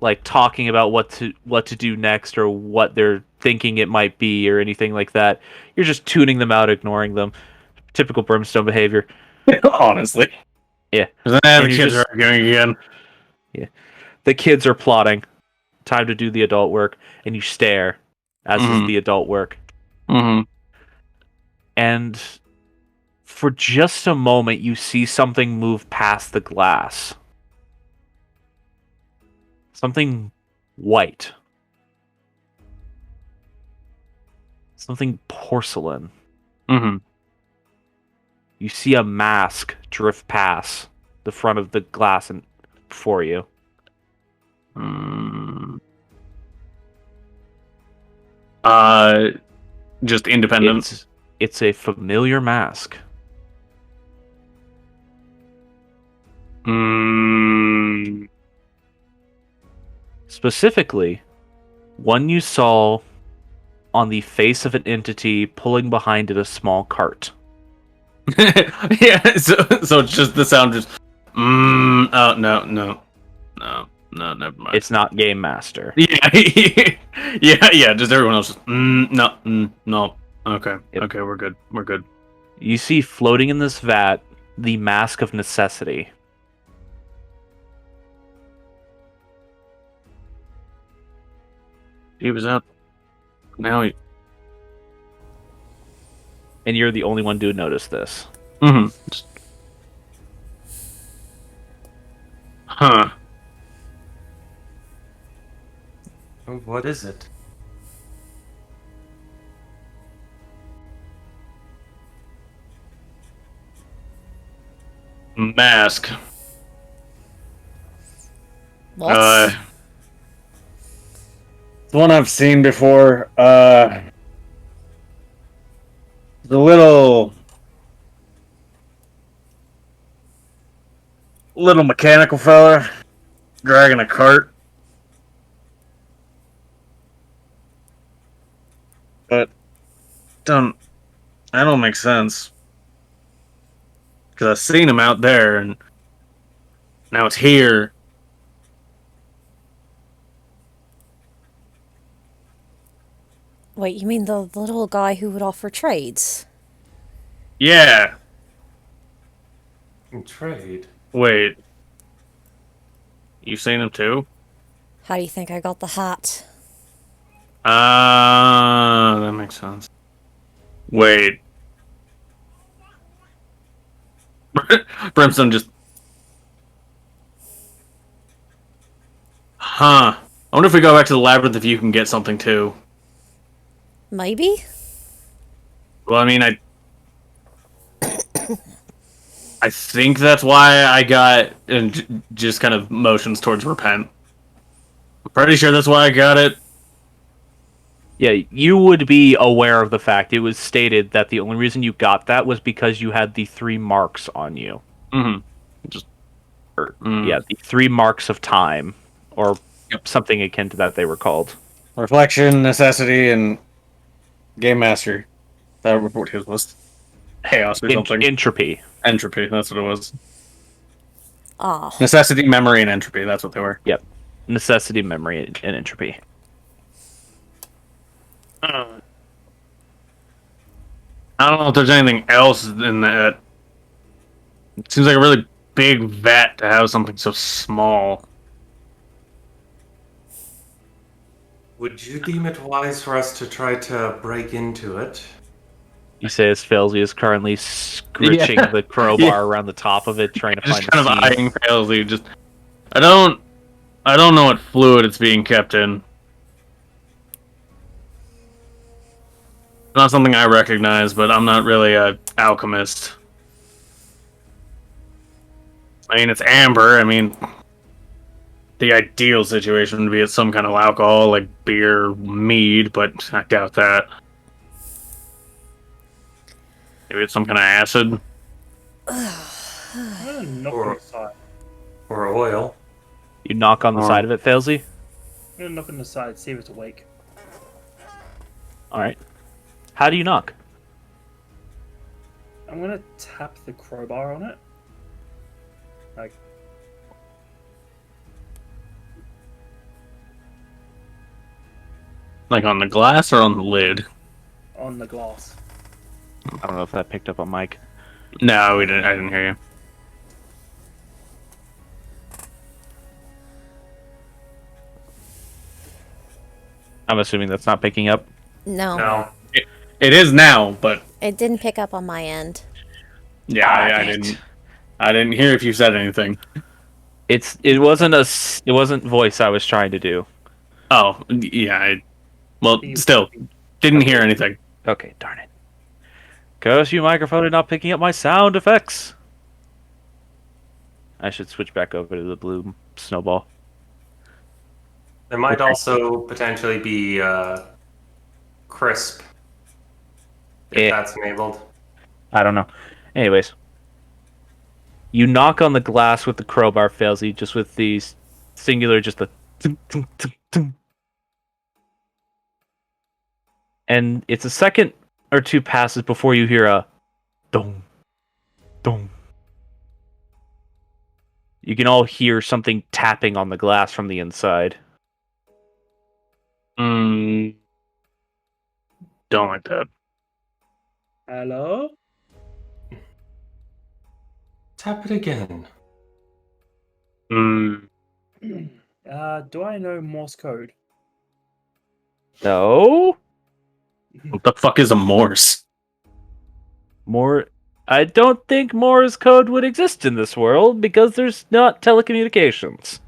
like talking about what to do next or what they're thinking it might be or anything like that. You're just tuning them out, ignoring them. Typical Brimstone behavior. Honestly. Yeah. The And you kids just- are arguing again. The kids are plotting. Time to do the adult work, and you stare, as is the adult work. Mm-hmm. And for just a moment, you see something move past the glass. Something white. Something porcelain. Mm-hmm. You see a mask drift past the front of the glass and before you. Mm. Just independent. It's a familiar mask. Mm. Specifically, one you saw on the face of an entity pulling behind it a small cart. Yeah, so it's just the sound just oh no, never mind. It's not Game Master. Yeah, yeah, just everyone else just no. Okay. Yep. Okay, we're good. You see floating in this vat the Mask of Necessity. He was out. Now he And you're the only one to notice this. Just... Huh. What is it? Mask. What? The one I've seen before. The little mechanical fella dragging a cart. But that don't make sense. Because I've seen him out there, and now it's here. Wait, you mean the little guy who would offer trades? Yeah. Trade. Wait. You've seen him too? How do you think I got the hat? That makes sense. Wait. Brimstone just... Huh. I wonder if we go back to the labyrinth if you can get something too. Maybe? Well, I mean, I think that's why I got... And just kind of motions towards repent. I'm pretty sure that's why I got it. Yeah, you would be aware of the fact. It was stated that the only reason you got that was because you had the 3 marks on you. Mm-hmm. Yeah, the 3 marks of time. Or something akin to that they were called. Reflection, necessity, and game master. That was what his was. Chaos or something. Entropy. Entropy, that's what it was. Ah. Necessity, memory, and entropy, that's what they were. Yep. Necessity, memory, and entropy. I don't know if there's anything else in that. It seems like a really big vat to have something so small. Would you deem it wise for us to try to break into it? You say as Felzy is currently scritching the crowbar around the top of it, trying to Just find kind the of seam. eyeing Failsy. Just, I don't know what fluid it's being kept in. Not something I recognize, but I'm not really a alchemist. I mean, it's amber. I mean, the ideal situation would be it's some kind of alcohol, like beer, mead, but I doubt that. Maybe it's some kind of acid. I'm gonna knock Or- on the side. Or oil? You knock on the side of it, Felzy. I'm gonna knock on the side, see if it's awake. Alright. How do you knock? I'm gonna tap the crowbar on it. Like, Like on the glass or on the lid? on the glass. I don't know if that picked up on mic. No, we didn't. I didn't hear you. I'm assuming that's not picking up. No, No. It is now, but it didn't pick up on my end. yeah, I Damn it. didn't. I didn't hear if you said anything. It wasn't voice I was trying to do. Oh, yeah. Well, You- still, didn't hear anything. Okay, darn it. Curse you, microphone, are not picking up my sound effects. I should switch back over to the blue snowball. There might also potentially be crisp. If Eh. that's enabled. I don't know. Anyways, you knock on the glass with the crowbar, Failsy, just with the singular, just the. And it's a second or two passes before you hear a dong, dong. You can all hear something tapping on the glass from the inside. Mm, don't like that. Hello? Tap it again. Mm, Do I know Morse code? No? what the fuck is a Morse? More. I don't think Morse code would exist in this world because there's not telecommunications.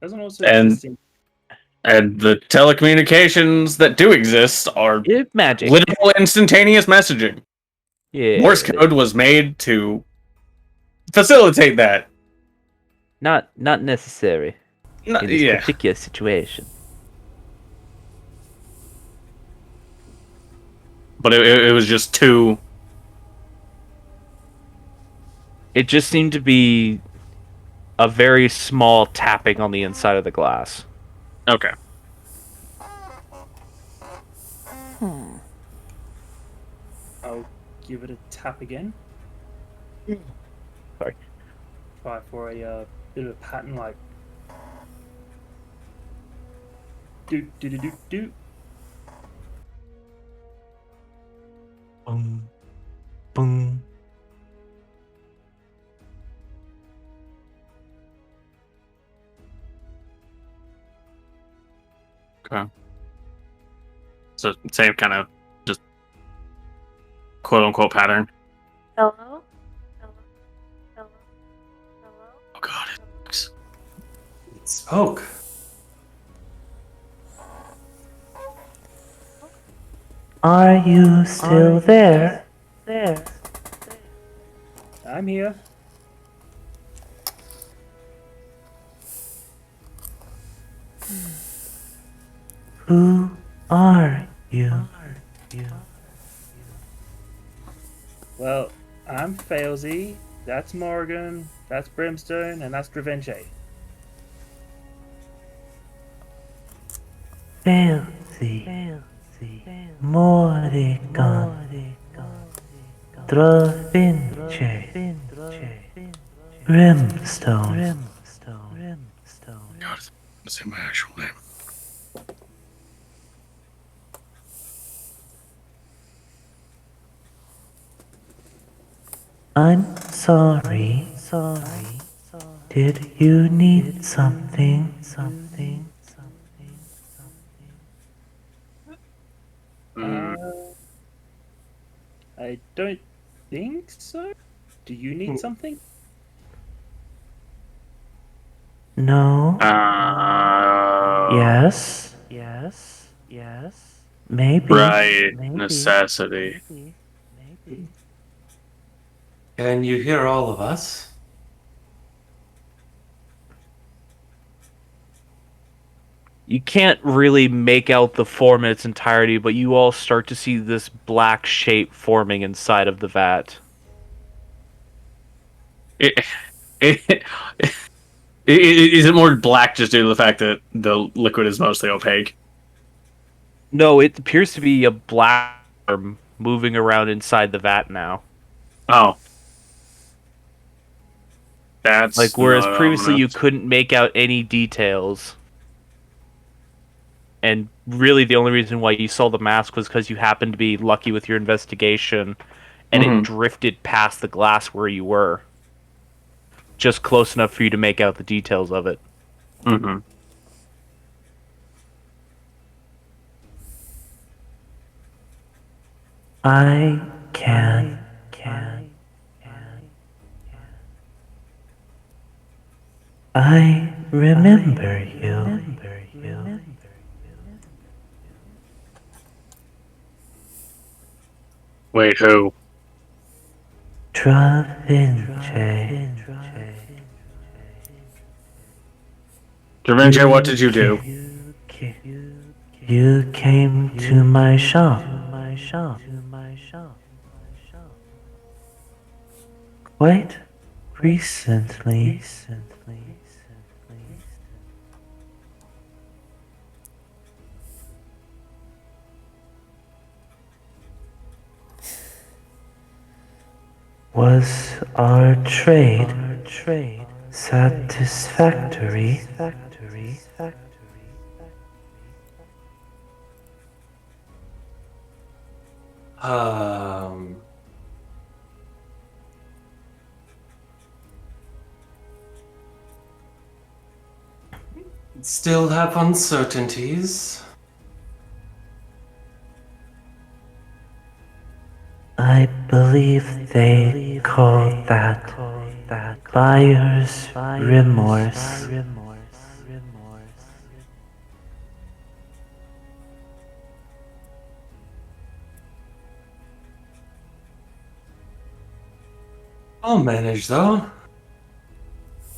Doesn't also And- exist in And the telecommunications that do exist are Magic. literal instantaneous messaging. Yeah. Morse code was made to facilitate that. Not necessary in this Yeah. particular situation. But it was just too. It just seemed to be a very small tapping on the inside of the glass. Okay. I'll give it a tap again. Sorry. Try for a bit of a pattern like do do do do do. Boom. Boom. Okay. So same kind of just quote unquote pattern. Hello? Hello? Hello? Hello? Oh god, it It spoke. Are you still there? There. I'm here. Who are you? Well, I'm Failsy, that's Morgan, that's Brimstone, and that's Dravenche. Fancy. Morrigan. Dravince. Brimstone. God, it's in my actual name. I'm sorry. Did you need something? Mm, I don't think so. Do you need something? No. Yes. Maybe. right. Necessity. Can you hear all of us? You can't really make out the form in its entirety, but you all start to see this black shape forming inside of the vat. It, it, is it more black just due to the fact that the liquid is mostly opaque? No, it appears to be a black worm moving around inside the vat now. Oh, that's Like, whereas not previously you ominous. couldn't make out any details. And really the only reason why you saw the mask was because you happened to be lucky with your investigation and it Mm-hmm. drifted past the glass where you were. Just close enough for you to make out the details of it. Mm-hmm. I can. I remember you. Wait, who? Travince. Da Vinci, what did you do? You came to my shop. Quite recently. Was our trade satisfactory? Um, Still have uncertainties. I believe they call that buyer's remorse. I'll manage though.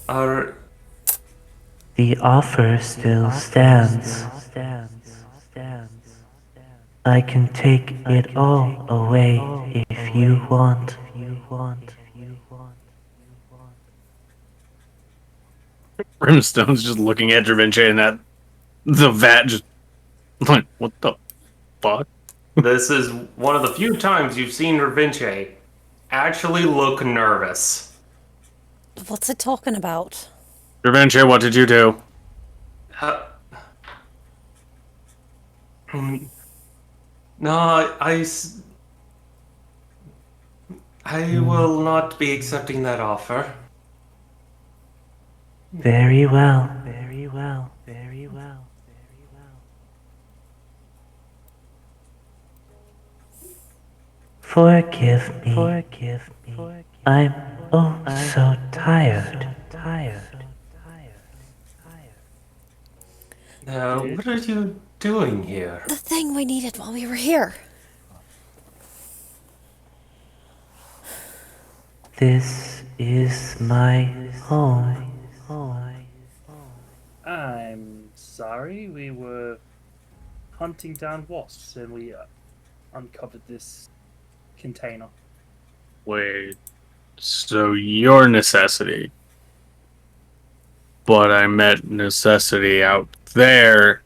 Our The offer still stands. I can take it all away if you want. Brimstone's just looking at Da Vinci and that the vat just like, what the fuck? This is one of the few times you've seen Ravince actually look nervous. What's it talking about? Da Vinci, what did you do? Uh, mm, no, I will not be accepting that offer. Very well. Forgive me. I'm oh so tired. What are you doing here? The thing we needed while we were here. This is my home. I'm sorry, we were hunting down wasps and we uncovered this container. Wait, so your necessity. But I met necessity out there.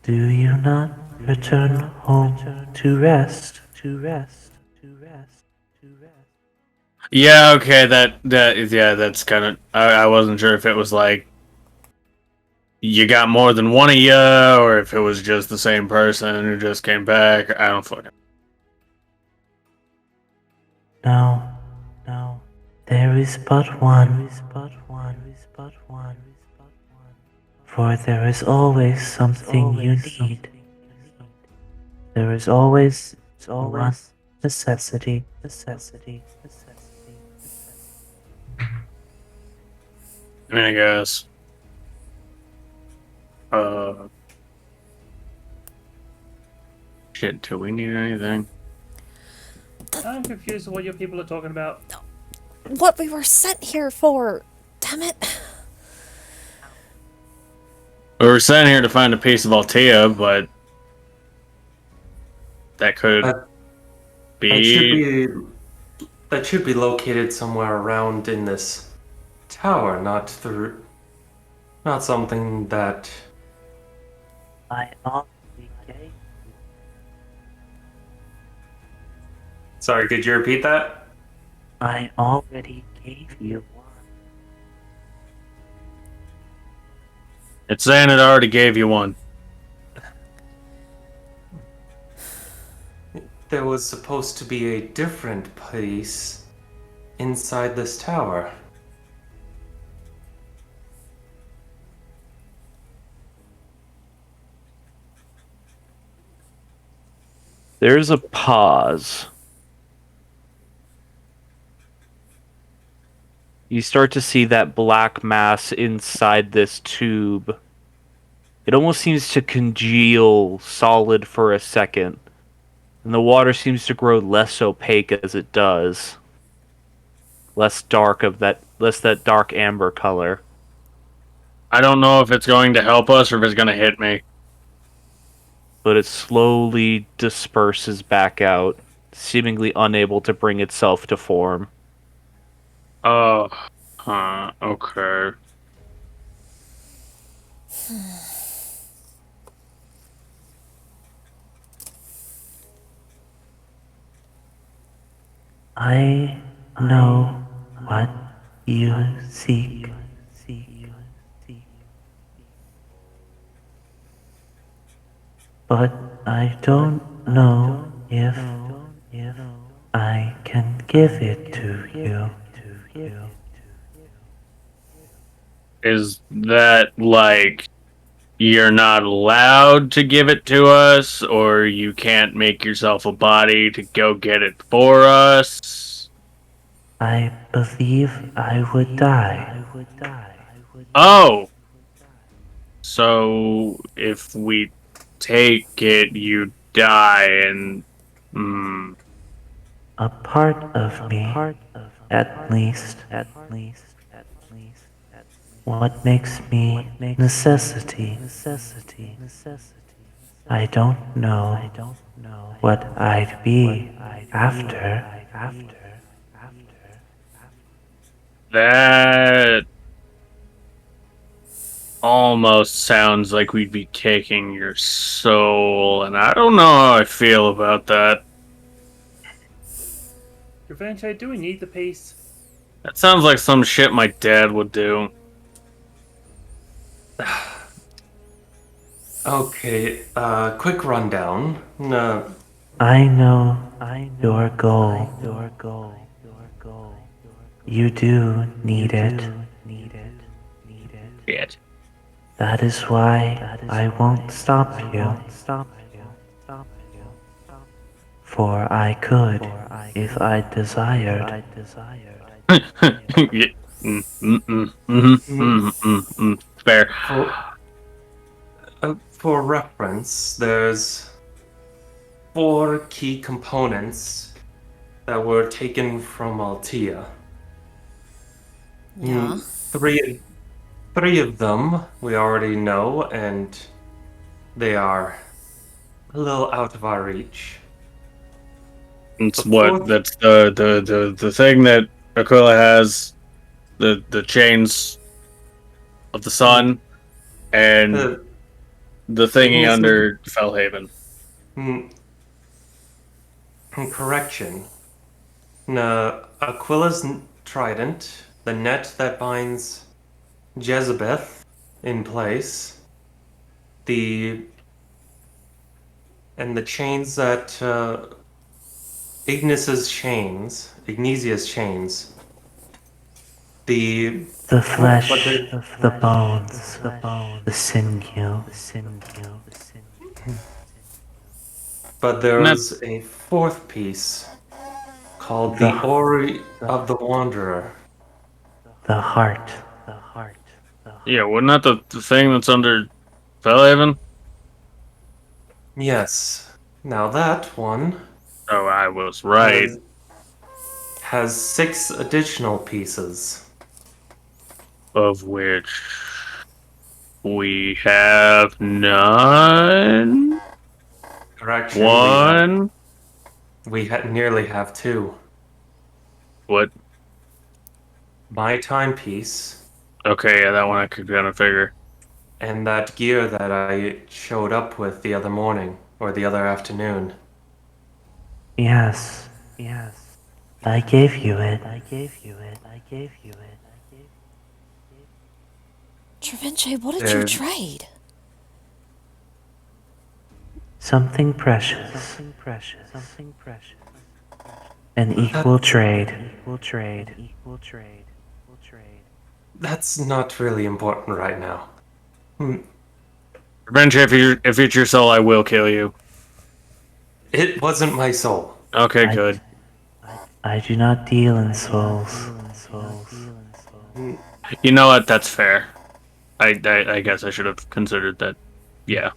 Do you not return home to rest? Yeah, okay, that's kind of. I wasn't sure if it was like you got more than one of you, or if it was just the same person who just came back. I don't fucking. No, there is but one. For there is always something you need. There is always one necessity. I mean, I guess. Shit, do we need anything? I'm confused with what your people are talking about. What we were sent here for. Damn it. We were sent here to find a piece of Altea, but that could That should be. be located somewhere around in this tower, not something that. I already gave. Sorry, could you repeat that? I already gave you one. It's saying it already gave you one. There was supposed to be a different piece inside this tower. There's a pause. You start to see that black mass inside this tube. It almost seems to congeal solid for a second, and the water seems to grow less opaque as it does. Less that dark amber color. I don't know if it's going to help us or if it's going to hit me. But it slowly disperses back out, seemingly unable to bring itself to form. Oh, okay. I know what you seek. But I don't know if I can give it to you. Is that like you're not allowed to give it to us, or you can't make yourself a body to go get it for us? I believe I would die. Oh! So if we take it, you die, and. A part of me, at least. What makes me necessity? I don't know what I'd be after. That almost sounds like we'd be taking your soul, and I don't know how I feel about that. Revanche, do we need the piece? That sounds like some shit my dad would do. Okay, quick rundown. I know your goal. You do need it. Shit. That is why I won't stop you. For I could if I desired. Yeah. Fair. For reference, there's 4 key components that were taken from Altea. Yeah. Three of them we already know, and they are a little out of our reach. It's The what? fourth, That's the thing that Aquila has, the chains of the sun, and the the thingy Ignis of under Fellhaven. mm, correction. Aquila's trident, the net that binds Jezebeth in place, the chains that Ignis's chains Ignesia's chains. The The flesh, but there- the bones, the sinew. but there Not- was a fourth piece called The- the Ori of the Wanderer. The heart. Yeah, wasn't that the thing that's under Fellhaven? Yes. Now that one Oh, I was right. has 6 additional pieces. Of which we have none. Or actually, One. nearly have 2. What? My timepiece Okay, yeah, that one I could kind of figure. and that gear that I showed up with the other morning or the other afternoon. Yes. I gave you it. Travince, what did There- you trade? Something precious. An equal trade. That's not really important right now. Adventure, if it's your soul, I will kill you. It wasn't my soul. Okay, I- good. I do not deal in souls. You know what? That's fair. I guess I should have considered that. Yeah.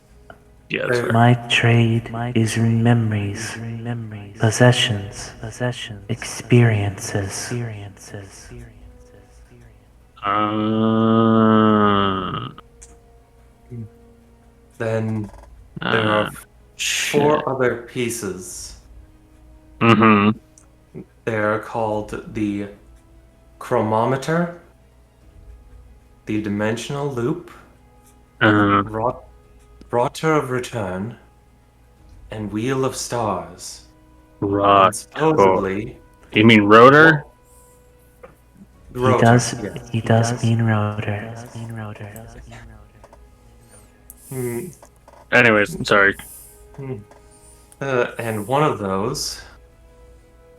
Yeah, that's fair. My trade is memories, possessions, experiences. Then there are 4 other pieces. Mm-hmm. They're called the chromometer, the dimensional loop, rotor of return, and wheel of stars. And Right. supposedly, You mean rotor? rotor, yes. He does mean rotor. Hmm. Anyways, sorry. And one of those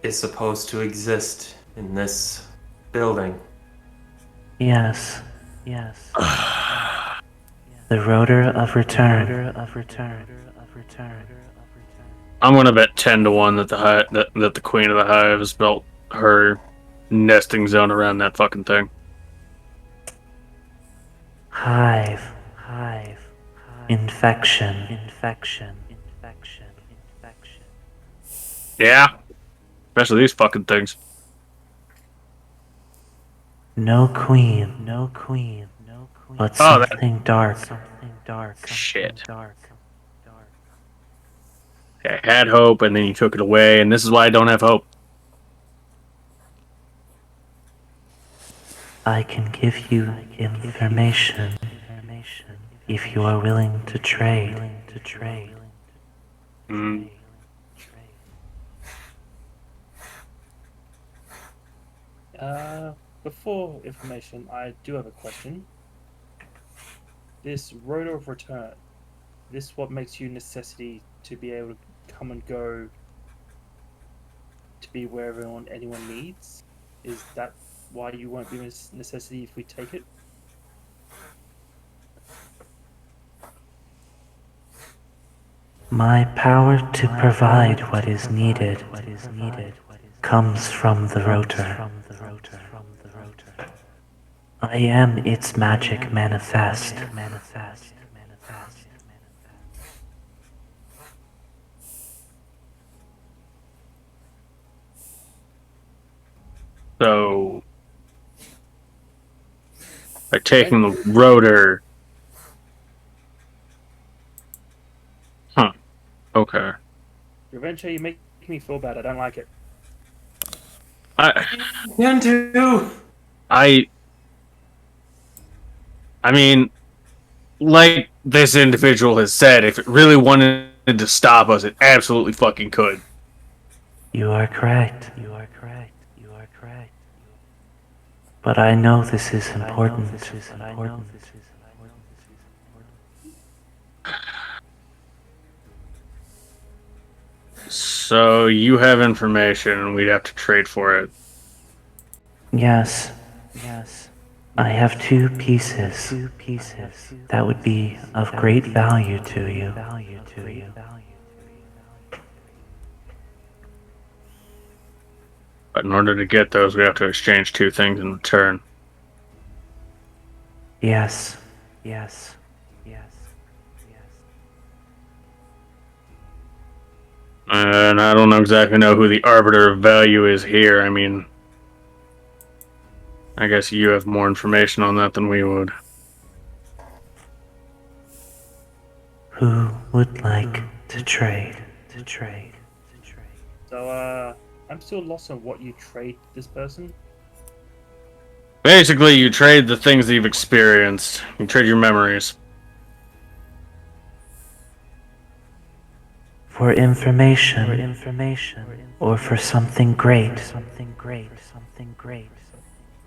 is supposed to exist in this building. Yes. The rotor of return. I'm gonna bet 10-1 that the Queen of the Hive has built her nesting zone around that fucking thing. Hive. Infection. Yeah. Especially these fucking things. No queen. But Oh, that- something dark. Shit. I had hope, and then you took it away, and this is why I don't have hope. I can give you information if you are willing to trade. Mm. Before information, I do have a question. This rotor of return, this what makes you necessity to be able to come and go to be wherever anyone needs? Is that why you won't be necessity if we take it? My power to provide what is needed comes from the rotor. I am its magic manifest. So, by taking the rotor. Huh. Okay. Revenge, you make me feel bad. I don't like it. Yen too. I mean, like this individual has said, if it really wanted to stop us, it absolutely fucking could. You are correct. But I know this is important. So you have information, and we'd have to trade for it. Yes. I have two pieces that would be of great value to you. But in order to get those, we have to exchange two things in return. Yes. And I don't exactly know who the arbiter of value is here. I mean, I guess you have more information on that than we would. Who would like to trade? So, I'm still lost on what you trade this person. Basically, you trade the things that you've experienced. You trade your memories. For information, or for something great.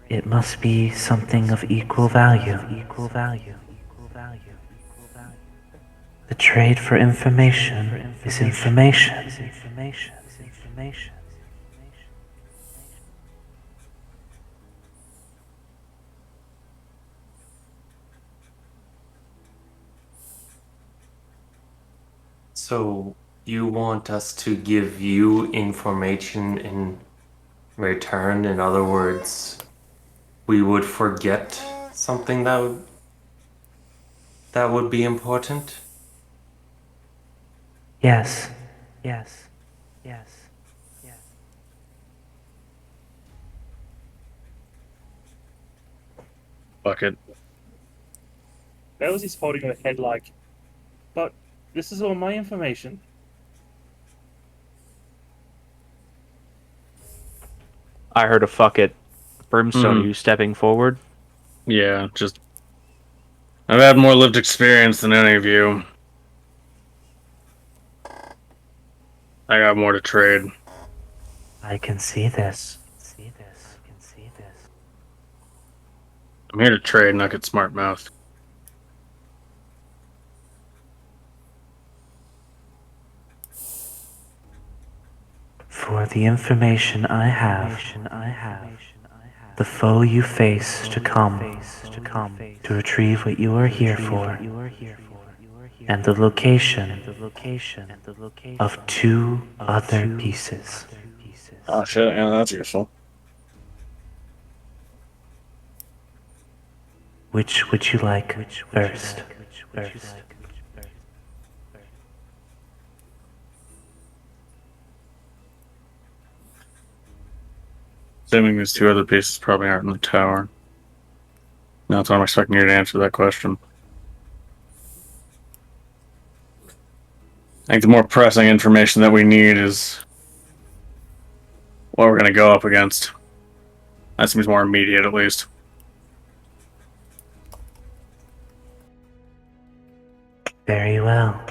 It must be something of equal value. The trade for information is information. So you want us to give you information in return? In other words, we would forget something that would be important? Yes. Fuck it. Bells is holding her head like, but this is all my information. I heard a fuck it. Brimstone, are you stepping forward? Yeah, just... I've had more lived experience than any of you. I got more to trade. I can see this. I'm here to trade, not get smart-mouthed. For the information I have, the foe you face to come, to retrieve what you are here for, and the location of two other pieces. Oh shit, yeah, that's useful. Which would you like first? Assuming these two other pieces probably aren't in the tower. That's why I'm expecting you to answer that question. I think the more pressing information that we need is what we're going to go up against. That seems more immediate, at least. Very well.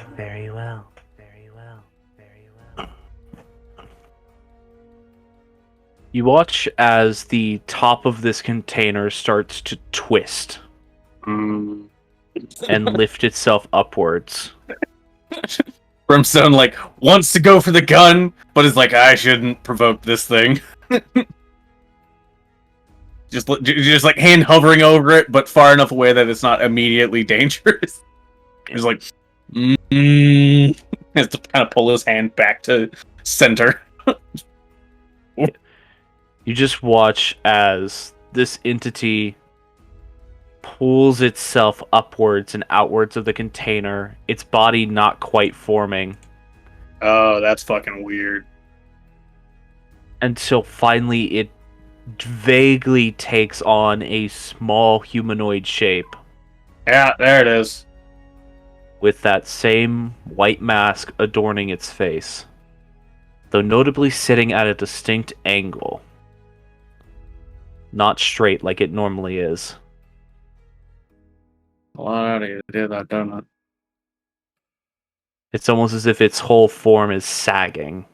You watch as the top of this container starts to twist Mm. and lift itself upwards. Brimstone, like, wants to go for the gun, but is like, I shouldn't provoke this thing. just like hand hovering over it, but far enough away that it's not immediately dangerous. He's like, has to kind of pull his hand back to center. You just watch as this entity pulls itself upwards and outwards of the container, its body not quite forming, Oh, that's fucking weird. until finally it vaguely takes on a small humanoid shape Yeah, there it is. with that same white mask adorning its face, though notably sitting at a distinct angle. Not straight like it normally is. A lot out of you did that, don't it? It's almost as if its whole form is sagging.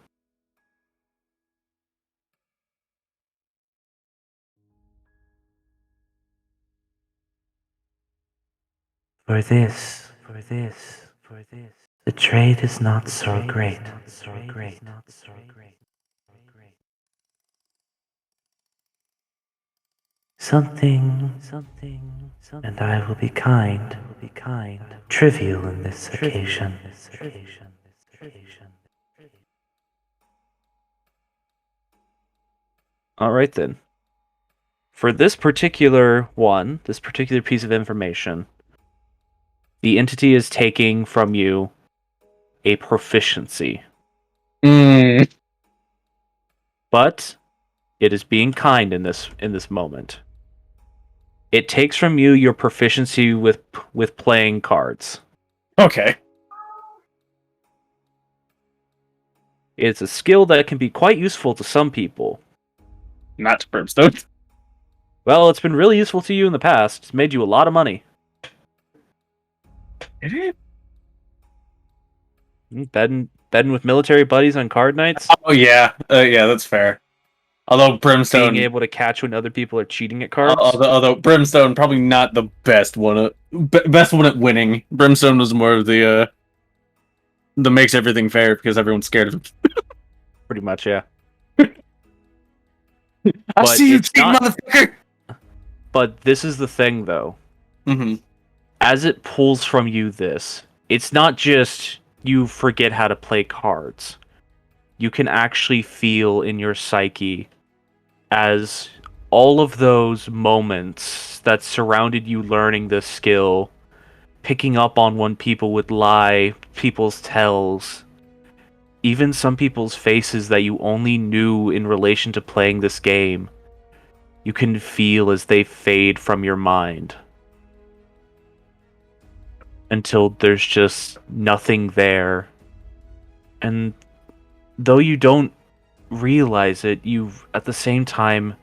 For this, The trade is not so great. Something, and I will be kind, trivial in this occasion. All right then. For this particular piece of information, the entity is taking from you a proficiency, but it is being kind in this moment. It takes from you your proficiency with playing cards. Okay. It's a skill that can be quite useful to some people. Not to Brimstone. Well, it's been really useful to you in the past. It's made you a lot of money. Did it? Betting with military buddies on card nights. Oh yeah, yeah, that's fair. Although Brimstone, Being able to catch when other people are cheating at cards. although Brimstone probably not the best one at winning. Brimstone was more of the makes everything fair because everyone's scared of him. Pretty much, yeah. I But see you, it's cheat, not- motherfucker. But this is the thing, though. Mm-hmm. As it pulls from you this, it's not just you forget how to play cards. You can actually feel in your psyche as all of those moments that surrounded you learning this skill, picking up on when people would lie, people's tells, even some people's faces that you only knew in relation to playing this game, you can feel as they fade from your mind. Until there's just nothing there. And though you don't realize it, you at the same time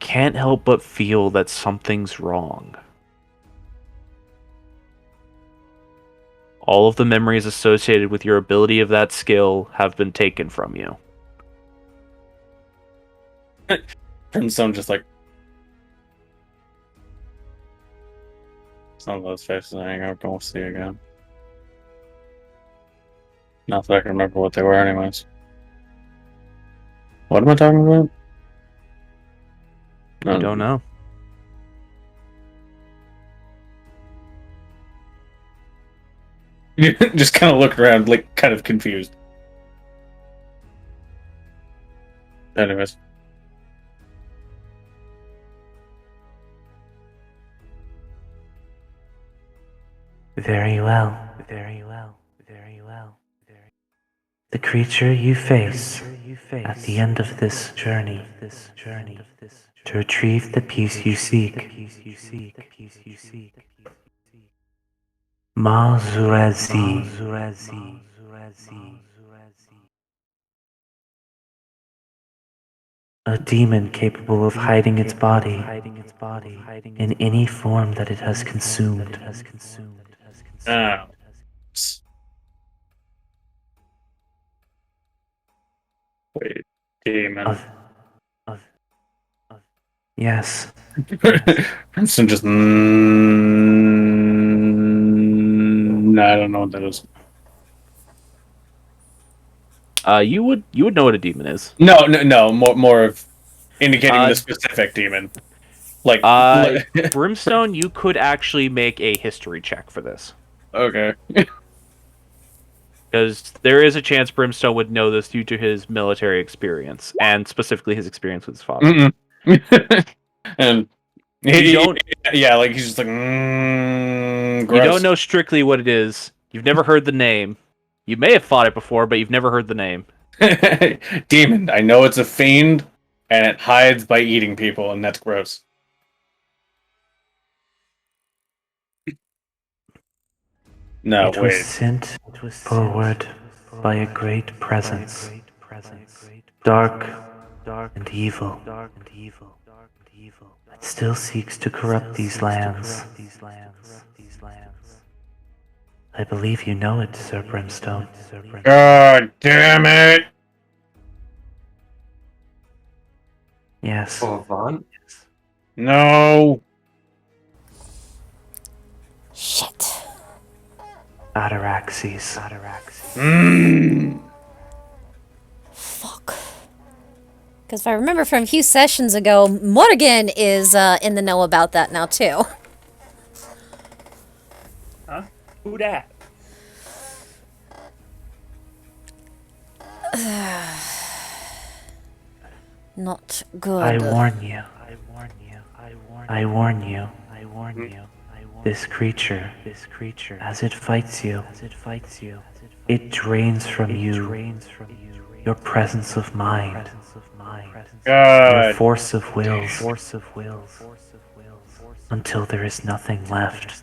can't help but feel that something's wrong. All of the memories associated with your ability of that skill have been taken from you. Brimstone just like some of those faces I ain't gonna see again. Not that I can remember what they were, anyways. What am I talking about? I don't know. You just kind of looked around, like, kind of confused. Anyways. Very well. The creature you face at the end of this journey to retrieve the peace you seek. Mazurazi. A demon capable of hiding its body in any form that it has consumed. Oh. Wait, demon. Yes. Princeton just. I don't know what that is. You would know what a demon is. No. More of indicating the specific demon. Like. Brimstone, you could actually make a history check for this. Okay. Because there is a chance Brimstone would know this due to his military experience, and specifically his experience with his father. And yeah, like he's just like, gross. You don't know strictly what it is. You've never heard the name. You may have fought it before, but you've never heard the name. Demon. I know it's a fiend, and it hides by eating people, and that's gross. No, It wait. was sent forward by a great presence, dark and evil, that still seeks to corrupt these lands. I believe you know it, Sir Brimstone. God damn it! Yes. Oh, Vaughn? No! Shit. Ataraxes. Fuck. Because if I remember from a few sessions ago, Morgan is in the know about that now too. Huh? Who that? Not good. I warn you. I warn you. This creature, as it fights you, it drains from you your presence of mind, your God. force of wills, until there is nothing left.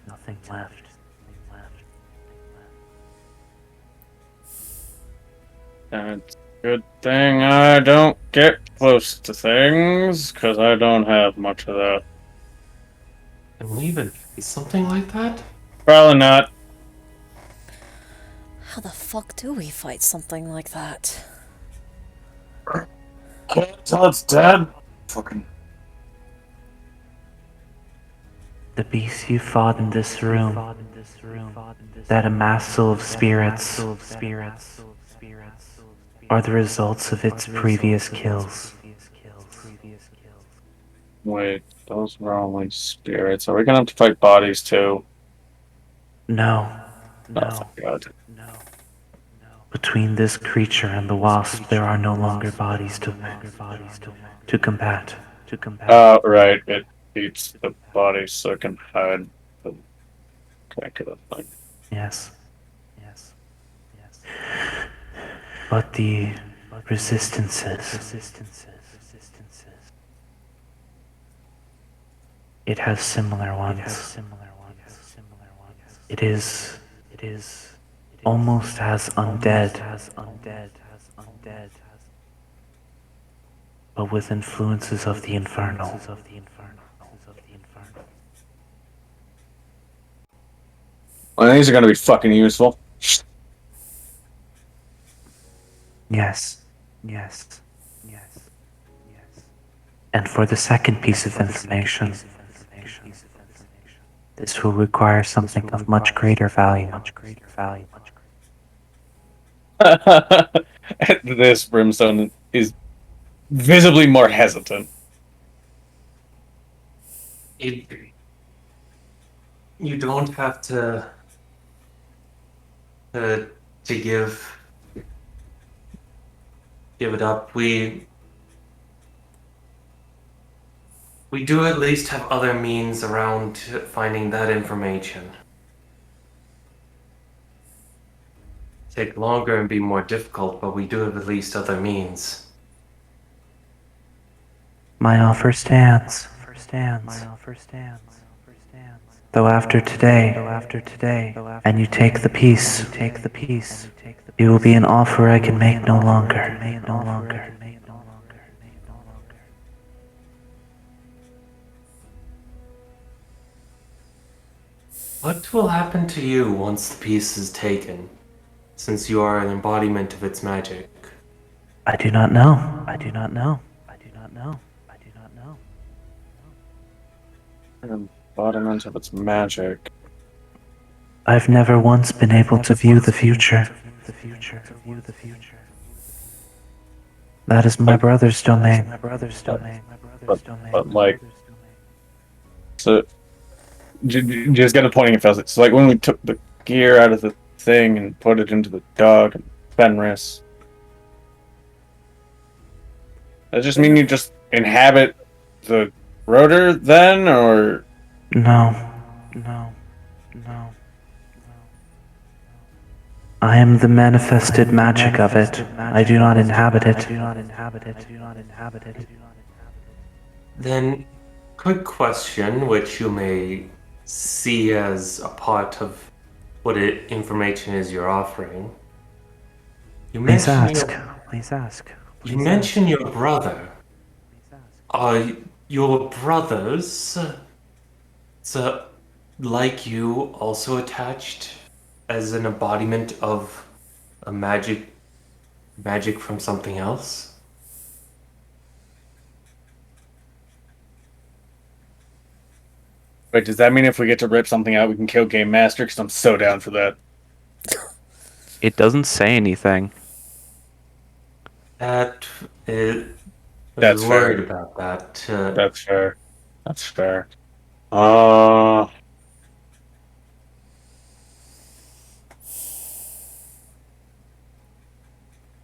It's a good thing I don't get close to things, because I don't have much of that. Can we even face something like that? Probably not. How the fuck do we fight something like that? Can't tell it's dead. Fucking. The beasts you fought in this room, that amassal of spirits, are the results of its previous kills. Wait, those were only spirits. Are we gonna have to fight bodies too? No. Oh, thank God. Between this creature and the wasp, there are no longer bodies to combat. Oh, right. It eats the body so it can hide the crack of the thing. Yes. But the resistances, it has similar ones. It is almost as undead, but with influences of the infernal. Well, these are gonna be fucking useful. Yes. And for the second piece of information, this will require something of much greater value. This Brimstone is visibly more hesitant. You don't have to give it up. We do at least have other means around finding that information. Take longer and be more difficult, but we do have at least other means. My offer stands. Though after today, and you take the peace, it will be an offer I can make no longer. What will happen to you once the piece is taken, since you are an embodiment of its magic? I do not know. Embodiment of its magic. I've never once been able to view the future. That is my brother's domain. But like, so just got a pointing at Fez. It's like when we took the gear out of the thing and put it into the dog and Fenris. Does that just mean you just inhabit the rotor then, or? No. I am the manifested magic of it. I do not inhabit it. Then, quick question, which you may see as a part of what information is you're offering. You Please mentioned ask. you mentioned your brother. Are your brothers, so, like you, also attached as an embodiment of a magic from something else? Wait, does that mean if we get to rip something out, we can kill Game Master? Because I'm so down for that. It doesn't say anything. That is, I was That's worried fair. about that. That's fair. That's fair. Uh,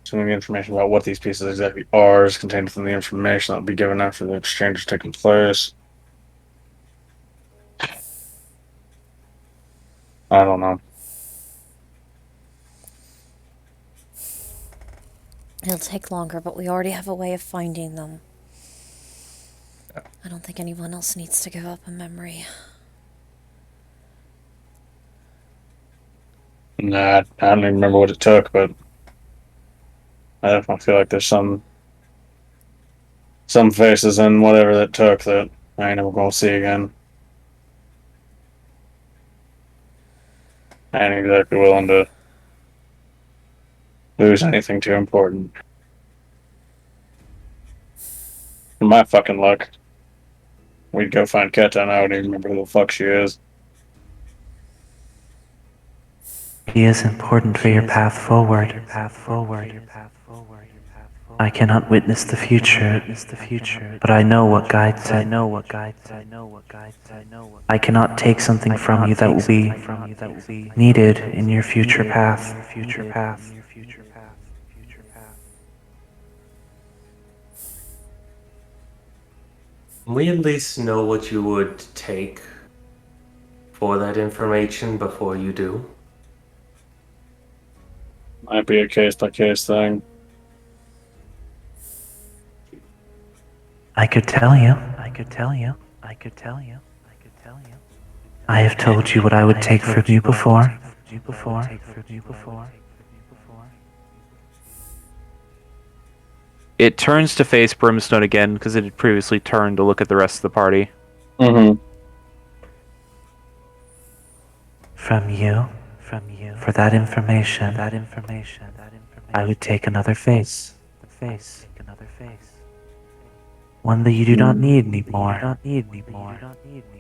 some of the information about what these pieces exactly are is contained within the information that will be given after the exchange has taken place. I don't know. It'll take longer, but we already have a way of finding them. I don't think anyone else needs to give up a memory. Nah, I don't even remember what it took, but I definitely feel like there's some faces in whatever that took that I ain't never gonna see again. I ain't exactly willing to lose anything too important. For my fucking luck, we'd go find Keta and I wouldn't even remember who the fuck she is. He is important for your path forward. I cannot witness the future, but I know what guides it. I cannot take something from you that will be needed in your future path. We at least know what you would take for that information before you do. Might be a case by case thing. I could tell you. I have told you what I would take from you before. It turns to face Brimstone again because it had previously turned to look at the rest of the party. Mm-hmm. From you, for that information, I would take another face. One that you do not need anymore.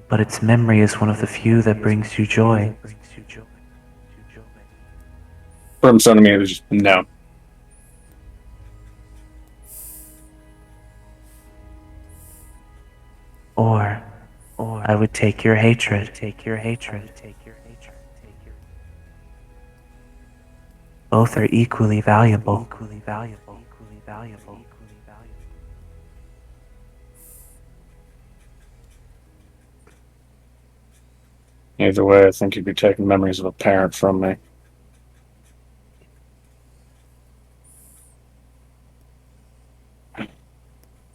But its memory is one of the few that brings you joy. Brimstone to me is just no. Or I would take your hatred. Both are equally valuable. Either way, I think you'd be taking memories of a parent from me.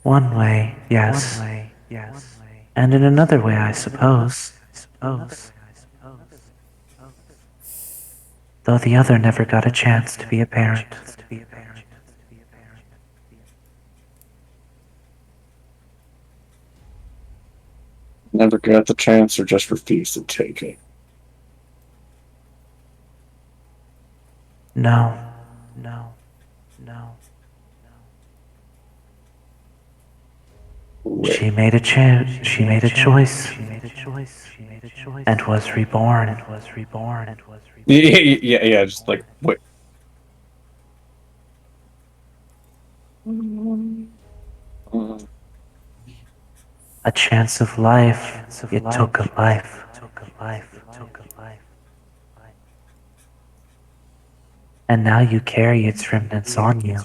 One way, yes. And in another way, I suppose. Though the other never got a chance to be a parent. Never got the chance or just refused to take it. No. Wait. She made a choice. And was reborn. Yeah, just like, wait. A chance of life. It took a life. And now you carry its remnants on you.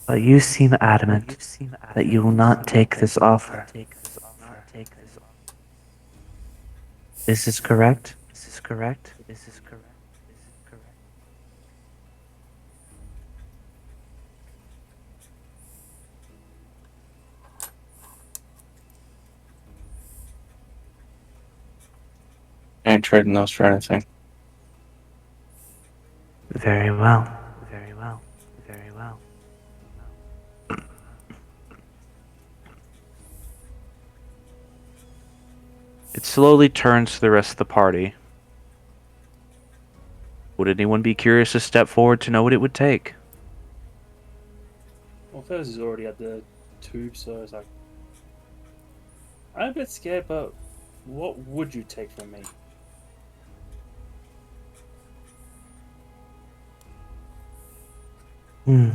But you seem adamant that you will not take this offer. Is this correct? I ain't trading those for anything. Very well. It slowly turns to the rest of the party. Would anyone be curious to step forward to know what it would take? Well, Fez is already at the tube, so it's like, I'm a bit scared, but what would you take from me? Hmm.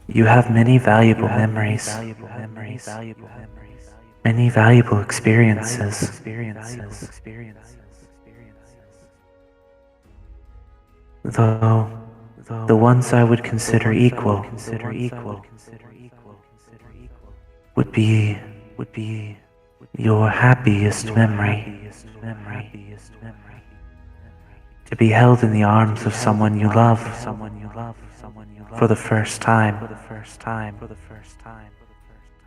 You have many valuable memories. Many valuable experiences. Though the ones I would consider equal would be your happiest memory. To be held in the arms of someone you love for the first time.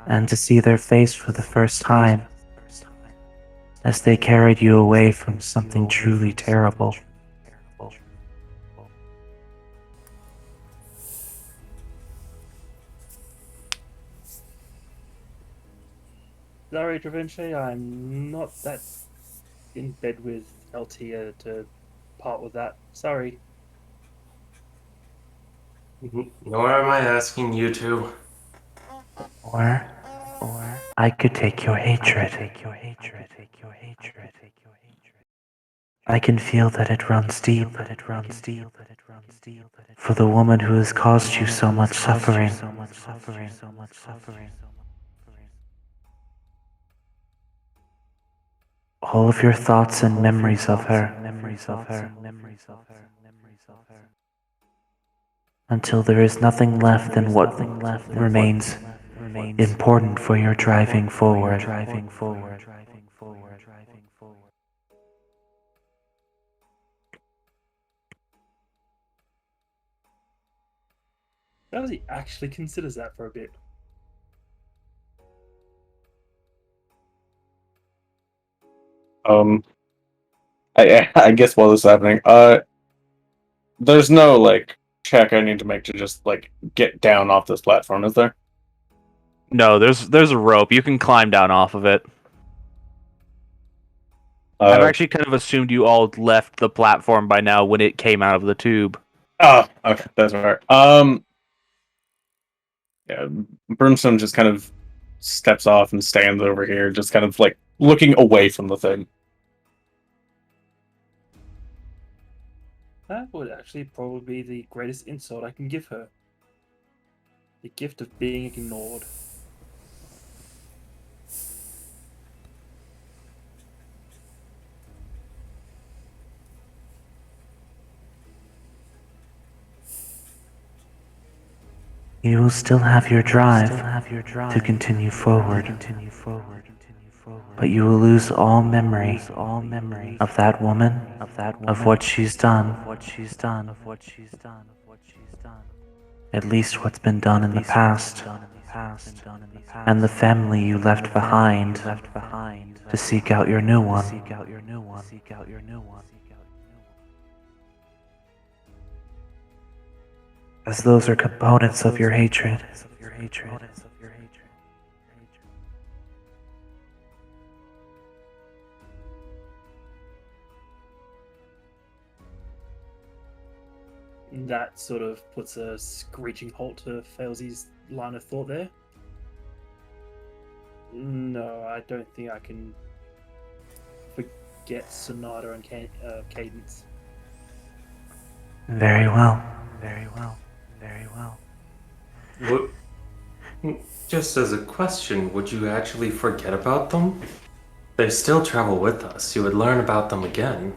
And to see their face for the first time as they carried you away from something truly terrible. Sorry, Da Vinci, I'm not that in bed with Altia to part with that. Sorry. Nor am I asking you to. Or I could take your hatred. I can feel that it runs deep. For the woman who has caused you so much suffering. All of your thoughts and memories of her. Until there is nothing left than what remains important for your driving forward. He actually considers that for a bit. I guess while this is happening, there's no like check I need to make to just like get down off this platform, is there? No, there's a rope. You can climb down off of it. I've actually kind of assumed you all left the platform by now when it came out of the tube. Oh, okay, that's right. Yeah, Brimstone just kind of steps off and stands over here, just kind of like looking away from the thing. That would actually probably be the greatest insult I can give her. The gift of being ignored. You will still have your drive to continue forward, but you will lose all memory of that woman, of what she's done, at least what's been done in the past, and the family you left behind to seek out your new one. As those are components of your hatred. That sort of puts a screeching halt to Failsy's line of thought there. No, I don't think I can forget Sonata and Cadence. Very well. What, just as a question, would you actually forget about them? They still travel with us. You would learn about them again.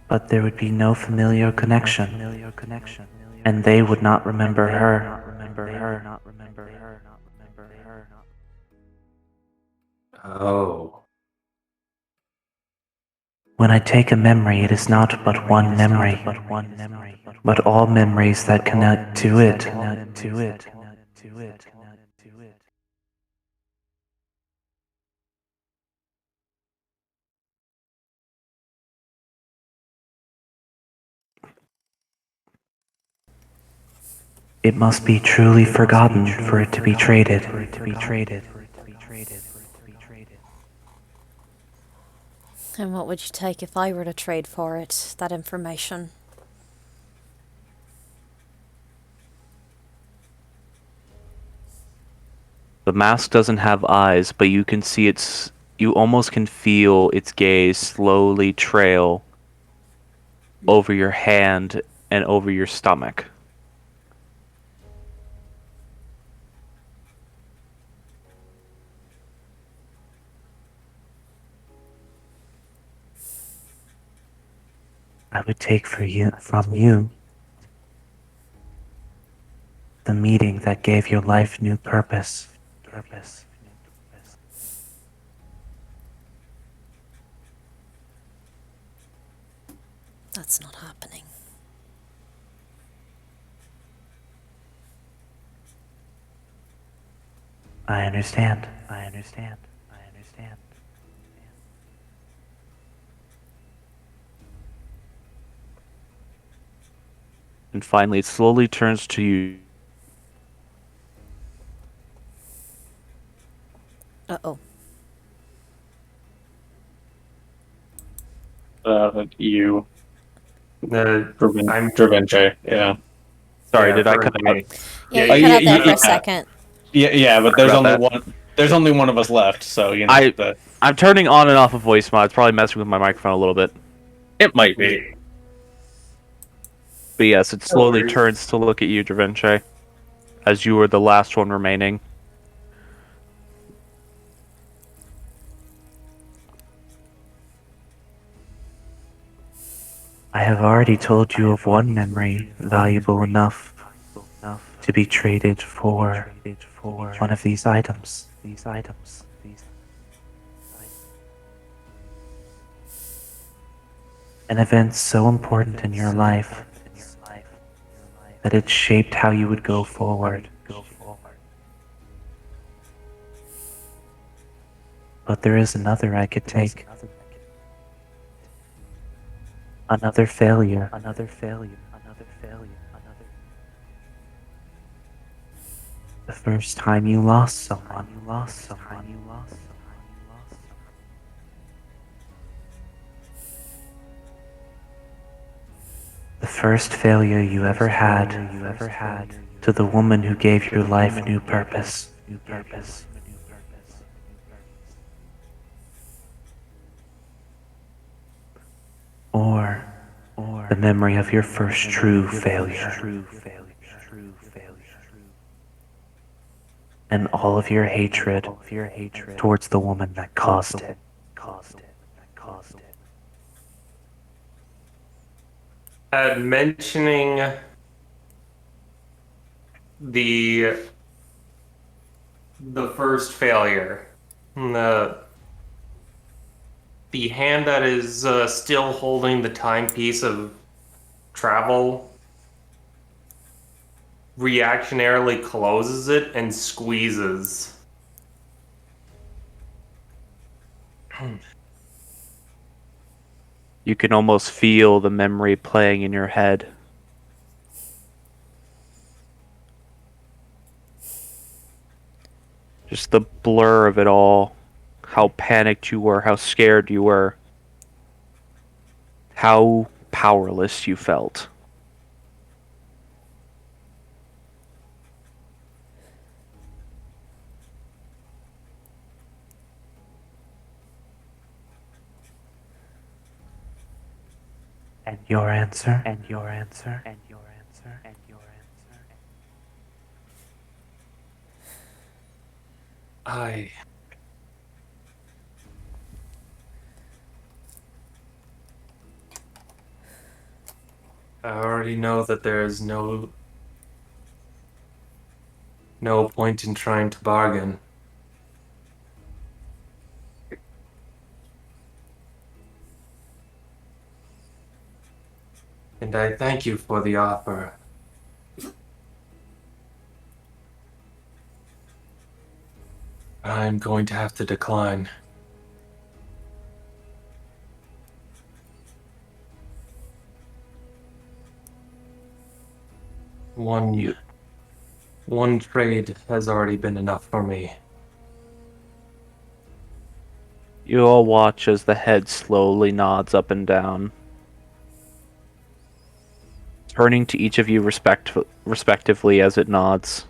But there would be no familiar connection, and they would not remember her. Oh. When I take a memory, it is not but one memory, but all memories that connect to it. It must be truly forgotten for it to be traded. And what would you take if I were to trade for it, that information? The mask doesn't have eyes, but you can see you almost can feel its gaze slowly trail over your hand and over your stomach. I would take from you the meeting that gave your life new purpose. That's not happening. I understand. And finally, it slowly turns to you. Uh-oh. You, I'm Dravinche, yeah. Sorry, yeah, did I for cut me. out? Yeah, Yeah, you cut out there for yeah. a second. Yeah, but Sorry there's about only that. one. There's only one of us left, so you know. I'm turning on and off a voice mod. It's probably messing with my microphone a little bit. It might Yeah. be. But yes, it No slowly worries. turns to look at you, Dravinche, as you were the last one remaining. I have already told you of one memory valuable enough to be traded for one of these items. An event so important in your life that it shaped how you would go forward. But there is another I could take. Another failure. The first time you lost someone. The first failure you ever had to the woman who gave your life new purpose. Or the memory of your first true failure. And all of your hatred towards the woman that caused it. Mentioning the first failure, the hand that is still holding the timepiece of travel reactionarily closes it and squeezes. You can almost feel the memory playing in your head. Just the blur of it all. How panicked you were, how scared you were. How powerless you felt. And your answer? I already know that there is no point in trying to bargain. And I thank you for the offer. I'm going to have to decline. One You- One trade has already been enough for me. You all watch as the head slowly nods up and down, turning to each of you respectively as it nods.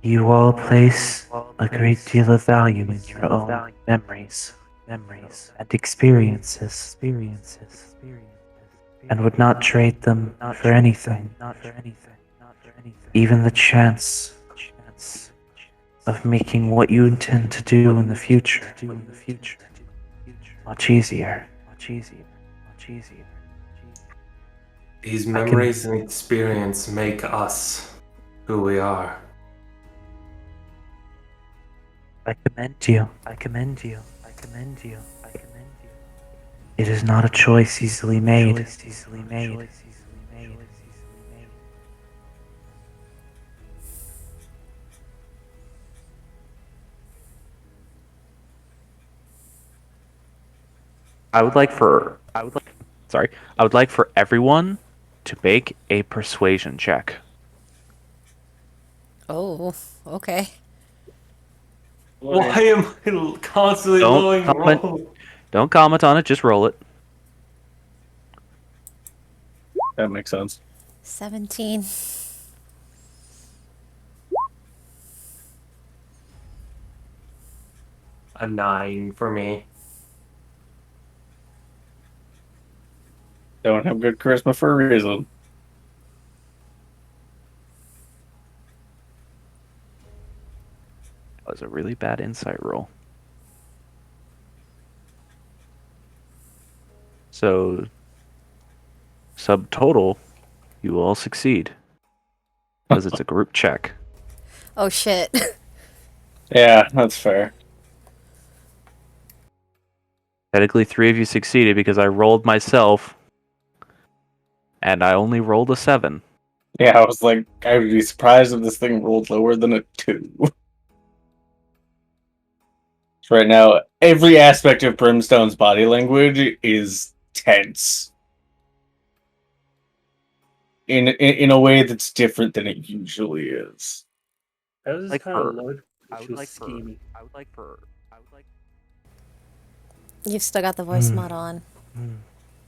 You all place a great deal of value in your own memories and experiences, and would not trade them for anything, even the chance of making what you intend to do in the future much easier. These I can- memories and experience make us who we are. I commend you. It is not a choice easily made. I would like for everyone to make a persuasion check. Oh, okay. Why am I constantly Don't lowering comment. roll? Don't comment on it, just roll it. That makes sense. 17. A 9 for me. Don't have good charisma for a reason. That was a really bad insight roll. So, subtotal, you all succeed. Because it's a group check. Oh shit. Yeah, that's fair. Technically, 3 of you succeeded because I rolled myself, and I only rolled a 7. Yeah, I was like, I would be surprised if this thing rolled lower than a 2. Right now, every aspect of Brimstone's body language is tense. In a way that's different than it usually is. That was Like kind of her. low. I She would was like for. schemy. I would like for. I would like. You've still got the voice mod on.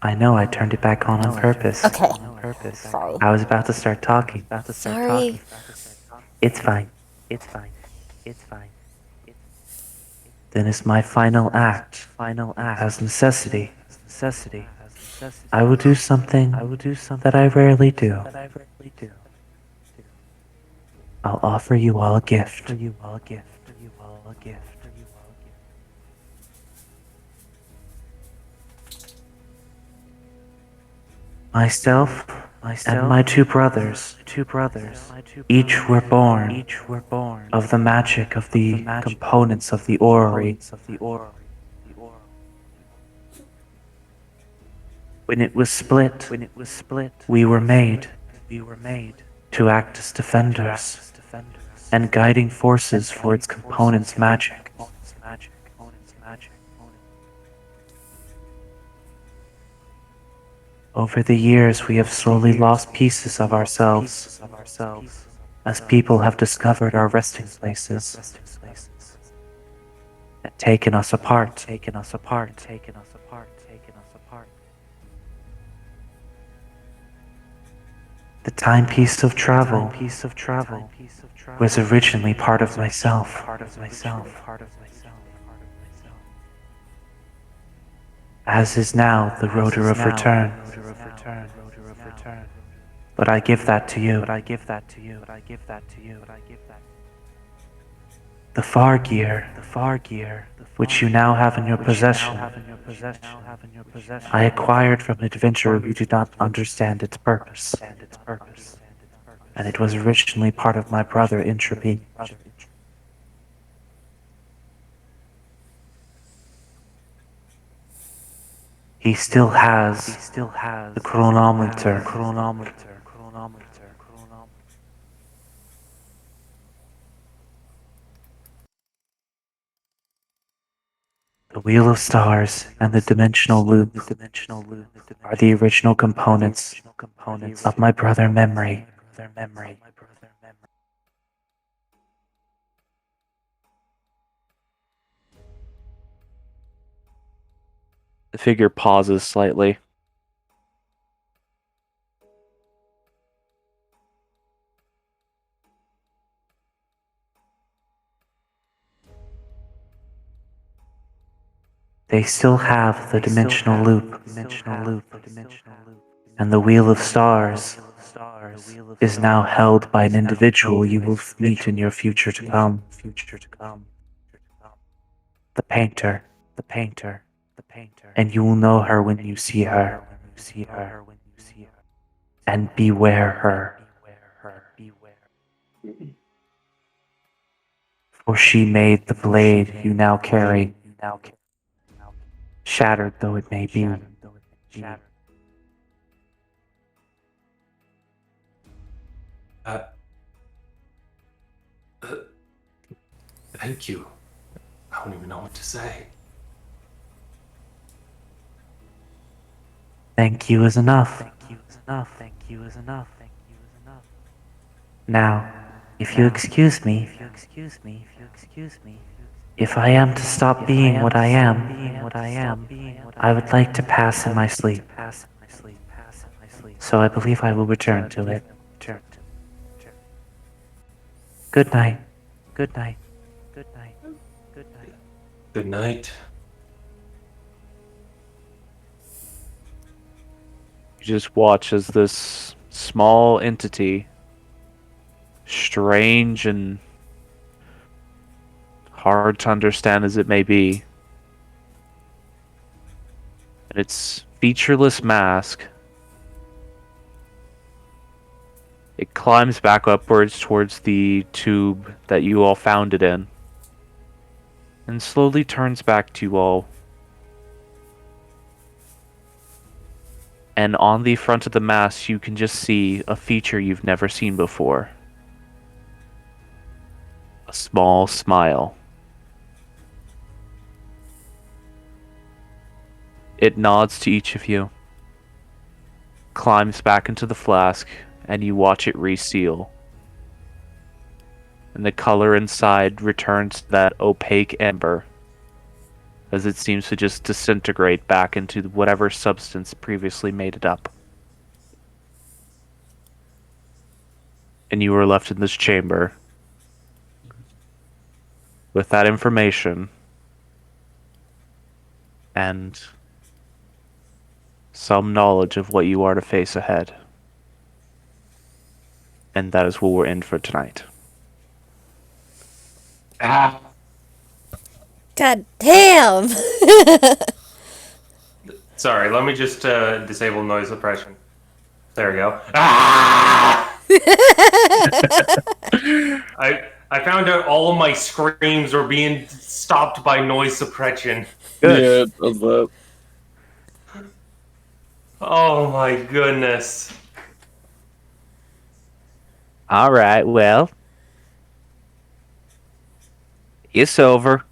I know I turned it back on purpose. Okay. Sorry. I was about to start talking. Sorry. It's fine. Then it's my final act. As necessity. I will do something that I rarely do. I'll offer you all a gift. Myself and my two brothers, each were born of the magic of the components of the orrery. When it was split, we were made to act as defenders and guiding forces for its components' magic. Over the years, we have slowly lost pieces of ourselves as people have discovered our resting places and taken us apart. The timepiece of travel was originally part of myself. As is now the rotor of return. But I give that to you. The far gear, which you now have in your possession, I acquired from an adventurer who did not understand its purpose, and it was originally part of my brother Entropy. He still has the chronometer. The Wheel of Stars and the Dimensional Loop are the original components of my brother memory. The figure pauses slightly. They still have the Dimensional Loop, and the Wheel of Stars is now held by an individual you will meet in your future to come. The painter. And you will know her when you see her. And beware her. For she made the blade you now carry, shattered though it may be. Uh, Thank you. I don't even know what to say. Thank you is enough. Now, if you excuse me, if I am to stop being what I am, I would like to pass in my sleep. So I believe I will return to it. Good night. Good night. You just watch as this small entity, strange and hard to understand as it may be, and its featureless mask, it climbs back upwards towards the tube that you all found it in, and slowly turns back to you all. And on the front of the mask, you can just see a feature you've never seen before. A small smile. It nods to each of you, climbs back into the flask, and you watch it reseal. And the color inside returns to that opaque amber, as it seems to just disintegrate back into whatever substance previously made it up. And you are left in this chamber with that information and some knowledge of what you are to face ahead. And that is what we're in for tonight. Ah. God damn! Sorry, let me just disable noise suppression. There we go. Ah! I found out all of my screams were being stopped by noise suppression. Good. Yeah, that's that. Oh my goodness. All right, well, it's over.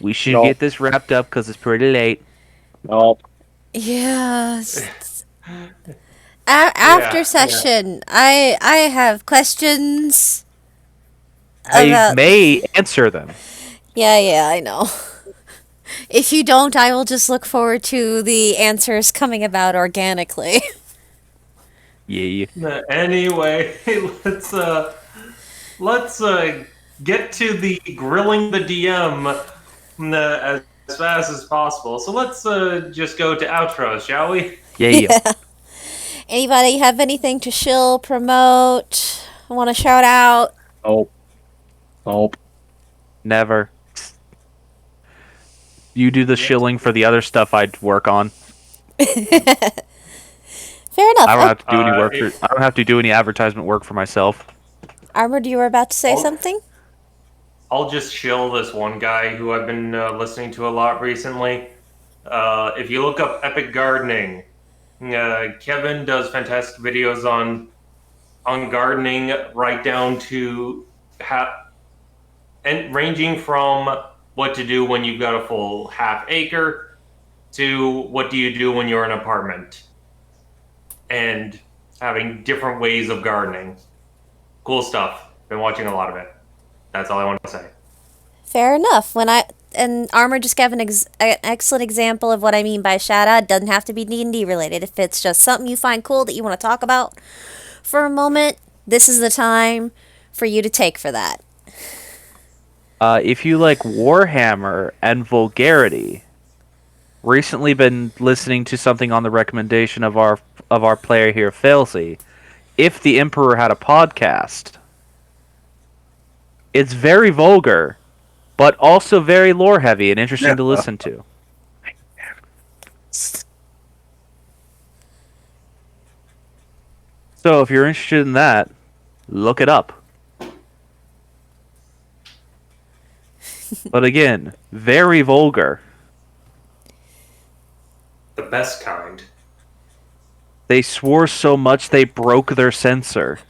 We should Nope. get this wrapped up because it's pretty late. Nope. Yeah. After Yeah. session, I have questions I about. may answer them. Yeah, I know. If you don't, I will just look forward to the answers coming about organically. Yeah. Anyway, let's get to the grilling the DM as fast as possible. So let's just go to outros, shall we? Yeah. Anybody have anything to shill, promote, want to shout out? Nope. Never. You do the shilling for the other stuff I'd work on. Fair enough. I don't have to do any Uh, work. if- I don't have to do any advertisement work for myself. Armored, you were about to say Oh. something? I'll just shill this one guy who I've been listening to a lot recently. If you look up Epic Gardening, Kevin does fantastic videos on gardening, right down to and ranging from what to do when you've got a full half acre to what do you do when you're in an apartment, and having different ways of gardening. Cool stuff. Been watching a lot of it. That's all I want to say. Fair enough. And Armor just gave an excellent example of what I mean by shout out. It doesn't have to be D&D related. If it's just something you find cool that you want to talk about for a moment, this is the time for you to take for that. If you like Warhammer and vulgarity, recently been listening to something on the recommendation of our player here, Failsy. If the Emperor had a podcast, it's very vulgar, but also very lore heavy and interesting to listen to. So if you're interested in that, look it up. But again, very vulgar. The best kind. They swore so much they broke their censor.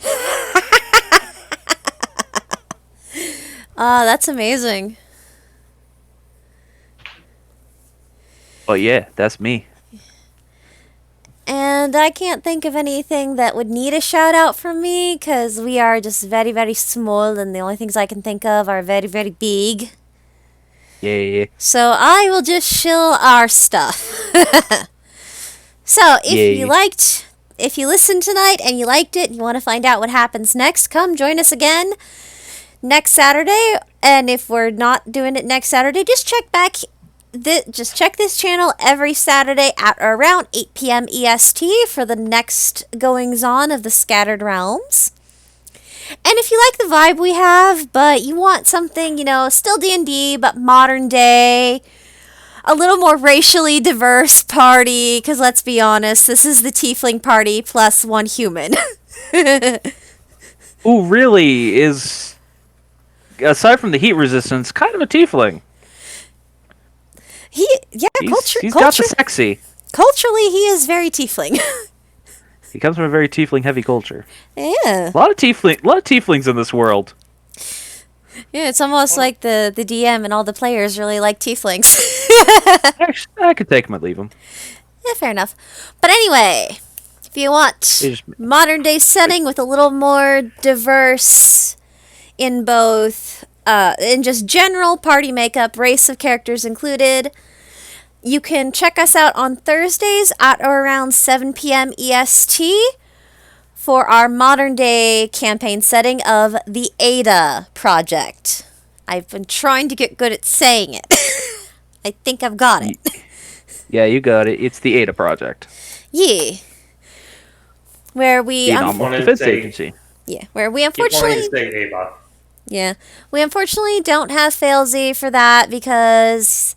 That's amazing. But yeah, that's me. And I can't think of anything that would need a shout out from me because we are just very, very small, and the only things I can think of are very, very big. Yeah. So I will just shill our stuff. So if you listened tonight and you liked it and you want to find out what happens next, come join us again next Saturday. And if we're not doing it next Saturday, just check this channel every Saturday at around 8 p.m. EST for the next goings on of the Scattered Realms. And if you like the vibe we have, but you want something, still D&D, but modern day, a little more racially diverse party, because let's be honest, this is the Tiefling party plus one human. Who really is, aside from the heat resistance, kind of a tiefling. He's got the sexy. Culturally, he is very Tiefling. He comes from a very tiefling heavy culture. Yeah. A lot of tieflings in this world. Yeah, it's almost like the DM and all the players really like Tieflings. Actually, I could take them and leave them. Yeah, fair enough. But anyway, if you want modern day setting with a little more diverse in both, in just general party makeup, race of characters included, you can check us out on Thursdays at or around 7 p.m. EST for our modern day campaign setting of the Ada Project. I've been trying to get good at saying it. I think I've got it. Yeah, you got it. It's the Ada Project. Yeah. Where we Defense Agency. Yeah, where we unfortunately Ava. Yeah. We unfortunately don't have Failsy for that because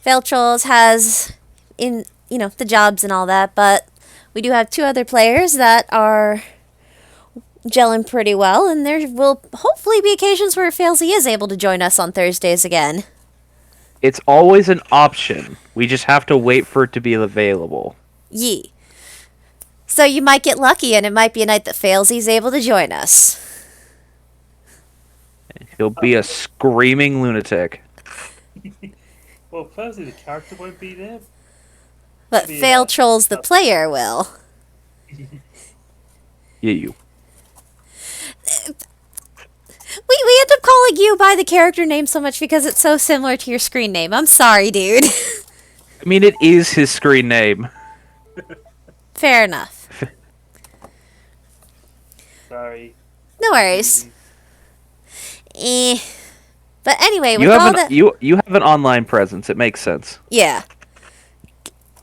Fail Trolls has the jobs and all that, but we do have two other players that are gelling pretty well, and there will hopefully be occasions where Failsy is able to join us on Thursdays again. It's always an option. We just have to wait for it to be available. Yee. So you might get lucky, and it might be a night that Failsy's able to join us. He'll be a screaming lunatic. Well, firstly, the character won't be there. But Fail Trolls the player will. Yeah, you. We end up calling you by the character name so much because it's so similar to your screen name. I'm sorry, dude. I mean, it is his screen name. Fair enough. Sorry. No worries. But anyway, you have an online presence. It makes sense. Yeah.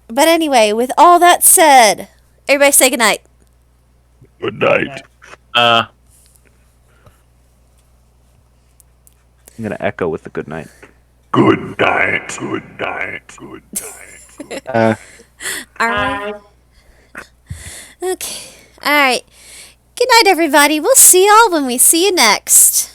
But anyway, with all that said, everybody say goodnight. Good night. I'm gonna echo with the good night. Good night. Good night. Good night. Alright. Okay. Alright. Good night, everybody. We'll see y'all when we see you next.